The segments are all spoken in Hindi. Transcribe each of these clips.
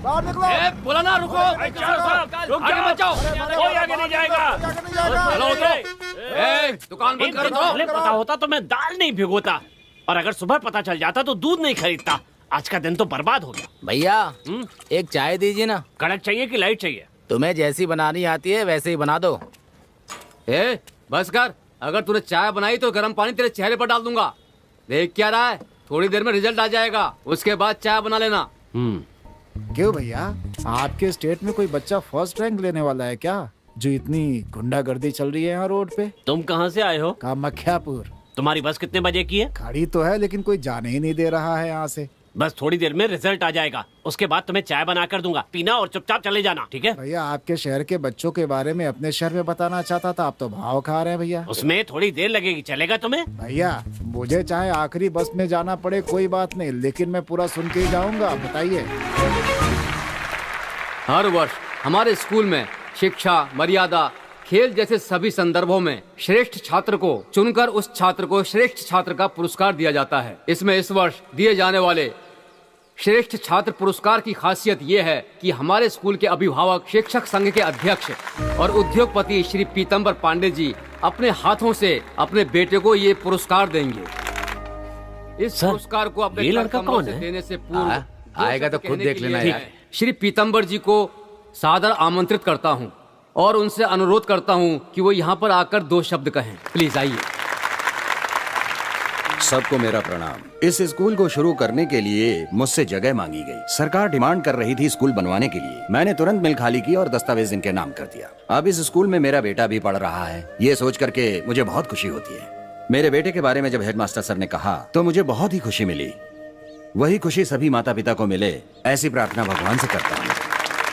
बाहर निकलो। बोला ना रुको। आगे मत जाओ, कोई आगे नहीं जाएगा। चलो उतरो। दुकान बंद करो। पहले पता होता तो मैं दाल नहीं भिगोता, और अगर सुबह पता चल जाता तो दूध नहीं खरीदता। आज का दिन तो बर्बाद हो गया। भैया एक चाय दीजिए ना। कड़क चाहिए कि लाइट चाहिए? तुम्हें जैसी बनानी आती है वैसे ही बना दो। बस कर, अगर तूने चाय बनाई तो गर्म पानी तेरे चेहरे पर डाल दूंगा। देख क्या रहा है, थोड़ी देर में रिजल्ट आ जाएगा, उसके बाद चाय बना लेना। क्यों भैया, आपके स्टेट में कोई बच्चा फर्स्ट रैंक लेने वाला है क्या, जो इतनी गुंडागर्दी चल रही है यहाँ रोड पे? तुम कहाँ से आए हो? कामाख्यापुर। तुम्हारी बस कितने बजे की है? खड़ी तो है लेकिन कोई जाने ही नहीं दे रहा है यहाँ से। बस थोड़ी देर में रिजल्ट आ जाएगा, उसके बाद तुम्हें चाय बना कर दूंगा, पीना और चुपचाप चले जाना, ठीक है? भैया आपके शहर के बच्चों के बारे में अपने शहर में बताना चाहता था, आप तो भाव खा रहे हैं भैया। उसमें थोड़ी देर लगेगी, चलेगा तुम्हें? भैया मुझे चाहे आखिरी बस में जाना पड़े कोई बात नहीं, लेकिन मैं पूरा सुन के ही जाऊंगा। बताइए। हर वर्ष हमारे स्कूल में शिक्षा, मर्यादा, खेल जैसे सभी संदर्भों में श्रेष्ठ छात्र को चुनकर उस छात्र को श्रेष्ठ छात्र का पुरस्कार दिया जाता है। इसमें इस वर्ष दिए जाने वाले श्रेष्ठ छात्र पुरस्कार की खासियत ये है कि हमारे स्कूल के अभिभावक, शिक्षक संघ के अध्यक्ष और उद्योगपति श्री पीतम्बर पांडे जी अपने हाथों से अपने बेटे को ये पुरस्कार देंगे। इस पुरस्कार को अपने लड़का कौन है? देने से पूर्व आएगा तो खुद देख लेना यार। श्री पीतम्बर जी को सादर आमंत्रित करता हूँ और उनसे अनुरोध करता हूँ कि वो यहाँ पर आकर 2 शब्द कहें। प्लीज आइए। सबको मेरा प्रणाम। इस स्कूल को शुरू करने के लिए मुझसे जगह मांगी गई। सरकार डिमांड कर रही थी स्कूल बनवाने के लिए। मैंने तुरंत मिल खाली की और दस्तावेज इनके नाम कर दिया। अब इस स्कूल में मेरा बेटा भी पढ़ रहा है। ये सोच करके मुझे बहुत खुशी होती है। मेरे बेटे के बारे में जब हेडमास्टर सर ने कहा तो मुझे बहुत ही खुशी मिली। वही खुशी सभी माता पिता को मिले, ऐसी प्रार्थना भगवान से करता हूँ।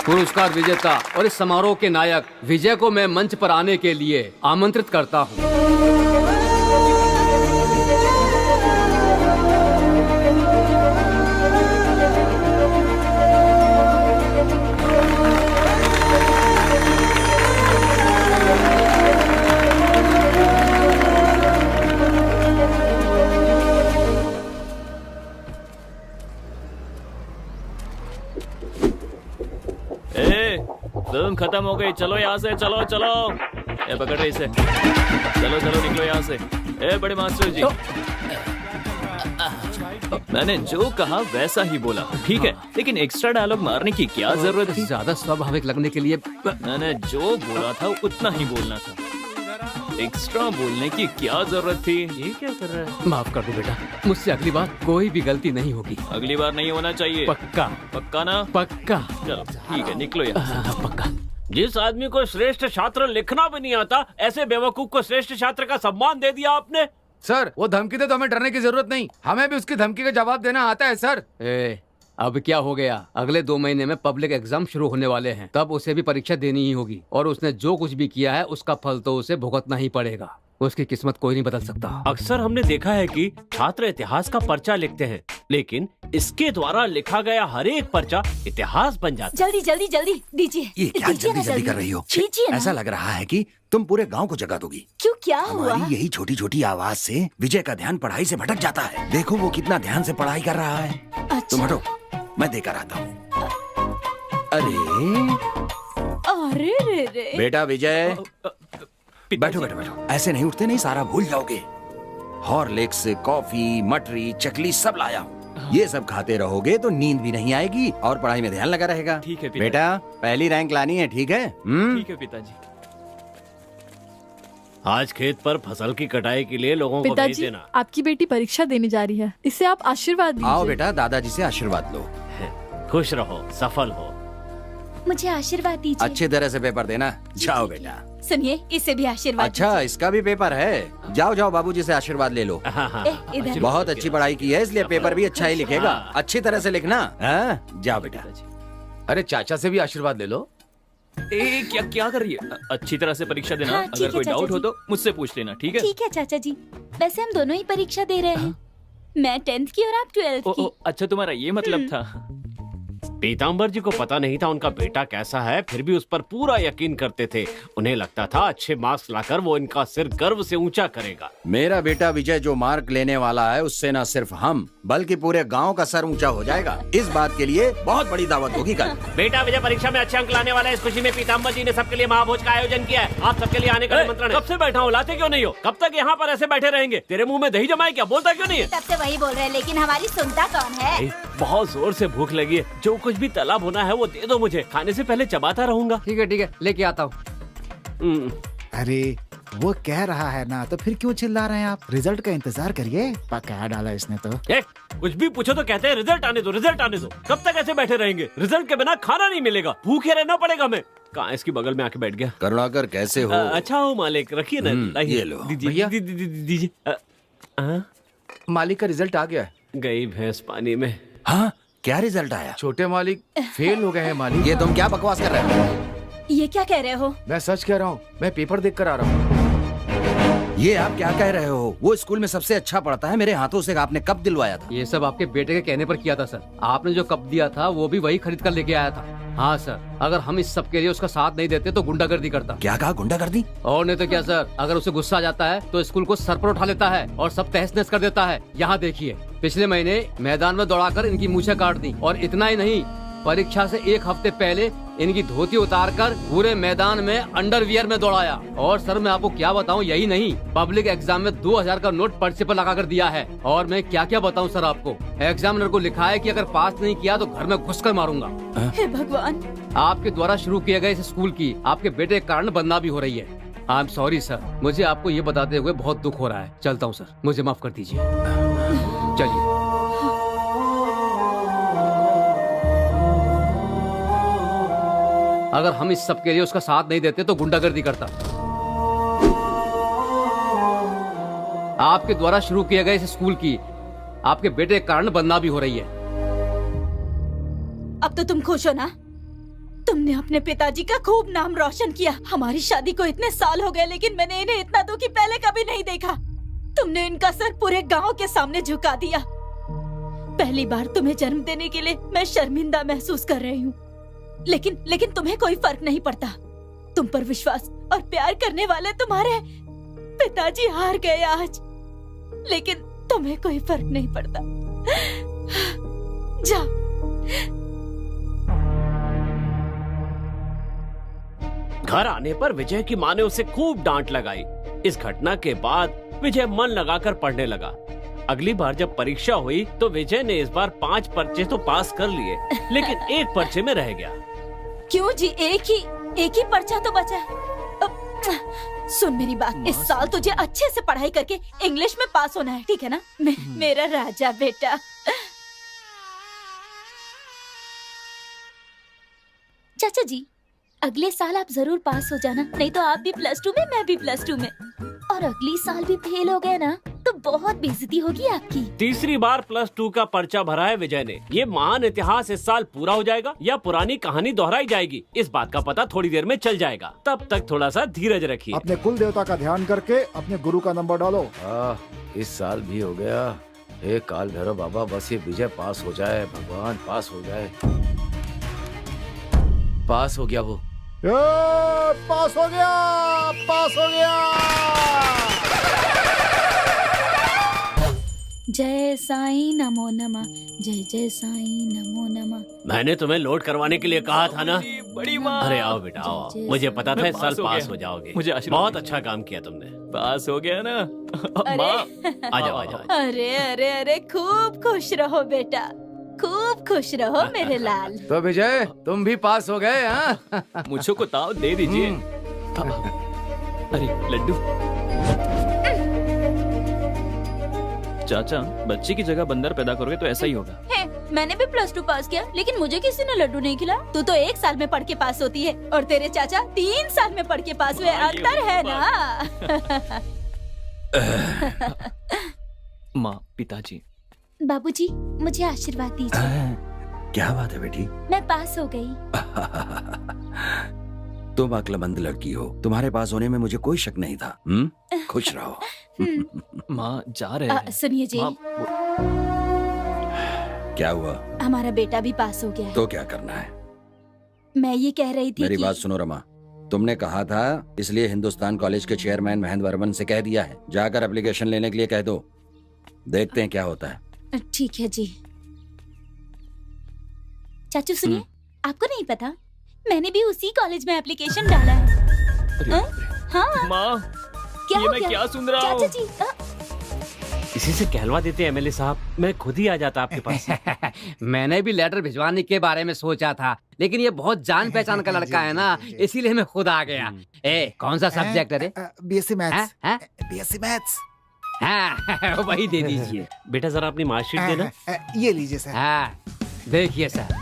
पुरस्कार विजेता और इस समारोह के नायक विजय को मैं मंच पर आने के लिए आमंत्रित करता हूँ। फिल्म खत्म हो गई, चलो यहाँ से, चलो चलो। ए पकड़ रहे इसे, चलो चलो निकलो यहाँ से। ए बड़े मास्टर जी, मैंने जो कहा वैसा ही बोला, ठीक है? लेकिन एक्स्ट्रा डायलॉग मारने की क्या जरूरत थी? ज्यादा स्वाभाविक लगने के लिए मैंने जो बोला था उतना ही बोलना था, एक्स्ट्रा बोलने की क्या जरूरत थी? ये क्या कर रहा है? माफ कर दो बेटा, मुझसे अगली बार कोई भी गलती नहीं होगी। अगली बार नहीं होना चाहिए। पक्का? पक्का ना? पक्का। चलो ठीक है, निकलो यहाँ। पक्का। जिस आदमी को श्रेष्ठ छात्र लिखना भी नहीं आता, ऐसे बेवकूफ को श्रेष्ठ छात्र का सम्मान दे दिया आपने। सर वो धमकी दे तो हमें डरने की जरूरत नहीं, हमें भी उसकी धमकी का जवाब देना आता है सर। अब क्या हो गया, अगले 2 महीने में पब्लिक एग्जाम शुरू होने वाले हैं, तब उसे भी परीक्षा देनी ही होगी, और उसने जो कुछ भी किया है उसका फल तो उसे भुगतना ही पड़ेगा। उसकी किस्मत कोई नहीं बदल सकता। अक्सर हमने देखा है कि छात्र इतिहास का पर्चा लिखते हैं, लेकिन इसके द्वारा लिखा गया हर एक पर्चा इतिहास बन जाता है। जल्दी जल्दी जल्दी दीजिए। ये क्या जल्दी जल्दी कर रही हो? दीजिए ना। ऐसा लग रहा है कि तुम पूरे गांव को जगा दोगी। क्यों, क्या हुआ? हमारी यही छोटी छोटी आवाज से विजय का ध्यान पढ़ाई से भटक जाता है। देखो वो कितना ध्यान से पढ़ाई कर रहा है। अच्छा। तुम हटो, मैं देकर आता हूँ। अरे रे रे। बेटा विजय, बैठो बैठो बैठो। ऐसे नहीं उठते, नहीं सारा भूल जाओगे। हॉर्लिक्स, कॉफी, मटरी, चकली सब लाया हूँ। ये सब खाते रहोगे तो नींद भी नहीं आएगी और पढ़ाई में ध्यान लगा रहेगा। ठीक है पिताजी। बेटा पहली रैंक लानी है, ठीक है? ठीक है पिताजी। आज खेत पर फसल की कटाई के लिए लोगों को भेज पिताजी, देना। आपकी बेटी परीक्षा देने जा रही है, इससे आप आशीर्वाद दीजिए। आओ बेटा, दादाजी से आशीर्वाद लो। खुश रहो, सफल हो। मुझे आशीर्वाद दीजिए। अच्छी तरह से पेपर देना। जाओ बेटा। सुनिए, इसे भी आशीर्वाद अच्छा, इसका भी पेपर है? जाओ जाओ, बाबूजी से आशीर्वाद ले लो। इधर। बहुत अच्छी पढ़ाई की है, इसलिए पेपर भी अच्छा ही लिखेगा। अच्छी तरह से लिखना। हाँ? जाओ बेटा। अरे चाचा से भी आशीर्वाद ले लो। क्या क्या कर रही है? अच्छी तरह से परीक्षा देना। हाँ, ठीक अगर है, कोई चाचा डाउट हो जी। तो मुझसे पूछ लेना, ठीक है? ठीक है चाचा जी। वैसे हम दोनों ही परीक्षा दे रहे हैं। मैं 10th की और आप 12th की। अच्छा, तुम्हारा ये मतलब था। पीताम्बर जी को पता नहीं था उनका बेटा कैसा है, फिर भी उस पर पूरा यकीन करते थे। उन्हें लगता था अच्छे मार्क्स लाकर वो इनका सिर गर्व से ऊंचा करेगा। मेरा बेटा विजय जो मार्क लेने वाला है उससे न सिर्फ हम बल्कि पूरे गांव का सर ऊंचा हो जाएगा। इस बात के लिए बहुत बड़ी दावत होगी कल। बेटा विजय परीक्षा में अच्छे अंक लाने वाला है, इस खुशी में पीताम्बर जी ने सबके लिए महाभोज का आयोजन किया है। आप सबके लिए आने का निमंत्रण है। कब से बैठा हूँ, लाते क्यों नहीं हो? कब तक यहाँ पर ऐसे बैठे रहेंगे? तेरे मुंह में दही जमाए क्या? बोलता क्यों नहीं है? तब से वही बोल रहे हैं, लेकिन हमारी सुनता कौन है? बहुत जोर से भूख लगी है, जो कुछ भी तला भुना है वो दे दो मुझे, खाने से पहले चबाता रहूंगा। ठीक है लेके आता हूँ। अरे वो कह रहा है ना, तो फिर क्यों चिल्ला रहे हैं आप? रिजल्ट का इंतजार करिए, पका डाला इसने तो। कुछ भी पूछो तो कहते हैं रिजल्ट आने दो, रिजल्ट आने दो। कब तक ऐसे बैठे रहेंगे? रिजल्ट के बिना खाना नहीं मिलेगा, भूखे रहना पड़ेगा हमें। कहाँ इसकी बगल में आके बैठ गया। करुणाकर कैसे हो? अच्छा हो मालिक, रखिए ना। लाइए, ये लो। दीजिए दीजिए। मालिक का रिजल्ट आ गया है। गई भैंस पानी में। हाँ, क्या रिजल्ट आया? छोटे मालिक फेल हो गए हैं मालिक। ये तुम क्या बकवास कर रहे हो? ये क्या कह रहे हो? मैं सच कह रहा हूँ, मैं पेपर देख कर आ रहा हूँ। ये आप क्या कह रहे हो? वो स्कूल में सबसे अच्छा पढ़ता है, मेरे हाथों से आपने कप दिलवाया था। ये सब आपके बेटे के कहने पर किया था सर। आपने जो कप दिया था वो भी वही खरीद कर लेके आया था। हाँ सर, अगर हम इस सब के लिए उसका साथ नहीं देते तो गुंडागर्दी करता। क्या कहा? गुंडागर्दी? और नहीं तो क्या सर, अगर उसे गुस्सा आ जाता है तो स्कूल को सर पर उठा लेता है और सब तहस नहस कर देता है। यहाँ देखिए, पिछले महीने मैदान में दौड़ाकर इनकी मूछें काट दी। और इतना ही नहीं, परीक्षा से एक हफ्ते पहले इनकी धोती उतारकर पूरे मैदान में अंडरवियर में दौड़ाया। और सर मैं आपको क्या बताऊं, यही नहीं, पब्लिक एग्जाम में 2000 का नोट पर्चे पर लगाकर दिया है। और मैं क्या क्या बताऊं सर आपको, एग्जामिनर को लिखा है कि अगर पास नहीं किया तो घर में घुसकर मारूंगा। हे भगवान। आपके द्वारा शुरू किए गए इस स्कूल की आपके बेटे के कारण बदनामी हो रही है। आई एम सॉरी सर, मुझे आपको ये बताते हुए बहुत दुख हो रहा है। चलता हूँ सर, मुझे माफ कर दीजिए। चलिए। अगर हम इस सब के लिए उसका साथ नहीं देते तो गुंडागर्दी करता। आपके द्वारा शुरू किए गए इस स्कूल की आपके बेटे के कारण बदनामी हो रही है। अब तो तुम खुश हो ना? तुमने अपने पिताजी का खूब नाम रोशन किया। हमारी शादी को इतने साल हो गए, लेकिन मैंने इन्हें इतना दुखी पहले कभी नहीं देखा। तुमने इनका सर पूरे गांव के सामने झुका दिया। पहली बार तुम्हें जन्म देने के लिए मैं शर्मिंदा महसूस कर रही हूँ, लेकिन तुम्हें कोई फर्क नहीं पड़ता। तुम पर विश्वास और प्यार करने वाले तुम्हारे पिताजी हार गए आज, लेकिन तुम्हें कोई फर्क नहीं पड़ता। जाओ। घर आने पर विजय की माँ ने उसे खूब डांट लगाई। इस घटना के बाद विजय मन लगाकर पढ़ने लगा। अगली बार जब परीक्षा हुई तो विजय ने इस बार 5 पर्चे तो पास कर लिए, लेकिन एक पर्चे में रह गया। क्यों जी? एक ही पर्चा तो बचा है। सुन मेरी बात, इस साल तुझे अच्छे से पढ़ाई करके इंग्लिश में पास होना है, ठीक है ना? मेरा राजा बेटा। चाचा जी, अगले साल आप जरूर पास हो जाना, नहीं तो आप भी +2 में, मैं भी +2 में। और अगली साल भी फेल हो गए ना तो बहुत बेइज्जती होगी आपकी। तीसरी बार +2 का पर्चा भरा है विजय ने। ये महान इतिहास इस साल पूरा हो जाएगा या पुरानी कहानी दोहराई जाएगी, इस बात का पता थोड़ी देर में चल जाएगा। तब तक थोड़ा सा धीरज रखिए। अपने कुल देवता का ध्यान करके अपने गुरु का नंबर डालो। इस साल भी हो गया। हे काल भैरव बाबा, बस ये विजय पास हो जाए, भगवान पास हो जाए। पास हो गया वो। पास हो गया, पास हो गया। जय साईं नमो नमः, जय जय साईं नमो नमः। मैंने तुम्हें लोड करवाने के लिए कहा था ना। बड़ी माँ, अरे आओ बेटा आओ। मुझे पता था इस साल पास हो जाओगे। मुझे बहुत अच्छा काम किया तुमने। पास हो गया ना अरे आ जाओ आ जाओ। अरे अरे अरे, खूब खुश रहो बेटा, खूब खुश रहो मेरे लाल। तो विजय, तुम भी पास हो गए? हाँ, मुझको को ताव दे दीजिए। अरे लड्डू। चाचा, बच्चे की जगह बंदर पैदा करोगे तो ऐसा ही होगा। है, मैंने भी +2 पास किया, लेकिन मुझे किसी ने लड्डू नहीं खिलाया। तू तो 1 साल में पढ़ के पास होती है और तेरे चाचा 3 साल में पढ़ के पास हुए। अंतर है ना? माँ, पिताजी। बाबूजी, मुझे आशीर्वाद दीजिए। क्या बात है बेटी? मैं पास हो गई। तुम अक्लमंद लड़की हो, तुम्हारे पास होने में मुझे कोई शक नहीं था। खुश रहो। माँ जा रहे हैं। सुनिए जी। माँ, क्या हुआ? हमारा बेटा भी पास हो गया है। तो क्या करना है? मैं ये कह रही थी मेरी कि बात सुनो रमा, तुमने कहा था इसलिए हिंदुस्तान कॉलेज के चेयरमैन महेंद्र वर्मन से कह दिया है, जाकर एप्लीकेशन लेने के लिए कह दो। देखते हैं क्या होता है। ठीक है जी। चाचू सुनिए, आपको नहीं पता मैंने भी उसी कॉलेज में एप्लीकेशन डाला है। हाँ माँ, क्या ये हो मैं गया? क्या सुन रहा चाचा हूँ? जी इसी से कहलवा देते हैं एमएलए साहब, मैं खुद ही आ जाता आपके पास। मैंने भी लेटर भिजवाने के बारे में सोचा था, लेकिन ये बहुत जान पहचान का लड़का है ना, इसीलिए मैं खुद आ गया। ए, कौन सा सब्जेक्ट है रे? BSc maths. हैं? BSc maths. हाँ, वही दे दीजिए। बेटा जरा अपनी मार्कशीट देना। ये लीजिए सर। हाँ, देखिए सर।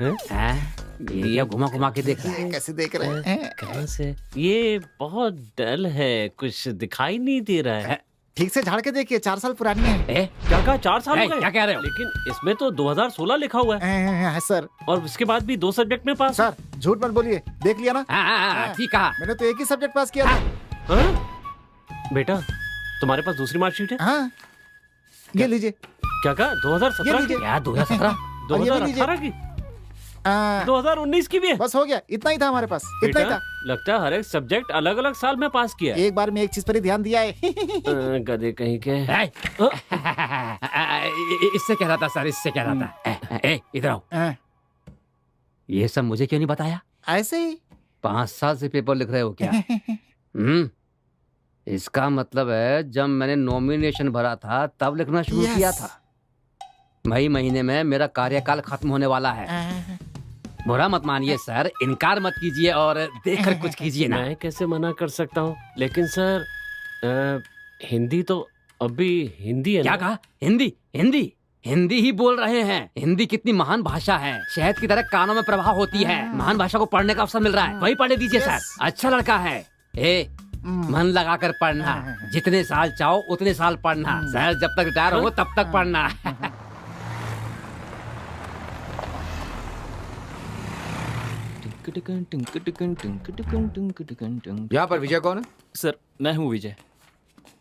हैं? हाँ, ये घुमा घुमा के देख रहा है। ये कैसे देख रहे हैं? कहाँ से? ये बहुत डल है, कुछ दिखाई नहीं दे रहा है। ठीक से झाड़ के देखिए, 4 साल पुरानी है। ए, क्या कहा, 4 साल हो ए, गए? क्या कह रहे हो? लेकिन इसमें तो 2016 लिखा हुआ है सर। और उसके बाद भी 2 सब्जेक्ट में पास। सर झूठ मत बोलिए, देख लिया ना? हाँ, ठीक कहा। मैंने तो एक ही सब्जेक्ट पास किया था। हाँ? बेटा तुम्हारे पास दूसरी मार्कशीट है? हाँ, ये लीजिए। क्या कहा, 2017 ये की? लीजिए। क्या 2017? 2018 की? 2019 की भी है? बस हो गया, इतना ही था हमारे पास, इतना ही बेटा था। लगता है हर एक सब्जेक्ट अलग अलग साल में पास किया है। एक बार में एक चीज पर ही ध्यान दिया है। गधे कहीं के। ए, इससे कह रहा था सर, इससे कह रहा था। ए, इधर आओ। ये सब मुझे क्यों नहीं बताया? ऐसे ही 5 साल से पेपर लिख रहे हो क्या? इसका मतलब है जब मैंने नॉमिनेशन भरा था तब लिखना शुरू Yes. किया था। मई महीने में मेरा कार्यकाल खत्म होने वाला है। बुरा मत मानिए सर, इनकार मत कीजिए और देखकर कुछ कीजिए ना। मैं कैसे मना कर सकता हूँ, लेकिन सर हिंदी तो अभी हिंदी है क्या ना? कहा? हिंदी? हिंदी हिंदी ही बोल रहे हैं। हिंदी कितनी महान भाषा है, शहद की तरह कानों में प्रभाव होती है। महान भाषा को पढ़ने का अवसर मिल रहा है, वही पढ़ने दीजिए सर। अच्छा लड़का है। ए, मन लगाकर पढ़ना, जितने साल चाहो उतने साल पढ़ना। सर जब तक रिटायर हो तब तक पढ़ना। यहाँ पर विजय कौन है? सर मैं हूँ विजय।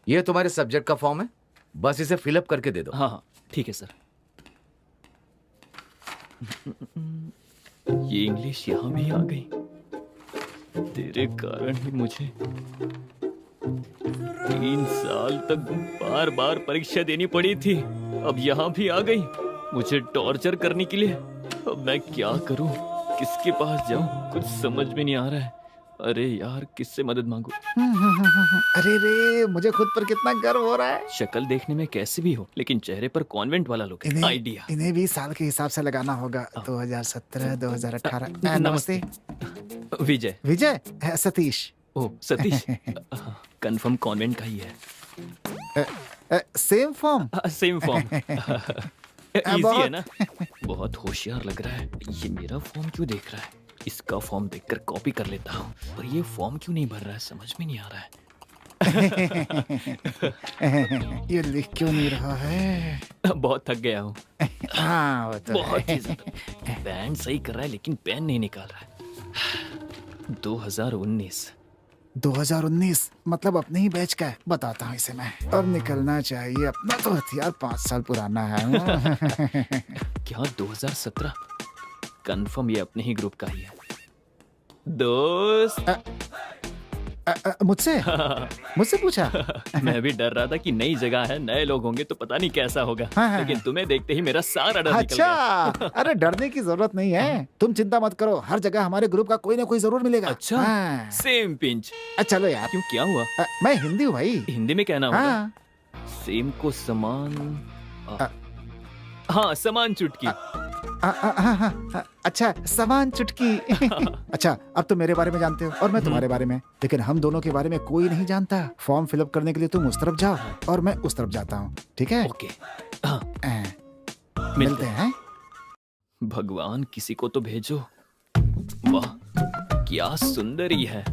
ये तुम्हारे सब्जेक्ट का फॉर्म है, बस इसे फिलअप करके दे दो। हाँ हाँ ठीक है सर। ये इंग्लिश यहाँ भी आ गई, तेरे कारण ही मुझे 3 साल तक बार बार परीक्षा देनी पड़ी थी। अब यहाँ भी आ गई मुझे टॉर्चर करने के लिए। अब मैं क्या करूँ, किसके पास जाऊँ, कुछ समझ में नहीं आ रहा है। अरे यार किससे मदद मांगू? अरे रे, मुझे खुद पर कितना गर्व हो रहा है। शक्ल देखने में कैसे भी हो, लेकिन चेहरे पर कॉन्वेंट वाला लुक है। आइडिया। इन्हें भी साल के हिसाब से लगाना होगा। 2017, 2018। नमस्ते विजय। विजय, सतीश। ओ सतीश। कंफर्म कॉन्वेंट का ही है। Same form. Same form. Easy है ना? बहुत होशियार लग रहा है। ये मेरा फॉर्म क्यों देख रहा है? इसका फॉर्म देखकर कॉपी कर लेता हूँ। पर ये फॉर्म क्यों नहीं भर रहा है, समझ में नहीं आ रहा है। ये लिख क्यों नहीं रहा है? बहुत थक गया हूँ। हाँ, वो तो बहुत है। ही ज्यादा। बैंड सही कर रहा है लेकिन पेन नहीं निकाल रहा है। 2019 मतलब अपने ही बैच का है। बताता हूँ इसे मैं। अब निकलना चाहिए, अपना तो हथियार 5 साल पुराना है। क्या 2017? कंफर्म ये अपने ही ग्रुप का ही है। दोस्त। मुझसे पूछा? मैं भी डर रहा था कि नई जगह है, नए लोग होंगे तो पता नहीं कैसा होगा। हाँ। लेकिन तुम्हें देखते ही मेरा सारा डर निकल अच्छा, गया। अरे डरने की जरूरत नहीं है, तुम चिंता मत करो। हर जगह हमारे ग्रुप का कोई ना कोई जरूर मिलेगा। अच्छा, हाँ। Same pinch. चलो यार। क्यों, क्या हुआ? मैं हिंदी हूँ भाई। हिंदी में कहना होगा। हाँ। सेम को समान। हाँ, समान चुटकी। अच्छा, समान चुटकी। अच्छा, अब तुम मेरे बारे में जानते हो और मैं तुम्हारे बारे में, लेकिन हम दोनों के बारे में कोई नहीं जानता। फॉर्म फिलअप करने के लिए तुम उस तरफ जाओ और मैं उस तरफ जाता हूँ, ठीक है? ओके। मिलते हैं। भगवान किसी को तो भेजो। वाह क्या सुंदरी है।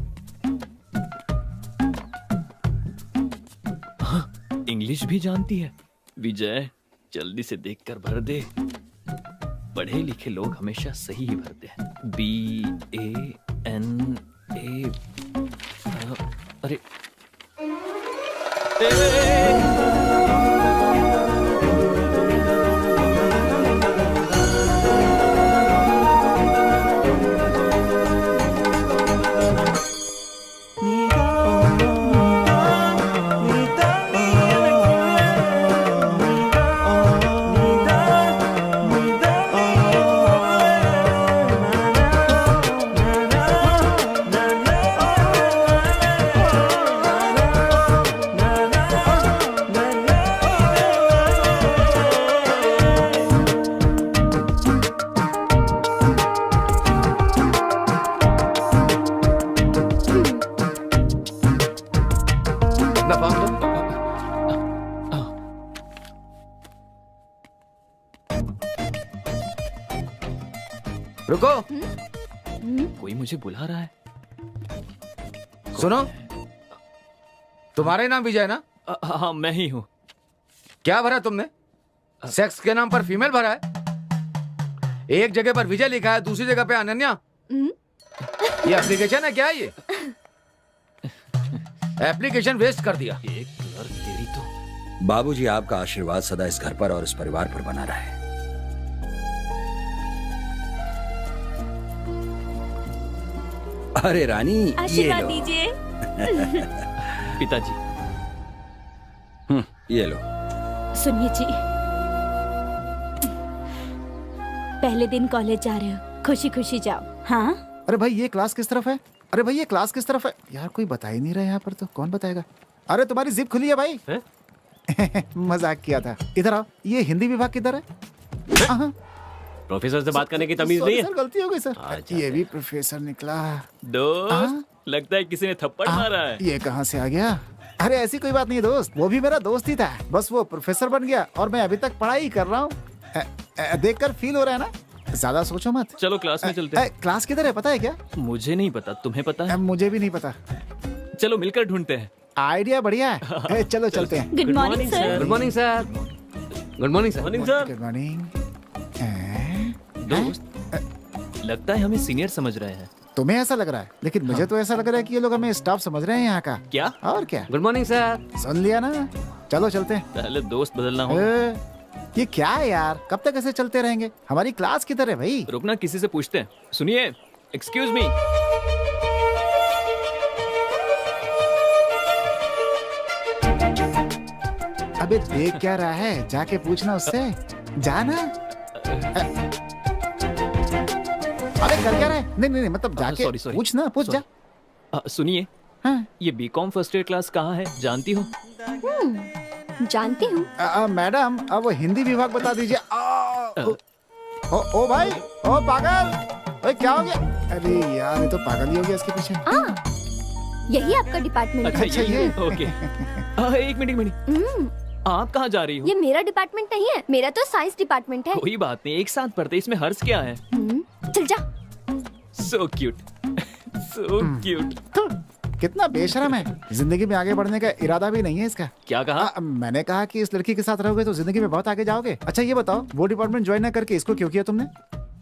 हाँ, इंग्लिश भी जानती है। विजय जल्दी से देखकर भर दे। पढ़े लिखे लोग हमेशा सही ही भरते हैं। BANA। अरे कोई मुझे बुला रहा है। सुनो, तुम्हारा ही नाम विजय ना? हाँ मैं ही हूँ। क्या भरा तुमने? सेक्स के नाम पर फीमेल भरा है। एक जगह पर विजय लिखा है, दूसरी जगह पे अनन्या। ये एप्लीकेशन है क्या? ये एप्लीकेशन वेस्ट कर दिया। एक क्लर्क तेरी तो। बाबूजी, आपका आशीर्वाद सदा इस घर पर और इस परिवार पर बना रहे। अरे रानी, ये आशीर्वाद लो। दीजिए। पिताजी। ये लो। सुनिए जी, पहले दिन कॉलेज जा रहे हो, खुशी खुशी जाओ। हाँ, अरे भाई ये क्लास किस तरफ है? अरे भाई ये क्लास किस तरफ है? यार कोई बता ही नहीं रहा यहाँ पर, तो कौन बताएगा? अरे तुम्हारी जिप खुली है भाई। मजाक किया था। इधर आओ। ये हिंदी विभाग किधर है? हाँ। प्रोफेसर से बात करने की तमीज नहीं है? सर गलती हो गई सर। ये भी प्रोफेसर निकला। दोस्त, लगता है किसी ने थप्पड़ मारा है। ये कहाँ से आ गया? अरे ऐसी कोई बात नहीं है दोस्त, वो भी मेरा दोस्त ही था, बस वो प्रोफेसर बन गया और मैं अभी तक पढ़ाई कर रहा हूँ। देखकर फील हो रहा है ना? ज्यादा सोचो मत। चलो क्लास में चलते हैं। क्लास किधर है पता है क्या? मुझे नहीं पता, तुम्हें पता है? मुझे भी नहीं पता। चलो मिलकर ढूंढते हैं। आइडिया बढ़िया है। चलो चलते हैं। Good morning sir. Good morning sir. Good morning sir. Morning sir. Good morning. दोस्त, लगता है हमें सीनियर समझ रहे हैं। तुम्हें ऐसा लग रहा है, लेकिन मुझे तो ऐसा लग रहा है कि ये लोग हमें स्टाफ समझ रहे हैं यहाँ का। क्या? और क्या? Good morning sir. सुन लिया ना? चलो चलते हैं। पहले दोस्त बदलना हो। ये क्या है यार, कब तक ऐसे चलते रहेंगे? हमारी क्लास किधर है भाई? रुकना, किसी से पूछते हैं। सुनिए, एक्सक्यूज मी। अबे देख क्या रहा है? जाके पूछना उससे। जाना। अबे कर क्या रहा है? नहीं नहीं मतलब जाके sorry. पूछना, पूछ जा। सुनिए, हाँ। ये बीकॉम फर्स्ट ईयर क्लास कहाँ है, जानती हो? जानती हूँ। मैडम, अब हिंदी विभाग बता दीजिए। ओ भाई, ओ पागल, ओए क्या हो गया? अरे यार ये तो पागल ही हो गया इसके पीछे। यही आपका डिपार्टमेंट अच्छा अच्छा, ये ये। ओके। एक मिनट। आप कहाँ जा रही हो? ये मेरा डिपार्टमेंट नहीं है, मेरा तो साइंस डिपार्टमेंट है। कोई बात नहीं, एक साथ पढ़ते, इसमें हर्ष क्या है? चल जा। So cute, so cute. कितना बेशरम है। जिंदगी में आगे बढ़ने का इरादा भी नहीं है इसका। क्या कहा? मैंने कहा कि इस लड़की के साथ रहोगे तो जिंदगी में बहुत आगे जाओगे। अच्छा ये बताओ, वो डिपार्टमेंट ज्वाइन न करके इसको क्यों किया तुमने?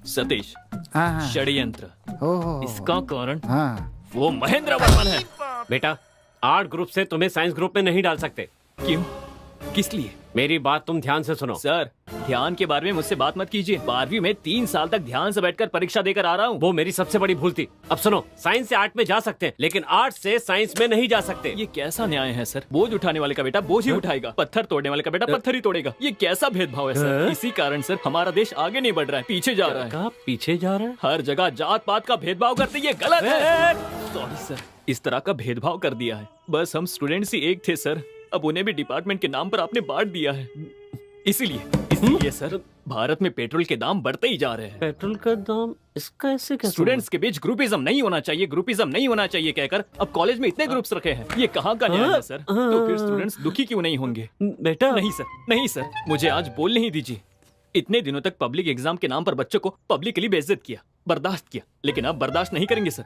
सतीश, हाँ। षड्यंत्र। ओहो। इसका कारण हाँ। वो महेंद्र वर्मन है। बेटा, आर्ट ग्रुप से तुम्हें साइंस ग्रुप में नहीं डाल सकते। क्यों? किस लिए? मेरी बात तुम ध्यान से सुनो। सर, ध्यान के बारे में मुझसे बात मत कीजिए। 12वीं में 3 साल तक ध्यान से बैठकर परीक्षा देकर आ रहा हूँ। वो मेरी सबसे बड़ी भूल थी। अब सुनो, साइंस से आर्ट में जा सकते हैं, लेकिन आर्ट से साइंस में नहीं जा सकते। ये कैसा न्याय है सर? बोझ उठाने वाले का बेटा बोझ ही उठाएगा, पत्थर तोड़ने वाले का बेटा पत्थर ही तोड़ेगा। ये कैसा भेदभाव है सर? इसी कारण सर हमारा देश आगे नहीं बढ़ रहा है, पीछे जा रहा है। कहाँ पीछे जा रहा है? हर जगह जात पात का भेदभाव करते, ये गलत है। सॉरी सर, इस तरह का भेदभाव कर दिया है। बस हम स्टूडेंट्स ही एक थे सर, अब उन्हें भी डिपार्टमेंट के नाम पर आपने बांट दिया है। इसीलिए सर भारत में पेट्रोल के दाम बढ़ते ही जा रहे हैं। पेट्रोल का दाम इसका ऐसे कैसे? स्टूडेंट्स के बीच ग्रुपिज्म नहीं होना चाहिए, ग्रुपिज्म नहीं होना चाहिए कहकर अब कॉलेज में इतने ग्रुप्स रखे हैं। ये कहाँ का न्याय है सर? तो फिर स्टूडेंट्स दुखी क्यों नहीं होंगे? बेटा नहीं सर, मुझे आज बोलने ही दीजिए। इतने दिनों तक पब्लिक एग्जाम के नाम पर बच्चों को पब्लिकली बेइज्जत किया, बर्दाश्त किया, लेकिन अब बर्दाश्त नहीं करेंगे सर।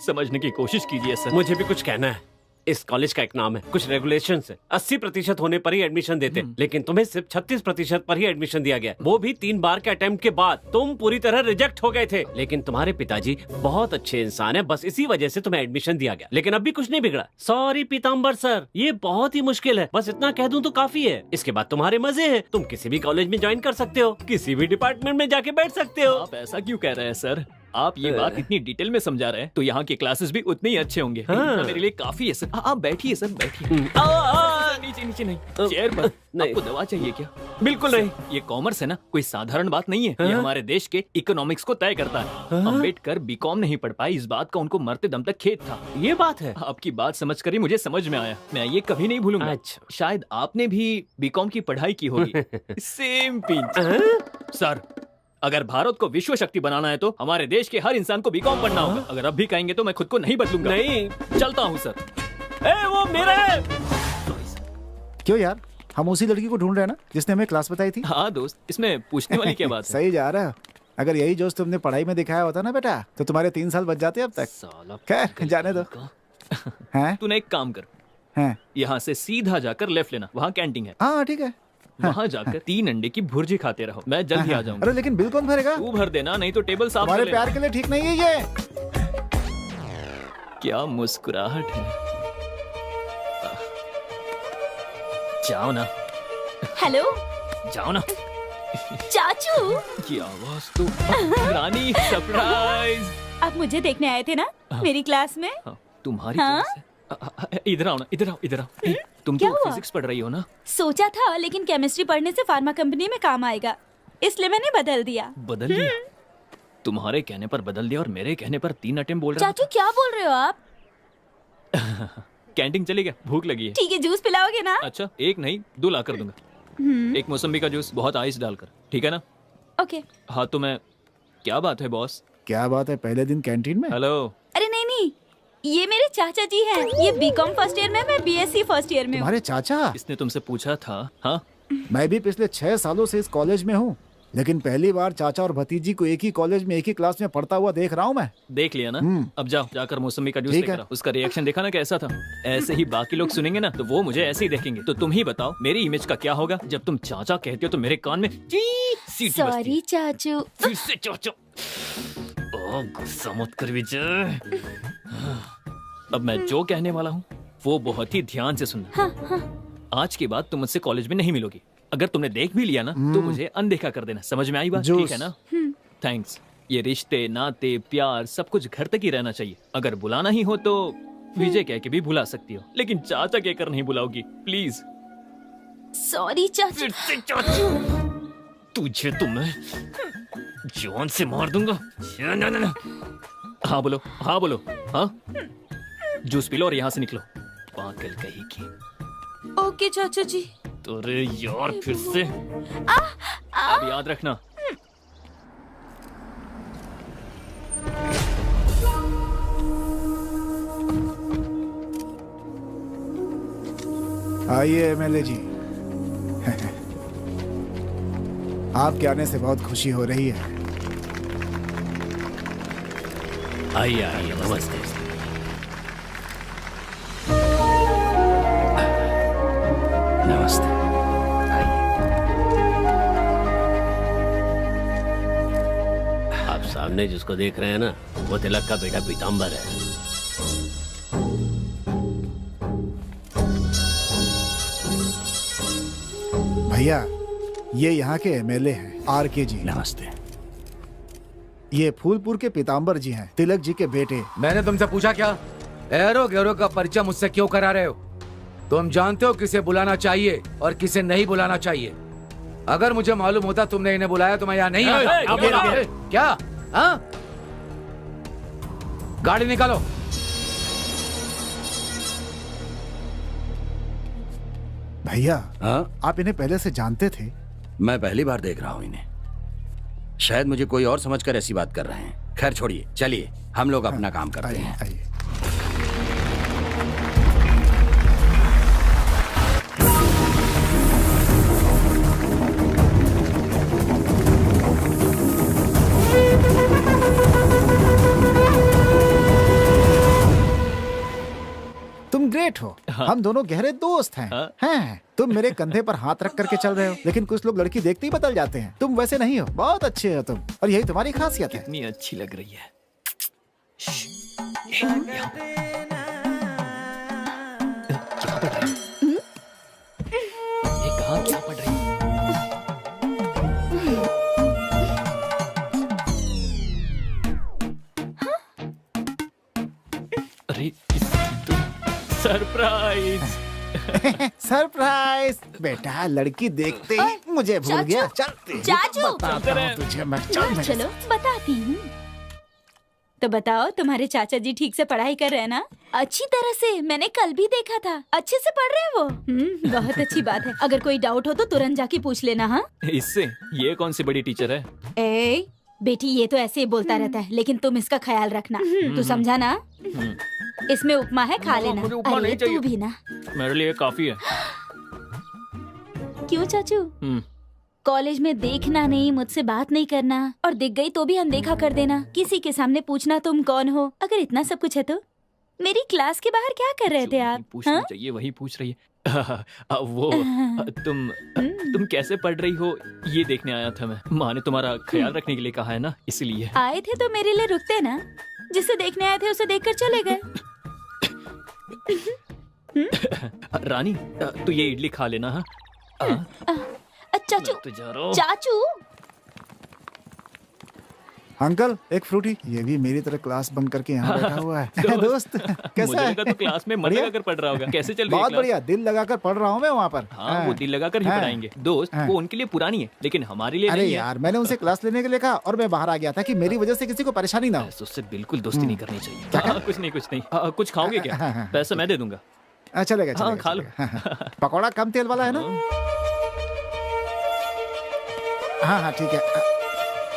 समझने की कोशिश कीजिए सर। मुझे भी कुछ कहना है। इस कॉलेज का एक नाम है, कुछ रेगुलेशन है। 80% होने पर ही एडमिशन देते, लेकिन तुम्हें सिर्फ 36% पर ही एडमिशन दिया गया, वो भी 3 बार के अटेम्प्ट के बाद। तुम पूरी तरह रिजेक्ट हो गए थे, लेकिन तुम्हारे पिताजी बहुत अच्छे इंसान है, बस इसी वजह से तुम्हें एडमिशन दिया गया। लेकिन अब भी कुछ नहीं बिगड़ा। सॉरी पीताम्बर सर, ये बहुत ही मुश्किल है, बस इतना कह दूं तो काफी है। इसके बाद तुम्हारे मजे हैं, तुम किसी भी कॉलेज में ज्वाइन कर सकते हो, किसी भी डिपार्टमेंट में जाके बैठ सकते हो। आप ऐसा क्यों कह रहे हैं सर? आप ये बात इतनी डिटेल में समझा रहे हैं तो यहाँ के क्लासेस भी उतने ही अच्छे होंगे। इतना मेरे लिए काफी है सर। आप बैठिए सर, बैठिए। नीचे नहीं, चेयर पर। आपको दवा चाहिए क्या? बिल्कुल नहीं। ये कॉमर्स है ना, कोई साधारण बात नहीं है। ये हमारे देश के इकोनॉमिक्स को तय करता है। अम्बेडकर बीकॉम नहीं पढ़ पाए, इस बात का उनको मरते दम तक खेद था। ये बात है। आपकी बात समझ कर ही मुझे समझ में आया, मैं ये कभी नहीं भूलूंगा। अच्छा। शायद आपने भी बीकॉम की पढ़ाई की होगी। Same pinch. सर, अगर भारत को विश्व शक्ति बनाना है तो हमारे देश के हर इंसान को बीकॉम पढ़ना होगा। अगर अब भी कहेंगे तो मैं खुद को नहीं बदलूंगा। नहीं, चलता हूँ सर। वो मेरा है। क्यों यार, हम उसी लड़की को ढूंढ रहे हैं ना जिसने हमें क्लास बताई थी। हाँ दोस्त, इसमें पूछने वाली क्या बात है? सही जा रहा है। अगर यही जोश तुमने पढ़ाई में दिखाया होता ना बेटा तो तुम्हारे 3 साल बच जाते अब तक। साला खैर जाने दो। हैं तूने एक काम कर, हैं यहाँ से सीधा जाकर लेफ्ट लेना, वहाँ कैंटीन है, हाँ ठीक है। वहाँ जाकर 3 अंडे की भुर्जी खाते रहो, मैं जल्द ही आ जाऊंगा। अरे लेकिन बिल कौन भरेगा? तू भर देना, नहीं तो टेबल साफ तुम्हारे कर लेना। प्यार के लिए ठीक नहीं है ये। क्या मुस्कुराहट है। जाओ ना, हेलो जाओ ना। चाचू, की आवाज तो रानी, सरप्राइज। आप मुझे देखने आए थे ना मेरी क्लास में? हाँ, तुम्हारी हाँ? क्लास है? इधर आओ ना, इधर आओ, इधर आओ। ए, तुम क्या तो हुआ? फिजिक्स पढ़ रही हो ना? सोचा था लेकिन केमिस्ट्री पढ़ने से फार्मा कंपनी में काम आएगा, इसलिए मैंने बदल दिया। बदल दिया? तुम्हारे कहने पर बदल दिया और मेरे कहने पर 3 अटेम्प्ट बोल रहा चाचू क्या बोल रहे हो आप? था। कैंटीन चलेगा, भूख लगी है। ठीक है, जूस पिलाओगे ना? अच्छा, एक नहीं 2 ला कर दूंगा। एक मौसम्बी का जूस, बहुत आइस डालकर, ठीक है ना? ओके। हाँ तो मैं, क्या बात है बॉस? क्या बात है, पहले दिन कैंटीन में? हेलो। अरे नहीं नहीं, ये मेरे चाचा जी हैं। ये बीकॉम फर्स्ट ईयर में, मैं बीएससी फर्स्ट ईयर में हूँ। तुम्हारे चाचा? इसने तुमसे पूछा था? हाँ, मैं भी पिछले 6 सालों से इस कॉलेज में हूँ, लेकिन पहली बार चाचा और भतीजी को एक ही कॉलेज में एक ही क्लास में पढ़ता हुआ देख रहा हूँ मैं। देख लिया ना? अब जाओ, जाकर मौसमी का जूस ठीक लेकर है। आओ। उसका रिएक्शन देखा ना कैसा था? ऐसे ही बाकी लोग सुनेंगे ना तो वो मुझे ऐसे ही देखेंगे। तो तुम ही बताओ मेरी इमेज का क्या होगा? जब तुम चाचा कहते हो तो मेरे कान में ची सीटी बजती है। सॉरी चाचू। फिर से चाचा। ओह, गुस्सा मत कर विजय। अब मैं जो कहने वाला हूँ वो बहुत ही ध्यान से सुनना। आज के बाद तुम मुझसे कॉलेज में नहीं मिलोगी। अगर तुमने देख भी लिया ना तो मुझे अनदेखा कर देना। समझ में आई बात? जूस। ठीक है ना? थैंक्स। ये रिश्ते, नाते, प्यार सब कुछ घर तक ही रहना चाहिए। अगर बुलाना ही हो तो विजय कह के भी बुला सकती हो, लेकिन चाचा कहकर नहीं बुलाओगी प्लीज। सॉरी चाचू। फिर से चाचू। तुझे तो मैं जान से मार दूंगा। ना, ना, ना। हाँ बोलो, हाँ बोलो। हाँ, जूस पी लो और यहाँ से निकलो, पागल कहीं की। ओके चाचा जी। अरे यार, फिर से। अब याद रखना। आइए एमएलए जी। आपके आने से बहुत खुशी हो रही है। आइए आइए, नमस्ते। नमस्ते। आप सामने जिसको देख रहे हैं ना, वो तिलक का बेटा पीताम्बर है। भैया, ये यहाँ के एमएलए हैं, आरके जी। नमस्ते। ये फूलपुर के पीताम्बर जी हैं, तिलक जी के बेटे। मैंने तुमसे पूछा क्या? एरो गैरो का परिचय मुझसे क्यों करा रहे हो? तुम जानते हो किसे बुलाना चाहिए और किसे नहीं बुलाना चाहिए। अगर मुझे मालूम होता तुमने इन्हें बुलाया तो मैं यहाँ नहीं आता। क्या? हाँ? गाड़ी निकालो। भैया, हाँ, आप इन्हें पहले से जानते थे? मैं पहली बार देख रहा हूँ इन्हें। शायद मुझे कोई और समझकर ऐसी बात कर रहे हैं। खैर छोड़िए, चलिए हम लोग अपना काम करते आइए हैं। आइए। तुम ग्रेट हो। हम दोनों गहरे दोस्त हैं। हैं। तुम मेरे कंधे पर हाथ रख करके चल रहे हो, लेकिन कुछ लोग लड़की देखते ही बदल जाते हैं। तुम वैसे नहीं हो, बहुत अच्छे हो तुम, और यही तुम्हारी खासियत है। कितनी अच्छी लग रही है। क्या पढ़ रही है? ये कहाँ क्या पढ़ रही है? अरे इसकी तो सरप्राइज। सरप्राइज। बेटा, लड़की देखते ही मुझे भूल गया। चलते ही चाचू। बताता हूँ तुझे मैं। चल मेरे चलो बताती हूँ। तो बताओ, तुम्हारे चाचा जी ठीक से पढ़ाई कर रहे हैं ना? अच्छी तरह से, मैंने कल भी देखा था। अच्छे से पढ़ रहे हैं वो। बहुत अच्छी बात है। अगर कोई डाउट हो तो तुरंत जाके पूछ लेना। हाँ, इससे ये कौन सी बड़ी टीचर है? ए बेटी, ये तो ऐसे ही बोलता रहता है, लेकिन तुम इसका ख्याल रखना। तू समझा ना? इसमें उपमा है, खा लेना। मुझे उपमा अरे नहीं तू चाहिए। भी ना। मेरे लिए काफी है। क्यों चाचू? कॉलेज में देखना नहीं, मुझसे बात नहीं करना, और दिख गई तो भी अनदेखा कर देना, किसी के सामने पूछना तुम कौन हो। अगर इतना सब कुछ है तो मेरी क्लास के बाहर क्या कर रहे थे आप? पूछना हाँ? चाहिए, वही पूछ रही है। वो तुम कैसे पढ़ रही हो ये देखने आया था मैं। माँ ने तुम्हारा ख्याल रखने के लिए कहा है ना, इसलिए। आए थे तो मेरे लिए रुकते ना, जिसे देखने आए थे उसे देखकर चले गए। रानी तू ये इडली खा लेना। हाँ चाचू, तो जा रहा हूँ। चाचू। अंकल एक फ्रूटी। ये भी मेरी तरह क्लास बंक करके यहाँ बैठा हुआ है। दोस्त कैसा मुझे है? लगा तो क्लास में मन बढ़िया? लगाकर पढ़ रहा होगा। कैसे चल रही है बहुत क्लास? बढ़िया, दिल लगाकर पढ़ रहा हूँ मैं वहाँ पर। हाँ वो दिल लगाकर ही हाँ। पढ़ाएंगे दोस्त। हाँ। वो उनके लिए पुरानी है लेकिन हमारे लिए अरे नहीं है। यार, मैंने उनसे क्लास लेने के लिए कहा और मैं बाहर आ गया था कि मेरी वजह से किसी को परेशानी ना हो। बस उससे बिल्कुल दोस्ती नहीं करनी चाहिए। क्या कहा? कुछ नहीं। कुछ खाओगे हाँ, हाँ। क्या? पैसा मैं दे दूंगा। चलेगा हाँ, चलेगा, खा लो। चलेगा। हाँ। पकौड़ा कम तेल वाला है ना? हाँ ठीक है।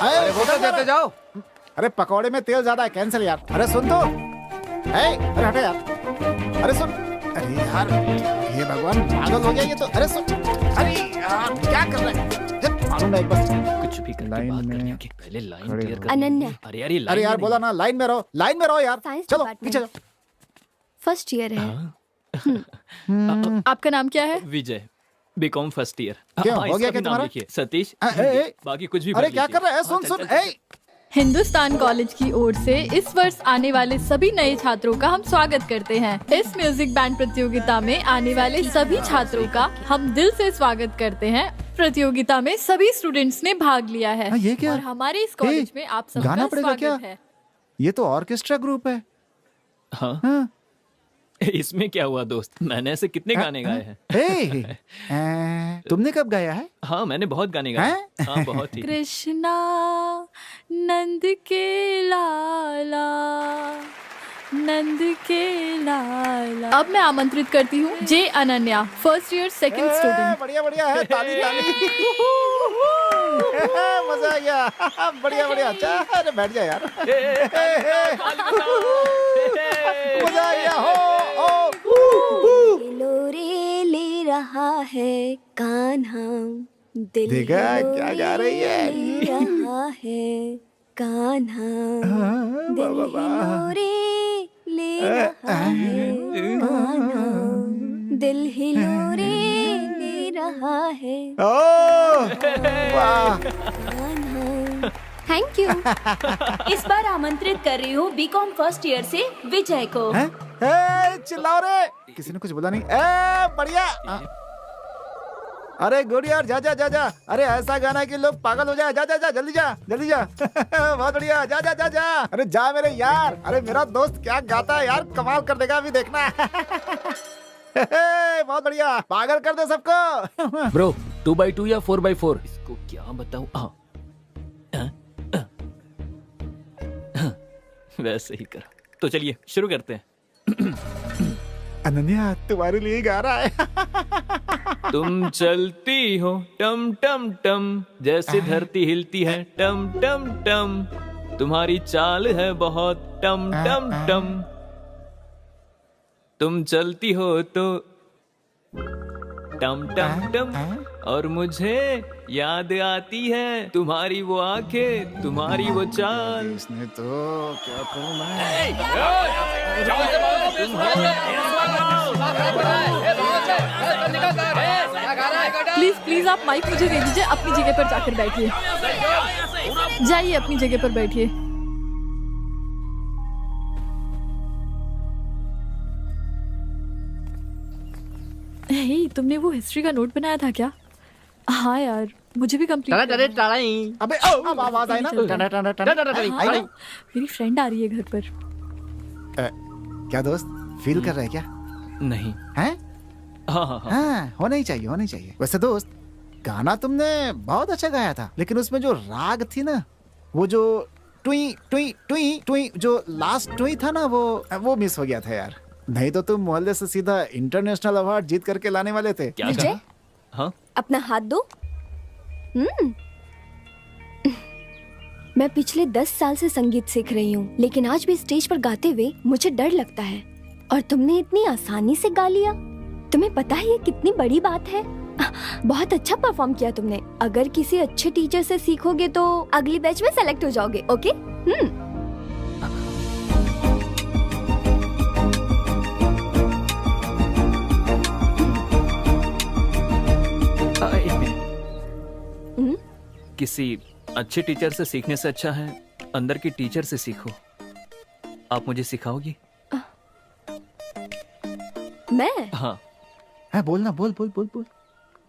अरे वो तो देते जाओ। अरे पकौड़े में तेल ज्यादा है, कैंसिल यार। अरे सुन तो, अरे हटे यार। अरे सुन, अरे यार ये भगवान पागल हो गया ये तो। अरे सुन, अरे यार क्या कर रहे हैं? जब मालूम ना एक बार कुछ भी करके लाइन बात में करनी होगी। पहले लाइन खड़े क्लियर हो। कर। अनन्या। अरे यार ये अरे लाइन यार में बोला ना लाइन में रहो, लाइन में रहो यार। साइंस चलो डिपार्टमेंट। पीछे जाओ। फर्स्ट ईयर है। आपका नाम क्या है? नहीं। विजय बीकॉम फर्स्ट ईयर। क्यों, हो गया क्या तुम्हारा? सतीश। ए, बाकी कुछ भी अरे भर क्या लीजिए। कर रहा है? सुन हाँ, सुन, चल, चल, चल। हिंदुस्तान कॉलेज की ओर से इस वर्ष आने वाले सभी नए छात्रों का हम स्वागत करते हैं। इस म्यूजिक बैंड प्रतियोगिता में आने वाले सभी छात्रों का हम दिल से स्वागत करते हैं। प्रतियोगिता में सभी स्टूडेंट्स ने भाग लिया है हाँ, ये क्या? और हमारे इस कॉलेज में आप सबका गाना पड़ेगा स्वागत क्या? है। ये तो ऑर्केस्ट्रा ग्रुप है। हाँ हाँ। इसमें क्या हुआ दोस्त? मैंने ऐसे कितने गाने गाए हैं। तुमने कब गाया है? हाँ मैंने बहुत गाने गाए हैं। हाँ बहुत ही। कृष्णा नंद के लाला, नंद के लाला। अब मैं आमंत्रित करती हूँ J Ananya, first year second student. बढ़िया बढ़िया है, ताली ताली। मजा आ गया। बढ़िया बढ़िया। अच्छा अरे बैठ जा यार। मजा आ गया। हो लोरे ले रहा है कान्हा, दिल देखा क्या गा रही है? ले रहा है कान्हा, दिल लोरे ले रहा है कान्हा, दिल हिलोरे ले रहा है वाह। कान्हा। Thank you. इस बार आमंत्रित कर रही हूँ बीकॉम फर्स्ट ईयर से विजय को। हैं? चिल्लाओ रे, किसी ने कुछ बोला नहीं। बढ़िया। अरे गुड यार, जा जा जा जा। अरे ऐसा गाना है कि लोग पागल हो जाए। जा जा जा, जल्दी जा जल्दी जा। बहुत बढ़िया, जा जा जा जा। अरे जा मेरे यार। अरे मेरा दोस्त क्या गाता है यार, कमाल कर देगा, अभी देखना। बहुत बढ़िया, पागल कर दे सबको। ब्रो 2x2 या 4x4? इसको क्या बताऊं? हाँ वैसे ही कर। तो चलिए शुरू करते हैं। अनन्या तुम्हारे लिए गा रहा है। तुम चलती हो टम टम टम, जैसे धरती हिलती है टम टम टम, तुम्हारी चाल है बहुत टम टम टम, तुम चलती हो तो टम टम टम, और मुझे याद आती है तुम्हारी वो आंखें, तुम्हारी वो चाल। इसने तो क्या कहूँ मैं। प्लीज प्लीज आप माइक मुझे दे दीजिए, अपनी जगह पर जाकर बैठिए। जाइए अपनी जगह पर बैठिए। हे, तुमने वो हिस्ट्री का नोट बनाया था क्या? हाँ यार, मुझे भी कंप्लीट अबे अब आवाज आई ना। Ton ton ton. आई ना? मेरी फ्रेंड आ रही है घर पर। क्या दोस्त, फील कर रहा है क्या? नहीं। हैं? हाँ हाँ हाँ। हाँ, होना ही चाहिए, होना ही चाहिए। वैसे दोस्त, गाना तुमने बहुत अच्छा गाया था, लेकिन उसमें जो राग थी ना, वो जो टुई टुई टुई टुई, जो लास्ट टुई था ना, वो मिस हो गया था यार। नहीं तो तुम मोहल्ले से सीधा इंटरनेशनल अवार्ड जीत करके लाने वाले थे। क्या विजय? कहा? हाँ अपना हाथ दो। मैं पिछले 10 साल से संगीत सीख रही हूँ, लेकिन आज भी स्टेज पर गाते हुए मुझे डर लगता है, और तुमने इतनी आसानी से गा लिया। तुम्हें पता है ये कितनी बड़ी बात है? बहुत अच्छा परफॉर्म किया तुमने। अगर किसी अच्छे टीचर से सीखोगे तो अगली बैच में सेलेक्ट हो जाओगे। ओके? एक मिनट। किसी अच्छे टीचर से सीखने से अच्छा है अंदर की टीचर से सीखो। आप मुझे सिखाओगी? मैं? हाँ। बोलना, बोल बोल बोल बोल।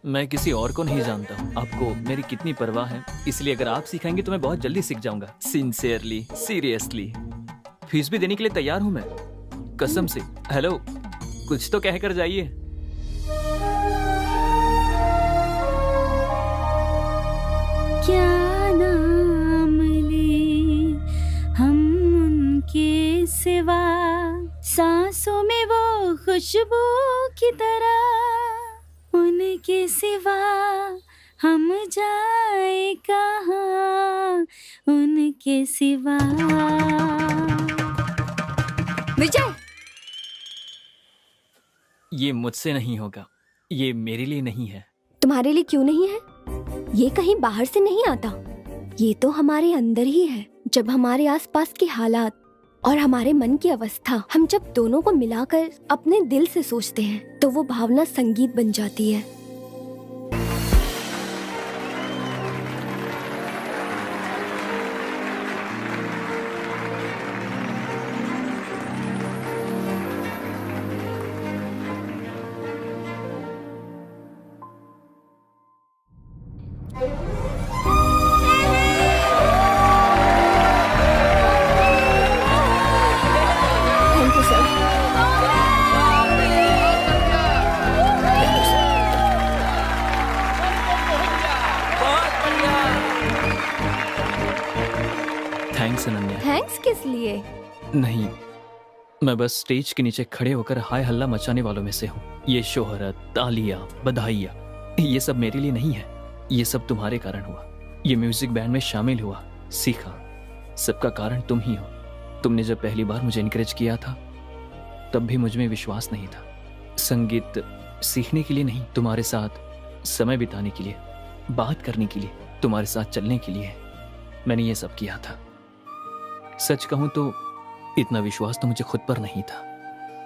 मैं किसी और को नहीं जानता हूँ। आपको मेरी कितनी परवाह है, इसलिए अगर आप सिखाएंगे तो मैं बहुत जल्दी सीख जाऊंगा। Sincerely, seriously. फीस भी देने के लिए तैयार हूँ मैं, कसम से। हेलो, कुछ तो कहकर जाइए। क्या नाम ले हम उनके सिवा, सांसों में वो खुशबू की तरह, उनके सिवा हम जाए कहाँ, उनके सिवा। विजय, ये मुझसे नहीं होगा, ये मेरे लिए नहीं है। तुम्हारे लिए क्यों नहीं है? ये कहीं बाहर से नहीं आता, ये तो हमारे अंदर ही है। जब हमारे आसपास के हालात और हमारे मन की अवस्था, हम जब दोनों को मिलाकर अपने दिल से सोचते हैं तो वो भावना संगीत बन जाती है। Thank you sir. Thanks Ananya. Thanks किस लिए? नहीं, मैं बस स्टेज के नीचे खड़े होकर हाय हल्ला मचाने वालों में से हूँ। ये शोहरत, तालियां, बधाइयाँ, ये सब मेरे लिए नहीं है। ये सब तुम्हारे कारण हुआ। ये म्यूजिक बैंड में शामिल हुआ, सीखा, सबका कारण तुम ही हो। तुमने जब पहली बार मुझे इनकरेज किया था तब भी मुझ में विश्वास नहीं था। संगीत सीखने के लिए नहीं, तुम्हारे साथ समय बिताने के लिए, बात करने के लिए, तुम्हारे साथ चलने के लिए मैंने ये सब किया था। सच कहूं तो इतना विश्वास तो मुझे खुद पर नहीं था।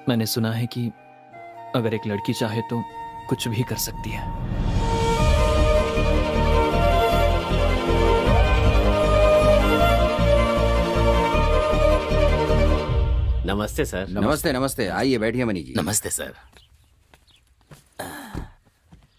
मैंने सुना है कि अगर एक लड़की चाहे तो कुछ भी कर सकती है। नमस्ते सर। नमस्ते नमस्ते, आइए बैठिए मनी जी। नमस्ते सर।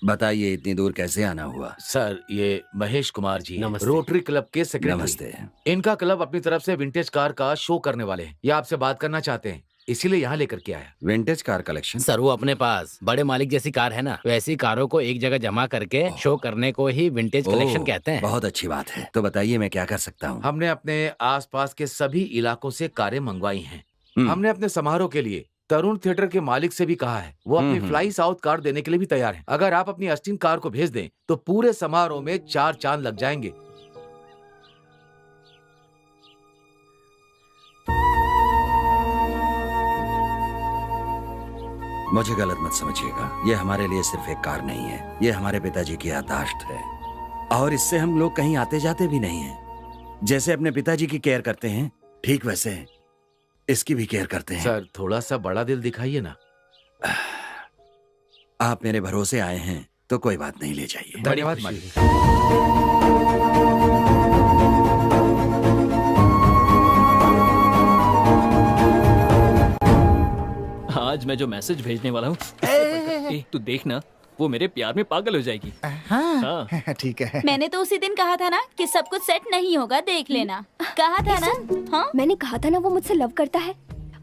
बताइए इतनी दूर कैसे आना हुआ? सर, ये महेश कुमार जी, नमस्ते। रोटरी क्लब के सेक्रेटरी। नमस्ते। इनका क्लब अपनी तरफ से विंटेज कार का शो करने वाले हैं। ये आपसे बात करना चाहते हैं, इसीलिए यहाँ लेकर के आया। Vintage car collection? सर, वो अपने पास बड़े मालिक जैसी कार है ना, वैसी कारों को एक जगह जमा करके शो करने को ही विंटेज कलेक्शन कहते हैं। बहुत अच्छी बात है। तो बताइए मैं क्या कर सकता हूँ? हमने अपने आसपास के सभी इलाकों से कारें मंगवाई हैं। हमने अपने समारोह के लिए तरुण थिएटर के मालिक से भी कहा है, वो अपनी फ्लाई साउथ कार देने के लिए भी तैयार है। अगर आप अपनी अस्टीन कार को भेज दें तो पूरे समारोह में 4 चांद लग जाएंगे। मुझे गलत मत समझिएगा, ये हमारे लिए सिर्फ एक कार नहीं है, ये हमारे पिताजी की याददाश्त है। और इससे हम लोग कहीं आते जाते भी नहीं हैं। जैसे अपने पिताजी की केयर करते हैं, ठीक वैसे इसकी भी केयर करते हैं। सर, थोड़ा सा बड़ा दिल दिखाइए ना। आप मेरे भरोसे आए हैं तो कोई बात नहीं, ले जाइए। धन्यवाद मालिक। आज मैं जो मैसेज भेजने वाला हूँ, तू देखना, वो मेरे प्यार में पागल हो जाएगी। हाँ ठीक है। मैंने तो उसी दिन कहा था ना कि सब कुछ सेट नहीं होगा, देख लेना। कहा था ना? हाँ, मैंने कहा था ना वो मुझसे लव करता है।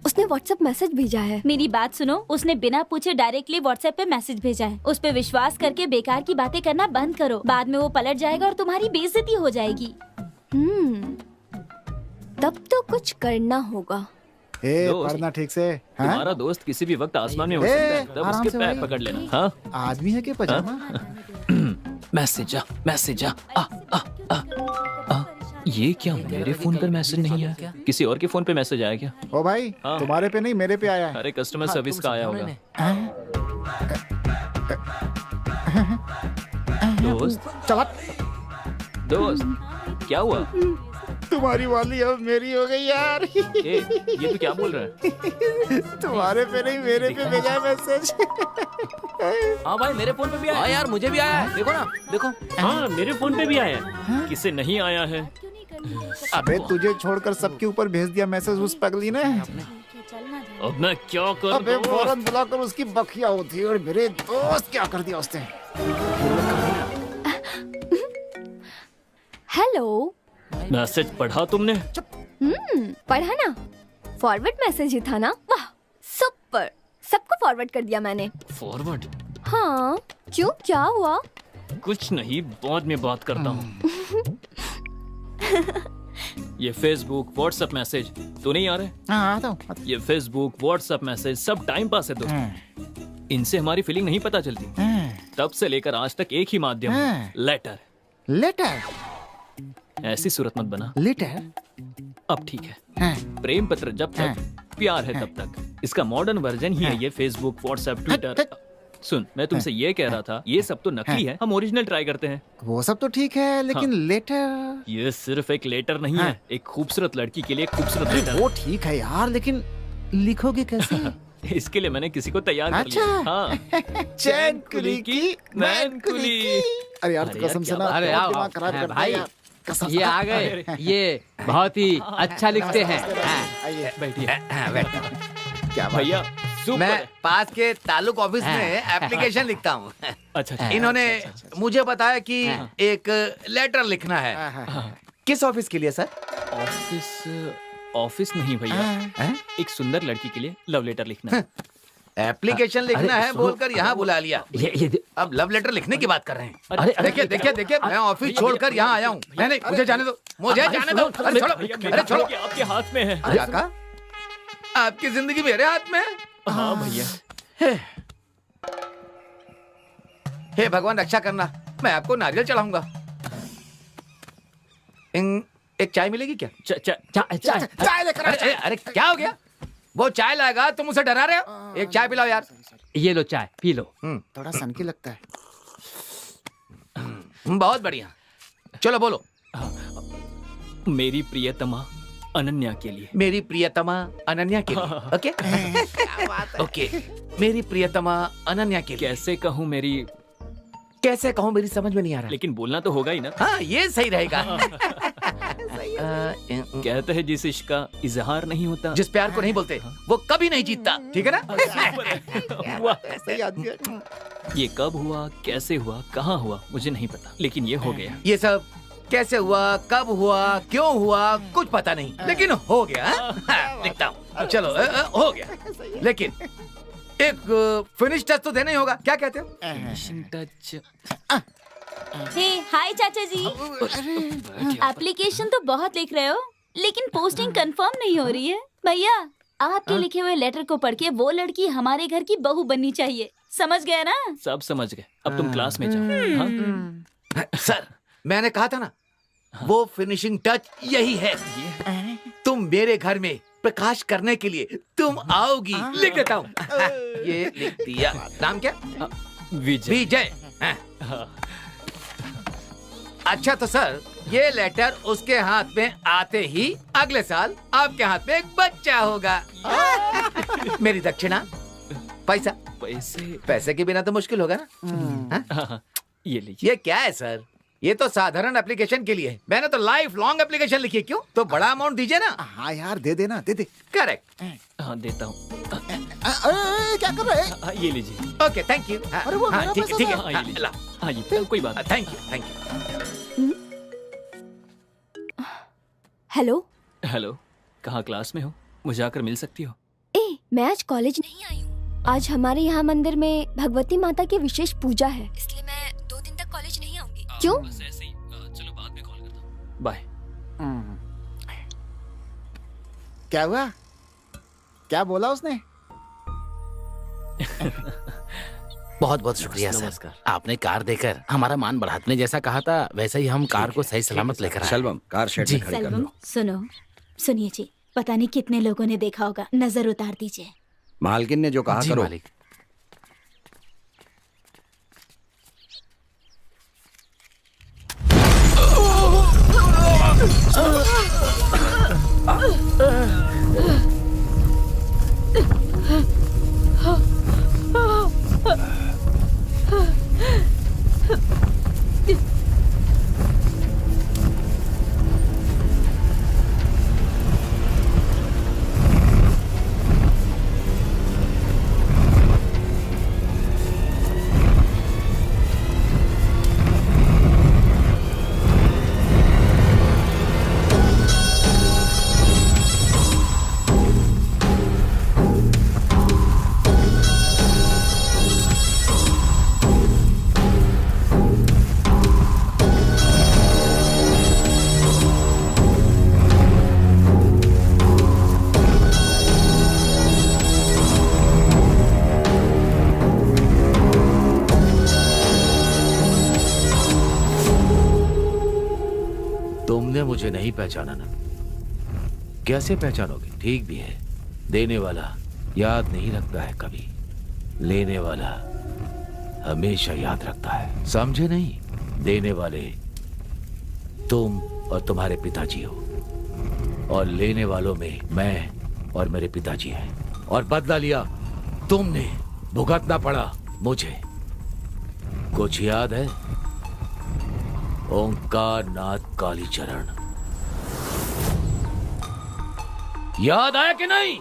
उसने व्हाट्सएप मैसेज भेजा है। मेरी बात सुनो, उसने बिना पूछे डायरेक्टली व्हाट्सएप पे मैसेज भेजा है। उस पे विश्वास करके बेकार की बातें करना बंद करो, बाद में वो पलट जाएगा और तुम्हारी बेइज्जती हो जाएगी। तब तो कुछ करना होगा। दोस्त, पढ़ना ठीक से। हाँ? तुम्हारा दोस्त किसी भी वक्त आसमान में हो सकता है, तब आराम उसके से पैर भाई। पकड़ लेना। हाँ, आदमी है कि पजामा? मैसेज आ। ये क्या मेरे फोन पर मैसेज नहीं आया? किसी और के फोन पे मैसेज आया क्या? ओ भाई, हाँ। तुम्हारे पे नहीं मेरे पे आया है। अरे कस्टमर सर्विस का आया होगा। दोस्त चला। दोस्त क्या हुआ? तुम्हारी वाली अब मेरी हो गई यार। ये तू क्या बोल रहा है? तुम्हारे पे नहीं मेरे पे भेजा है मैसेज। हाँ भाई मेरे फोन पे भी आया। हाँ यार मुझे भी आया है, देखो ना देखो। हाँ मेरे फोन पे भी आया है। किसे नहीं आया है? अबे तुझे छोड़कर सबके ऊपर भेज दिया मैसेज उस पगली ने। अब मैं क्या अबे करूं? फौरन बुलाकर उसकी बखिया होती और मेरे दोस्त क्या कर दिया उसने। हेलो। मैसेज पढ़ा तुमने? पढ़ा ना, फॉरवर्ड मैसेज ही था ना। वाह सुपर, सबको फॉरवर्ड कर दिया मैंने। फॉरवर्ड? हाँ क्यों, क्या हुआ? कुछ नहीं, बाद में बात करता हूँ। ये फेसबुक व्हाट्सएप मैसेज तो नहीं आ रहे? हाँ आता हूँ। ये फेसबुक व्हाट्सएप मैसेज सब टाइम पास है दोस्त। इनसे हमारी फीलिंग नहीं पता चलती। तब से लेकर आज तक एक ही माध्यम है, लेटर। लेटर? ऐसी सूरत मत बना। लेटर? अब ठीक है। प्रेम पत्र जब तक, प्यार है तब तक। इसका मॉडर्न वर्जन ही है ये फेसबुक व्हाट्सएप ट्विटर। सुन, मैं तुमसे ये कह रहा था, ये सब तो नकली है, हम ओरिजिनल ट्राई करते हैं। वो सब तो ठीक है लेकिन लेटर? ये सिर्फ एक लेटर नहीं है, एक खूबसूरत लड़की के लिए खूबसूरत लेटर। वो ठीक है यार, लेकिन लिखोगे कैसे? इसके लिए मैंने किसी को तैयार कर अच्छा। लिया। हाँ। चैन कुली की मैन कुली। अरे यार अरे यार, कसम से क्या ना, अरे बहुत आओ, दिमाग खराब कर दिया भाई यार। कसम ये से। आ गए, ये बहुत ही अच्छा लिखते हैं। आइए बैठिए। क्या बात भैया सुपर मैं है। पास के तालुक ऑफिस में एप्लीकेशन लिखता हूँ। अच्छा अच्छा। इन्होंने मुझे बताया कि एक लेटर लिखना है। है। किस ऑफिस के लिए सर? ऑफिस नहीं भैया, हैं? एक सुंदर लड़की के लिए लव लेटर लिखना है। एप्लीकेशन लिखना है बोलकर यहाँ बुला लिया। ये अब लव लेटर लिखने की बात कर रहे हैं। अरे, देखिए देखिए देखिए, मैं ऑफिस छोड़कर यहाँ आया हूँ। नहीं नहीं, मुझे जाने दो, मुझे जाने दो। अरे छोड़ो, भैया, अरे मेरा छोड़ो। भाग्य आपके हाथ में है। क्या कहा? आपकी जिंदगी मेरे हाथ में है? हाँ भैया। हे भगवान रक्षा करना, मैं आपको नारियल चढ़ाऊंगा। एक चाय मिलेगी क्या? चाय लेकर आ, अरे अरे क्या हो गया? वो चाय लाएगा, तुम उसे डरा रहे हो? एक चाय पिलाओ यार। ये लो चाय पी लो। थोड़ा सनकी लगता है। बहुत बढ़िया, चलो बोलो। मेरी प्रियतमा अनन्या के लिए। मेरी प्रियतमा अनन्या के लिए। ओके ओके, मेरी प्रियतमा अनन्या के लिए। कैसे कहूँ मेरी, कैसे कहूँ, मेरी समझ में नहीं आ रहा। लेकिन बोलना तो होगा ही ना। हाँ ये सही रहेगा। कहते हैं जिस इश्क का इजहार नहीं होता, जिस प्यार को नहीं बोलते वो कभी नहीं जीतता, ठीक है ना? वाह, सही आदमी है। ये कब हुआ, कैसे हुआ, कहाँ हुआ, मुझे नहीं पता, लेकिन ये हो गया। ये सब कैसे हुआ, कब हुआ, क्यों हुआ, कुछ पता नहीं, लेकिन हो गया। हाँ, लिखता हूँ। चलो हो गया, लेकिन एक फिनिश टच तो देना ही होगा। क्या कहते हो? टच। हे हाय चाचा जी, एप्लीकेशन तो बहुत लिख रहे हो लेकिन पोस्टिंग कंफर्म नहीं हो रही है। भैया आपके लिखे हुए लेटर को पढ़ के वो लड़की हमारे घर की बहू बननी चाहिए, समझ गए ना? सब समझ गए, अब तुम क्लास में जाओ। हाँ? सर मैंने कहा था ना, वो फिनिशिंग टच यही है। तुम मेरे घर में प्रकाश करने के लिए तुम आओगी। लिख देता हूँ। ये लिख दिया। नाम क्या? विजय। विजय। हाँ। अच्छा तो सर, ये लेटर उसके हाथ में आते ही अगले साल आपके हाथ में एक बच्चा होगा। मेरी दक्षिणा, पैसा। पैसे के बिना तो मुश्किल होगा ना। हाँ, ये लीजिए। ये क्या है सर? ये तो साधारण एप्लीकेशन के लिए है। मैंने तो लाइफ लॉन्ग एप्लीकेशन लिखी है। क्यों? तो बड़ा अमाउंट दीजिए ना। हाँ यार दे देना, दे दे। करेक्ट। हाँ देता हूँ। क्या कर रहे हैं? ये लीजिए। Okay thank you. अरे वो मेरा ठीक है पैसा ठीक था। हाँ, ये है। लीजिए। हाँ ये कोई बात नहीं। Thank you thank you. Hello. Hello, कहाँ क्लास में हो? मुझे आकर मिल सकती हो? ए, मैं आज कॉलेज नहीं आई हूँ। आज हमारे यहाँ मंदिर में भगवती माता की विशेष पूजा है, इसलिए मैं 2 दिन तक कॉलेज नहीं आऊंगी। क्यों? बस ऐसे ही। चलो बाद में कॉल करता हूँ। बाय। क्या हुआ? क्या बोला उसने? बहुत बहुत शुक्रिया सर। नमस्कार। आपने कार देकर हमारा मान बढ़ा। आपने जैसा कहा था वैसे ही हम कार को सही सलामत लेकर आए। शलवम कार शेड में खड़ी कर सेल्वम लो। सुनो, सुनिए जी, पता नहीं कितने लोगों ने देखा होगा, नजर उतार दीजिए। मालकिन ने जो कहा जी करो। मालिक। तुमने मुझे नहीं पहचाना ना? कैसे पहचानोगे? ठीक भी है, देने वाला याद नहीं रखता है कभी, लेने वाला हमेशा याद रखता है, समझे नहीं? देने वाले तुम और तुम्हारे पिताजी हो, और लेने वालों में मैं और मेरे पिताजी हैं। और बदला लिया तुमने, भुगतना पड़ा मुझे। कुछ याद है? ओंकार नाथ कालीचरण, याद आया कि नहीं?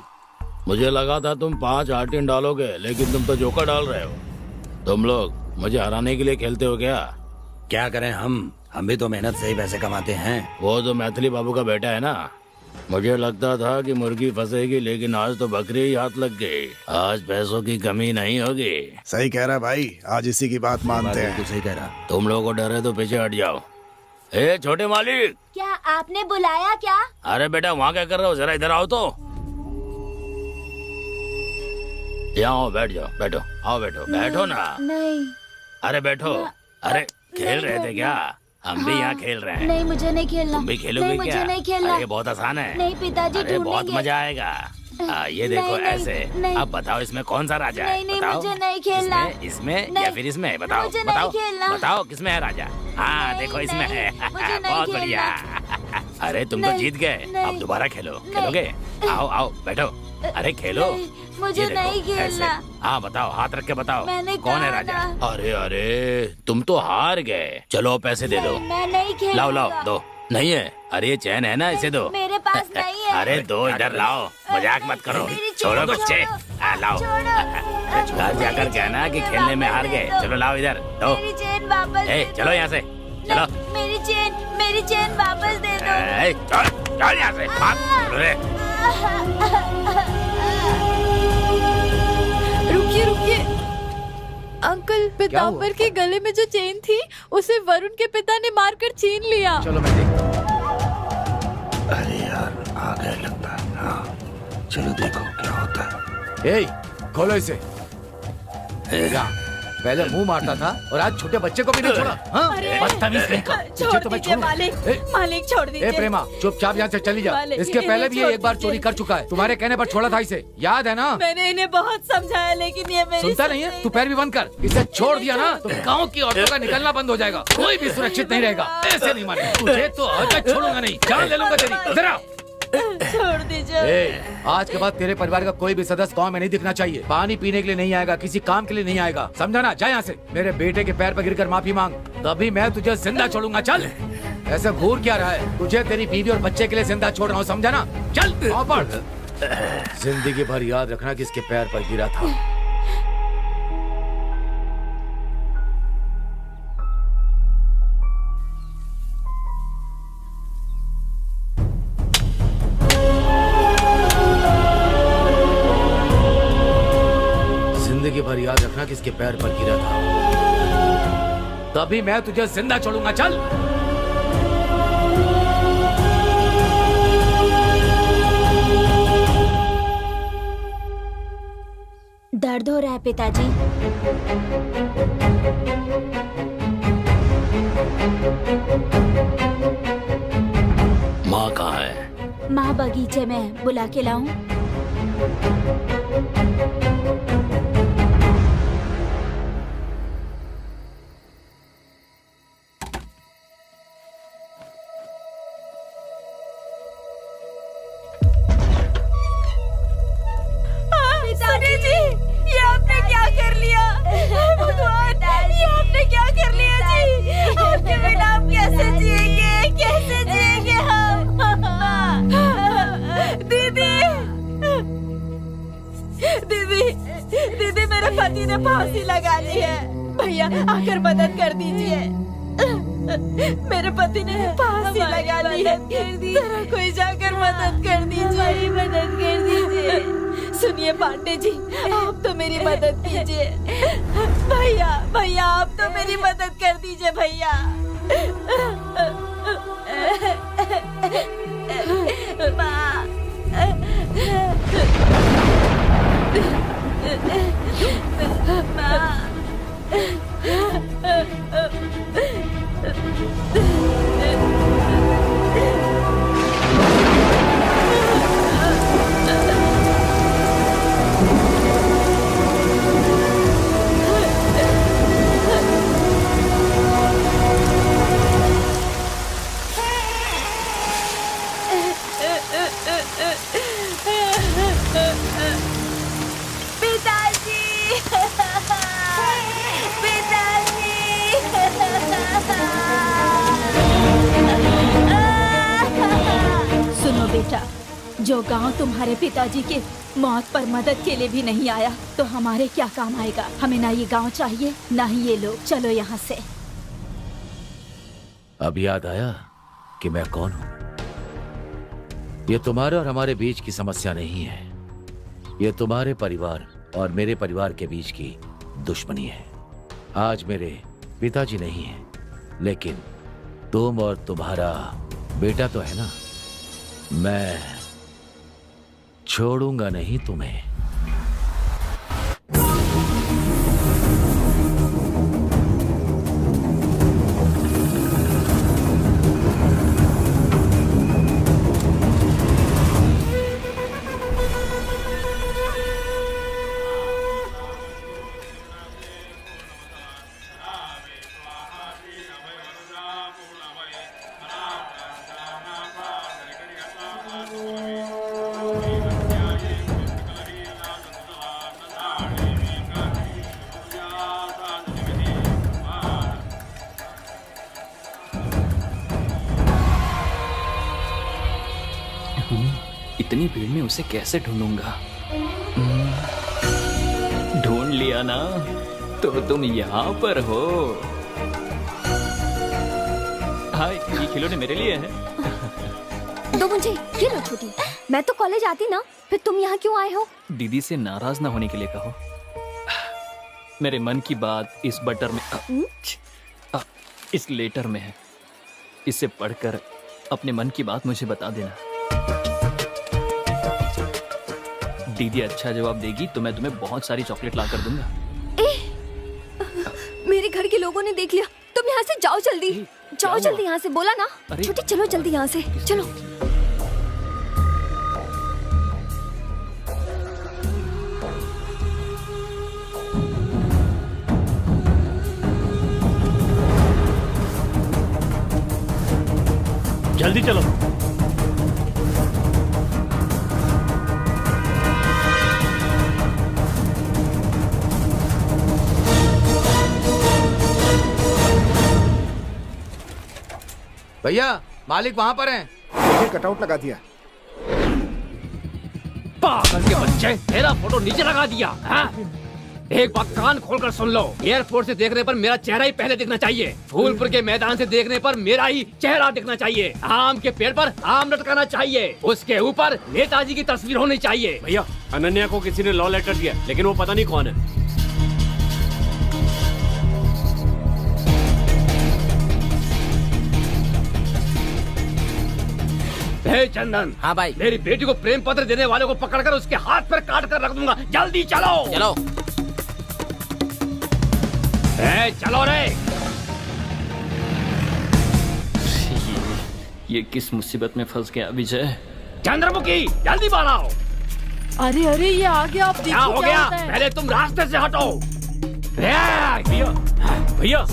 मुझे लगा था तुम 5 आर्टिन डालोगे, लेकिन तुम तो जोकर डाल रहे हो। तुम लोग मुझे हराने के लिए खेलते हो क्या? क्या करें हम भी तो मेहनत से ही पैसे कमाते हैं। वो तो मैथिली बाबू का बेटा है ना। मुझे लगता था कि मुर्गी फंसेगी, लेकिन आज तो बकरी ही हाथ लग गई। आज पैसों की कमी नहीं होगी। सही कह रहा भाई, आज इसी की बात मानते हैं। सही कह रहा। तुम लोगों को डर है तो पीछे हट जाओ। ए छोटे मालिक, क्या आपने बुलाया क्या? अरे बेटा वहाँ क्या कर रहे हो, जरा इधर आओ तो। यहाँ आओ, बैठ जाओ, बैठो, आओ बैठो, बैठो ना। नहीं अरे बैठो। अरे खेल रहे थे क्या? हम भी यहाँ खेल रहे हैं। नहीं, मुझे नहीं खेलना। तुम भी खेलोगे नहीं, क्या? मुझे नहीं खेलना। अरे बहुत आसान है। नहीं पिताजी, अरे बहुत ढूंढेंगे। मजा आएगा। ये देखो नहीं, ऐसे। नहीं। अब बताओ इसमें कौन सा राजा है? नहीं, नहीं, बताओ। मुझे नहीं खेलना। इसमें नहीं, या फिर इसमें? बताओ मुझे नहीं बताओ खेलना। बताओ किसमें है राजा? हाँ नहीं, देखो इसमें नहीं, है। मुझे नहीं बहुत खेलना। बढ़िया। अरे तुम तो नहीं, जीत गए। नहीं, अब दोबारा खेलो। नहीं। खेलोगे? आओ आओ बैठो। अरे खेलो। नहीं, मुझे ये देखो, नहीं खेलना। ऐसे। हाँ बताओ, हाथ रख के बताओ। मैंने कौन है कहा राजा? ना। अरे अरे तुम तो हार गए। चलो पैसे दे दो। मैं नहीं खेलूंगा। लाओ लाओ दो। नहीं है? अरे ये चैन है ना, इसे दो। मेरे पास नहीं है। अरे दो, इधर लाओ। मजाक मत करो। मेरी छोड़ो चैन बच्चे। छोड़ो। लाओ। छोड़ो। घर जाकर कहना कि खेलने में हार गए। चलो लाओ इधर दो। मेरी चेन वापस ए दे दो। चलो यहाँ से। चलो। नहीं, मेरी चेन वापस दे दो। ए, चल चल यहाँ से। भाग। चलो रे। रुकिए रुकिए अंकल, पीताम्बर के गले में जो चेन थी उसे वरुण के पिता ने मारकर छीन लिया। चलो मैं देखता अरे यार, आ गए लगता है। हाँ चलो देखो क्या होता है। हूँ। ए, खोलो इसे। क्या? पहले मुंह मारता था और आज छोटे बच्चे को भी नहीं छोड़ा। हाँ? अरे, बदतमीज कहीं का। छोड़ तुझे तो मैं दीजिए छोड़ूंगा। मालिक। ए, मालिक छोड़ दीजिए। ए प्रेमा, चुपचाप यहाँ से चली जा। मालिक, इसके इन्हें पहले भी ये छोड़ एक बार दीजिए। चोरी कर चुका है। तुम्हारे कहने पर छोड़ा था इसे, याद है ना? मैंने इन्हें बहुत समझाया, लेकिन ये मेरी सुनता नहीं है? तू पैर भी बंद कर। इसे छोड़ दिया ना तो गांव की औरतों का निकलना बंद हो जाएगा। कोई भी सुरक्षित नहीं रहेगा। ऐसे नहीं माने तुझे तो आज मैं छोड़ूंगा नहीं। जान ले लूंगा तेरी। जरा छोड़ दीजिए। ए, आज के बाद तेरे परिवार का कोई भी सदस्य गांव में नहीं दिखना चाहिए। पानी पीने के लिए नहीं आएगा, किसी काम के लिए नहीं आएगा, समझा ना? जा यहाँ से। मेरे बेटे के पैर पर गिरकर माफी मांग, तभी मैं तुझे जिंदा छोड़ूंगा। चल। ऐसे घूर क्या रहा है? तुझे तेरी बीवी और बच्चे के लिए जिंदा छोड़ रहा हूँ, समझा ना? चल पाँव पड़। जिंदगी भर याद रखना किसके पैर पर गिरा था। जिंदगी भर याद रखना किसके पैर पर गिरा था, तभी मैं तुझे जिंदा छोड़ूंगा। चल। दर्द हो रहा है पिताजी? माँ कहाँ है? माँ बगीचे में है, बुला के लाऊं? दीदी मेरे पति ने फांसी लगा ली है। भैया आकर मदद कर दीजिए। मेरे पति ने फांसी लगा ली है। जरा कोई जाकर मदद कर दीजिए। मदद कर दीजिए। सुनिए पांडे जी, आप तो मेरी मदद कीजिए। भैया भैया आप तो मेरी मदद कर दीजिए भैया। सुनो बेटा, जो गांव तुम्हारे पिताजी के मौत पर मदद के लिए भी नहीं आया तो हमारे क्या काम आएगा। हमें ना ये गांव चाहिए ना ही ये लोग। चलो यहाँ से। अब याद आया कि मैं कौन हूं। ये तुम्हारे और हमारे बीच की समस्या नहीं है, ये तुम्हारे परिवार और मेरे परिवार के बीच की दुश्मनी है। आज मेरे पिताजी नहीं है, लेकिन तुम और तुम्हारा बेटा तो है ना। मैं छोड़ूंगा नहीं तुम्हें। इतनी भीड़ में उसे कैसे ढूंढूंगा। ढूंढ लिया ना, तो तुम यहाँ पर हो। हाय, ये खिलौने मेरे लिए हैं। दो मुझे। ये लो छोटी, मैं तो कॉलेज आती ना, फिर तुम यहाँ क्यों आए हो? दीदी से नाराज ना होने के लिए कहो। मेरे मन की बात इस बटर में इस लेटर में है। इसे पढ़कर अपने मन की बात मुझे बता देना। दीदी अच्छा जवाब देगी तो मैं तुम्हें बहुत सारी चॉकलेट ला कर दूंगा। मेरे घर के लोगों ने देख लिया। तुम यहाँ से जाओ जल्दी। जाओ जल्दी यहाँ से, बोला ना। छोटी चलो जल्दी यहाँ से, चलो। जल्दी चलो। भैया मालिक वहाँ पर हैं। देखिए कटआउट लगा दिया। पागल के बच्चे, मेरा फोटो नीचे लगा दिया। हाँ? एक बात कान खोलकर सुन लो। एयरपोर्ट से देखने पर मेरा चेहरा ही पहले दिखना चाहिए। फूलपुर के मैदान से देखने पर मेरा ही चेहरा दिखना चाहिए। आम के पेड़ पर आम लटकाना चाहिए। उसके ऊपर नेताजी की तस्वीर होनी चाहिए। भैया, अनन्या को किसी ने लव लेटर दिया, लेकिन वो पता नहीं कौन है। हे चंदन। हाँ भाई। मेरी बेटी को प्रेम पत्र देने वाले को पकड़कर उसके हाथ पर काट कर रख दूंगा। जल्दी चलो। चलो। चलो रे। ये किस मुसीबत में फंस गया विजय। चंद्रमुखी जल्दी बाहर आओ। अरे अरे ये आ गया। आप क्या हो गया? होता है। पहले तुम रास्ते से हटो। भैया भैया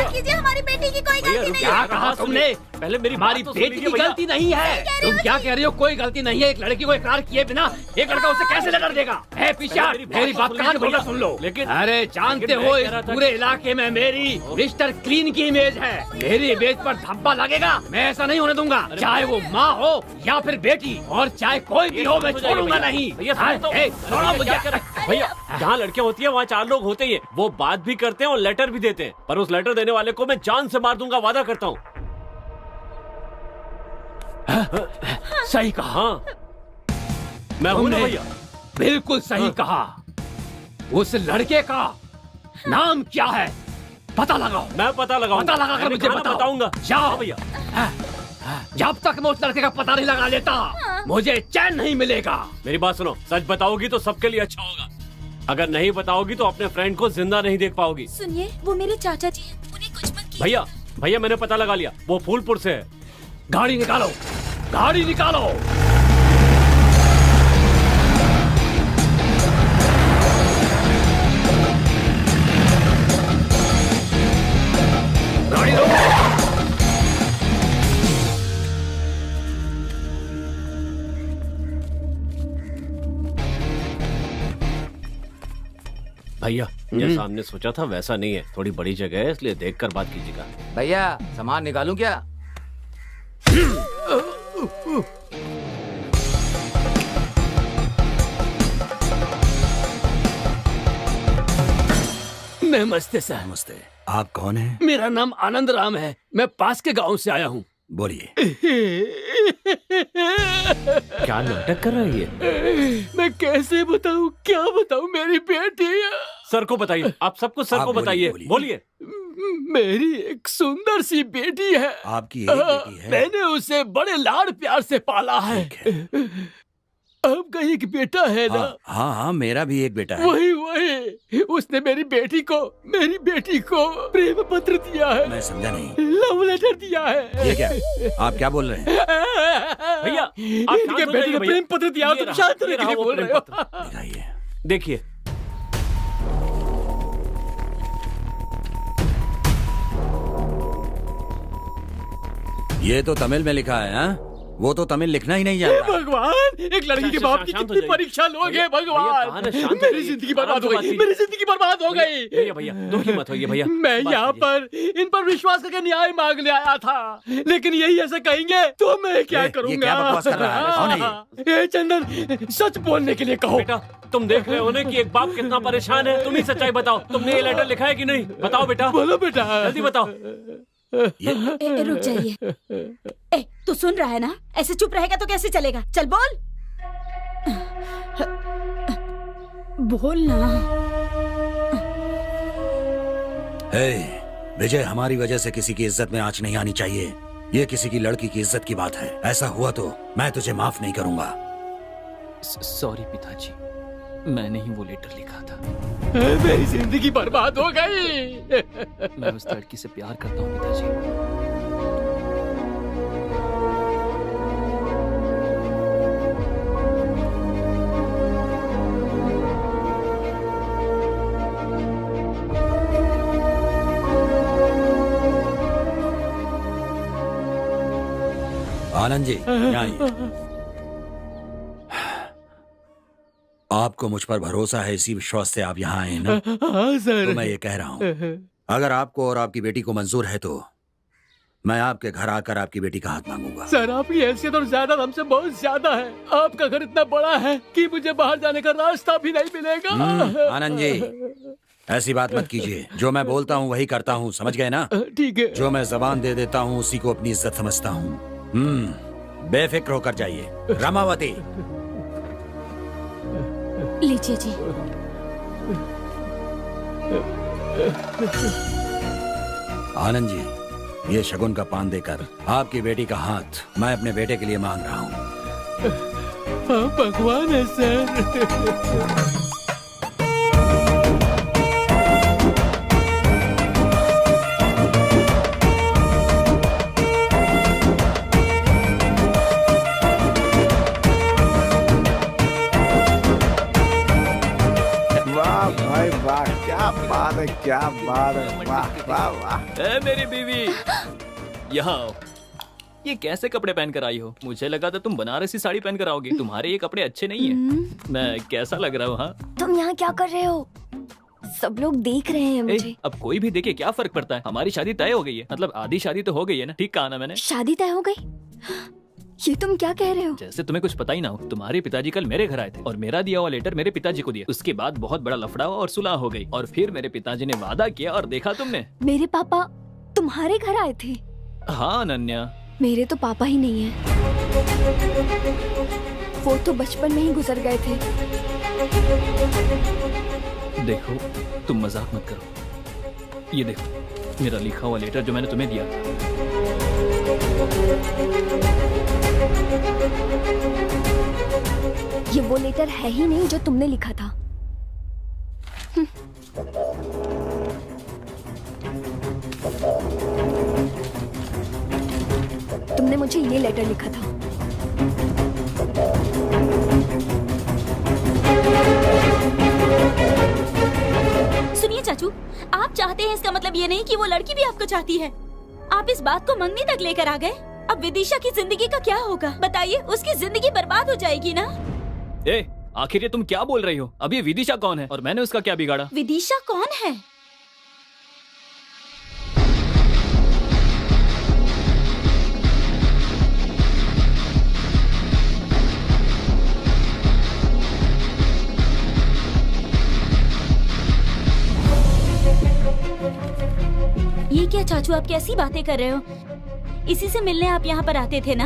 कीजिए, हमारी बेटी की कोई गलती नहीं क्या है। कहा तुमने? पहले मेरी हमारी बात तो बेटी सुन की लीजिए भैया। गलती नहीं है। तुम क्या कह रही हो? कोई गलती नहीं है। एक लड़की को इकरार किए बिना एक लड़का उसे कैसे लेटर देगा? है पीछा, मेरी बात कान खोल सुन लो। लेकिन अरे जानते लेकिन हो मैं इस कह रहा था पूरे कि- इलाके में मेरी मिस्टर क्लीन की इमेज है। मेरी इमेज पर धब्बा लगेगा, मैं ऐसा नहीं होने दूंगा। चाहे वो माँ हो या फिर बेटी, और चाहे कोई भी हो, मैं छोड़ूंगा नहीं। भैया हाँ, सुनो तो। ए, छोड़ो मुझे। क्या कर रहे हैं? भैया जहाँ लड़कियां होती है वहाँ 4 लोग होते ही हैं। वो बात भी करते हैं और लेटर भी देते हैं, पर उस लेटर देने वाले को मैं जान से मार दूंगा, वादा करता हूँ। सही कहा। हाँ मैं हूँ ना तुमने भैया। बिल्कुल सही कहा। उस लड़के का नाम क्या है? पता लगाओ। मैं पता लगाऊंगा। पता लगा कर मैंने मुझे कहा ना, बताओ। बताऊंगा। जाओ हाँ भैया। जब तक मैं उस लड़के का पता नहीं लगा लेता, मुझे चैन नहीं मिलेगा। मेरी बात सुनो, सच बताओगी तो सबके लिए अच्छा होगा। अगर नहीं बताओगी तो अपने फ्रेंड को जिंदा नहीं देख पाओगी। सुनिए, वो मेरे चाचा जी हैं, उन्हें कुछ मत कीजिए। भैया भैया मैंने पता लगा लिया, वो फूलपुर से है। गाड़ी निकालो, गाड़ी निकालो। गाड़ी रोको। भैया जैसा हमने सोचा था वैसा नहीं है, थोड़ी बड़ी जगह है, इसलिए देखकर बात कीजिएगा। भैया सामान निकालूं क्या? नमस्ते सर। नमस्ते। आप कौन हैं? मेरा नाम आनंद राम है, मैं पास के गांव से आया हूँ। बोलिए। क्या नाटक कर रहा है ये? मैं कैसे बताऊँ, क्या बताऊँ? मेरी बेटी, सर को बताइए, आप सब कुछ सर आप को बोलिए, बताइए। बोलिए। बोलिए। मेरी एक सुंदर सी बेटी है। आपकी एक बेटी है? मैंने उसे बड़े लाड प्यार से पाला है। आपका एक बेटा है ना? हाँ हाँ, मेरा भी एक बेटा है। वही उसने मेरी बेटी को प्रेम पत्र दिया है। मैं समझा नहीं। लव लेटर दिया है। ये क्या? आप क्या बोल रहे हैं? भैया आप शांत इनके हो बेटे जाइए ने भैया। प्रेम पत्र दिया, ये तुम रहा, शांत होने ये के रहा लिए वो बोल प्रेम रहे हो। पत्र। दिखाइए। देखिए ये तो तमिल में लिखा है। हाँ, वो तो तमिल लिखना ही नहीं हे जानता। भगवान, एक लड़की के बाप की शांत हो कितनी जाइए। परीक्षा लोगे भैया, कहाँ भगवान। ना, शांत हो मेरी जाइए। जिंदगी आराम बर्बाद से हो बात गई, कीजिए। मेरी जिंदगी बर्बाद हो गई। भैया भैया दुखी मत होइए भैया। मैं बात यहाँ कीजिए। पर इन पर विश्वास करके न्याय मांगने आया था, लेकिन यही ऐसे कहेंगे तो मैं क्या ये करूँगा? क्या बकवास कर रहा है? कौन है ये चंदन, सच बोलने के लिए कहो। बेटा तुम देख रहे हो ना कि एक बाप कितना परेशान है। तुम ही सच्चाई बताओ, तुमने ये लेटर लिखा है कि नहीं? बताओ बेटा, बोलो बेटा, जल्दी बताओ। रुक जाइए। ए, तू सुन रहा है ना? ऐसे चुप रहेगा तो कैसे चलेगा? चल बोल, बोल ना। विजय, हमारी वजह से किसी की इज्जत में आंच नहीं आनी चाहिए। ये किसी की लड़की की इज्जत की बात है। ऐसा हुआ तो मैं तुझे माफ नहीं करूंगा। सॉरी पिताजी, मैंने ही वो लेटर लिखा था। मेरी जिंदगी बर्बाद हो गई। मैं उस लड़की से प्यार करता हूँ पिताजी। आनंद जी, यहाँ आइए। आपको मुझ पर भरोसा है, इसी विश्वास से आप यहाँ आए हैं ना? हाँ सर। तो मैं ये कह रहा हूँ, अगर आपको और आपकी बेटी को मंजूर है तो मैं आपके घर आकर आपकी बेटी का हाथ मांगूंगा। सर, आपकी हैसियत और ज्यादा हमसे बहुत ज्यादा है। आपका घर इतना बड़ा है कि मुझे बाहर जाने का रास्ता भी नहीं मिलेगा। आनंद जी, ऐसी बात मत कीजिए। जो मैं बोलता हूँ वही करता हूँ, समझ गए ना? ठीक है। जो मैं जबान दे देता हूँ उसी को अपनी इज्जत समझता हूँ। बेफिक्र होकर जाइए। रमावती, लीजिए जी। आनंद जी, ये शगुन का पान देकर आपकी बेटी का हाथ मैं अपने बेटे के लिए मांग रहा हूँ। हाँ, भगवान है सर। वाह भाई वाह, क्या बात है, क्या बात है, वाह वाह वाह। ए मेरी बीवी, यहाँ आओ। ये कैसे कपड़े पहन कर आई हो? मुझे लगा था तुम बनारसी साड़ी पहन कर आओगे। तुम्हारे ये कपड़े अच्छे नहीं है। मैं कैसा लग रहा हूँ? हाँ, तुम यहाँ क्या कर रहे हो? सब लोग देख रहे हैं मुझे। अब कोई भी देखे क्या फर्क पड़ता है? हमारी शादी तय हो गई है, मतलब आधी शादी तो हो गई है ना। ठीक कहा ना मैंने? शादी तय हो गई? ये तुम क्या कह रहे हो? जैसे तुम्हें कुछ पता ही ना हो। तुम्हारे पिताजी कल मेरे घर आए थे और मेरा दिया हुआ लेटर मेरे पिताजी को दिया। उसके बाद बहुत बड़ा लफड़ा हुआ और सुलह हो गई। और फिर मेरे पिताजी ने वादा किया और देखा तुमने। मेरे पापा तुम्हारे घर आए थे? हाँ अनन्या, मेरे तो पापा ही नहीं है। वो तो बचपन में ही गुजर गए थे। देखो तुम मजाक मत करो। ये देखो मेरा लिखा हुआ लेटर जो मैंने तुम्हें दिया था। ये वो लेटर है ही नहीं जो तुमने लिखा था। तुमने मुझे ये लेटर लिखा था। सुनिए चाचू, आप चाहते हैं इसका मतलब ये नहीं कि वो लड़की भी आपको चाहती है। आप इस बात को मंगनी तक लेकर आ गए। अब विदिशा की जिंदगी का क्या होगा बताइए? उसकी जिंदगी बर्बाद हो जाएगी ना। ए, आखिर ये तुम क्या बोल रही हो? अब ये विदिशा कौन है और मैंने उसका क्या बिगाड़ा? विदिशा कौन है? ये क्या चाचू, आप कैसी बातें कर रहे हो? इसी से मिलने आप यहाँ पर आते थे ना?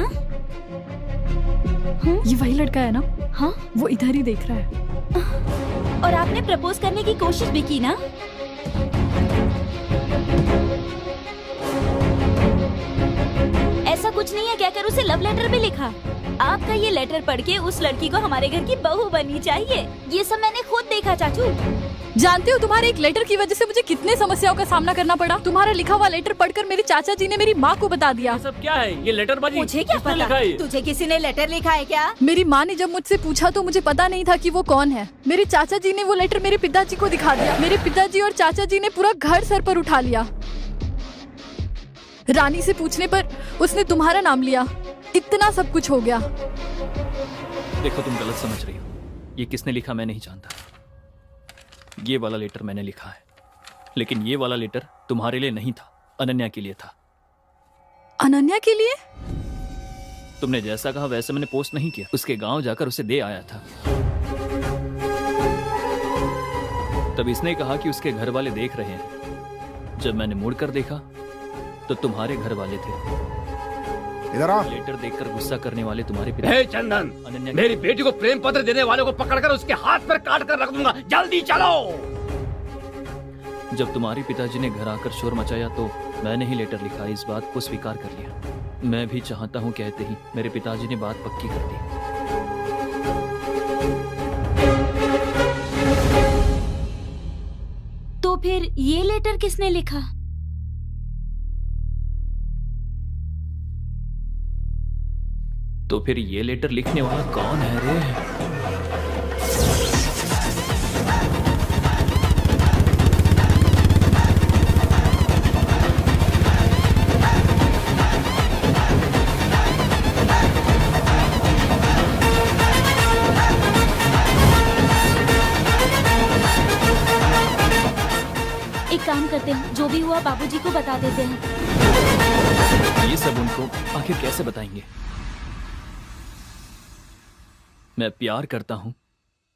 ये वही लड़का है ना? हाँ, वो इधर ही देख रहा है। और आपने प्रपोज करने की कोशिश भी की ना? ऐसा कुछ नहीं है कहकर उसे लव लेटर भी लिखा। आपका ये लेटर पढ़ के उस लड़की को हमारे घर की बहू बननी चाहिए। ये सब मैंने खुद देखा चाचू। जानते हो तुम्हारे एक लेटर की वजह से मुझे कितने समस्याओं का सामना करना पड़ा। तुम्हारा लिखा हुआ लेटर पढ़कर मेरे चाचा जी ने मेरी माँ को बता दिया। ये सब क्या है? ये लेटर बाजी मुझे क्या किसने पता? लिखा है? तुझे किसी ने लेटर लिखा है क्या? मेरी माँ ने जब मुझसे पूछा तो मुझे पता नहीं था कि वो कौन है। मेरे चाचा जी ने वो लेटर मेरे पिताजी को दिखा दिया। मेरे पिताजी और चाचा जी ने पूरा घर सर पर उठा लिया। रानी से पूछने पर उसने तुम्हारा नाम लिया। इतना सब कुछ हो गया। देखो तुम गलत समझ रही हो। ये किसने लिखा मैं नहीं जानता। ये वाला लेटर मैंने लिखा है, लेकिन ये वाला लेटर तुम्हारे लिए नहीं था, अनन्या के लिए था। अनन्या के लिए? तुमने जैसा कहा वैसे मैंने पोस्ट नहीं किया। उसके गांव जाकर उसे दे आया था। तब इसने कहा कि उसके घर वाले देख रहे हैं। जब मैंने मुड़कर देखा तो तुम्हारे घर वाले थे। इधर आ। लेटर देखकर गुस्सा करने वाले तुम्हारे पिता। हे चंदन, अनन्या मेरी बेटी को प्रेम पत्र देने वाले को पकड़कर उसके हाथ पर काट कर रख दूंगा। जल्दी चलो। जब तुम्हारे पिताजी ने घर आकर शोर मचाया तो मैंने ही लेटर लिखा। इस बात को स्वीकार कर लिया। मैं भी चाहता हूँ कहते ही मेरे पिताजी ने बात पक्की कर दी। तो फिर ये लेटर किसने लिखा? तो फिर ये लेटर लिखने वाला कौन है रे? एक काम करते हैं, जो भी हुआ बाबूजी को बता देते हैं। ये सब उनको आखिर कैसे बताएंगे? मैं प्यार करता हूं।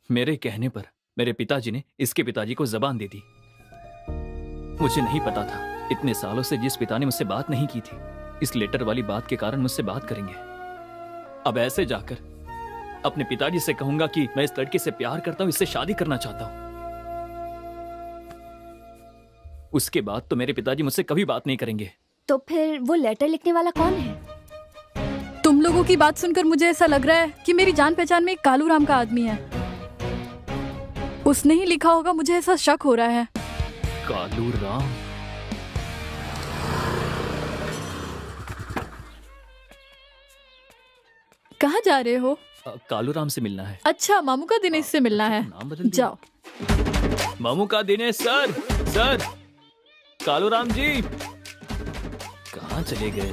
मेरे कहने पर मेरे पिताजी ने इसके पिताजी को जबान दे दी। मुझे नहीं पता था इतने सालों से जिस पिता ने मुझसे बात नहीं की थी, इस लेटर वाली बात के कारण मुझसे बात करेंगे। अब ऐसे जाकर अपने पिताजी से कहूंगा कि मैं इस लड़के से प्यार करता हूं, इससे शादी करना चाहता हूं। उसके बाद तो मेरे पिताजी मुझसे कभी बात नहीं करेंगे। तो फिर वो लेटर लिखने वाला कौन है? तुम लोगों की बात सुनकर मुझे ऐसा लग रहा है कि मेरी जान पहचान में एक कालू राम का आदमी है। उसने ही लिखा होगा, मुझे ऐसा शक हो रहा है। कालू राम? कहाँ जा रहे हो? कालू राम से मिलना है। अच्छा, मामू का दिनेश से मिलना है। नाम बदल दिया। जाओ। मामू का दिनेश सर। सर, कालू राम जी कहाँ चले गए?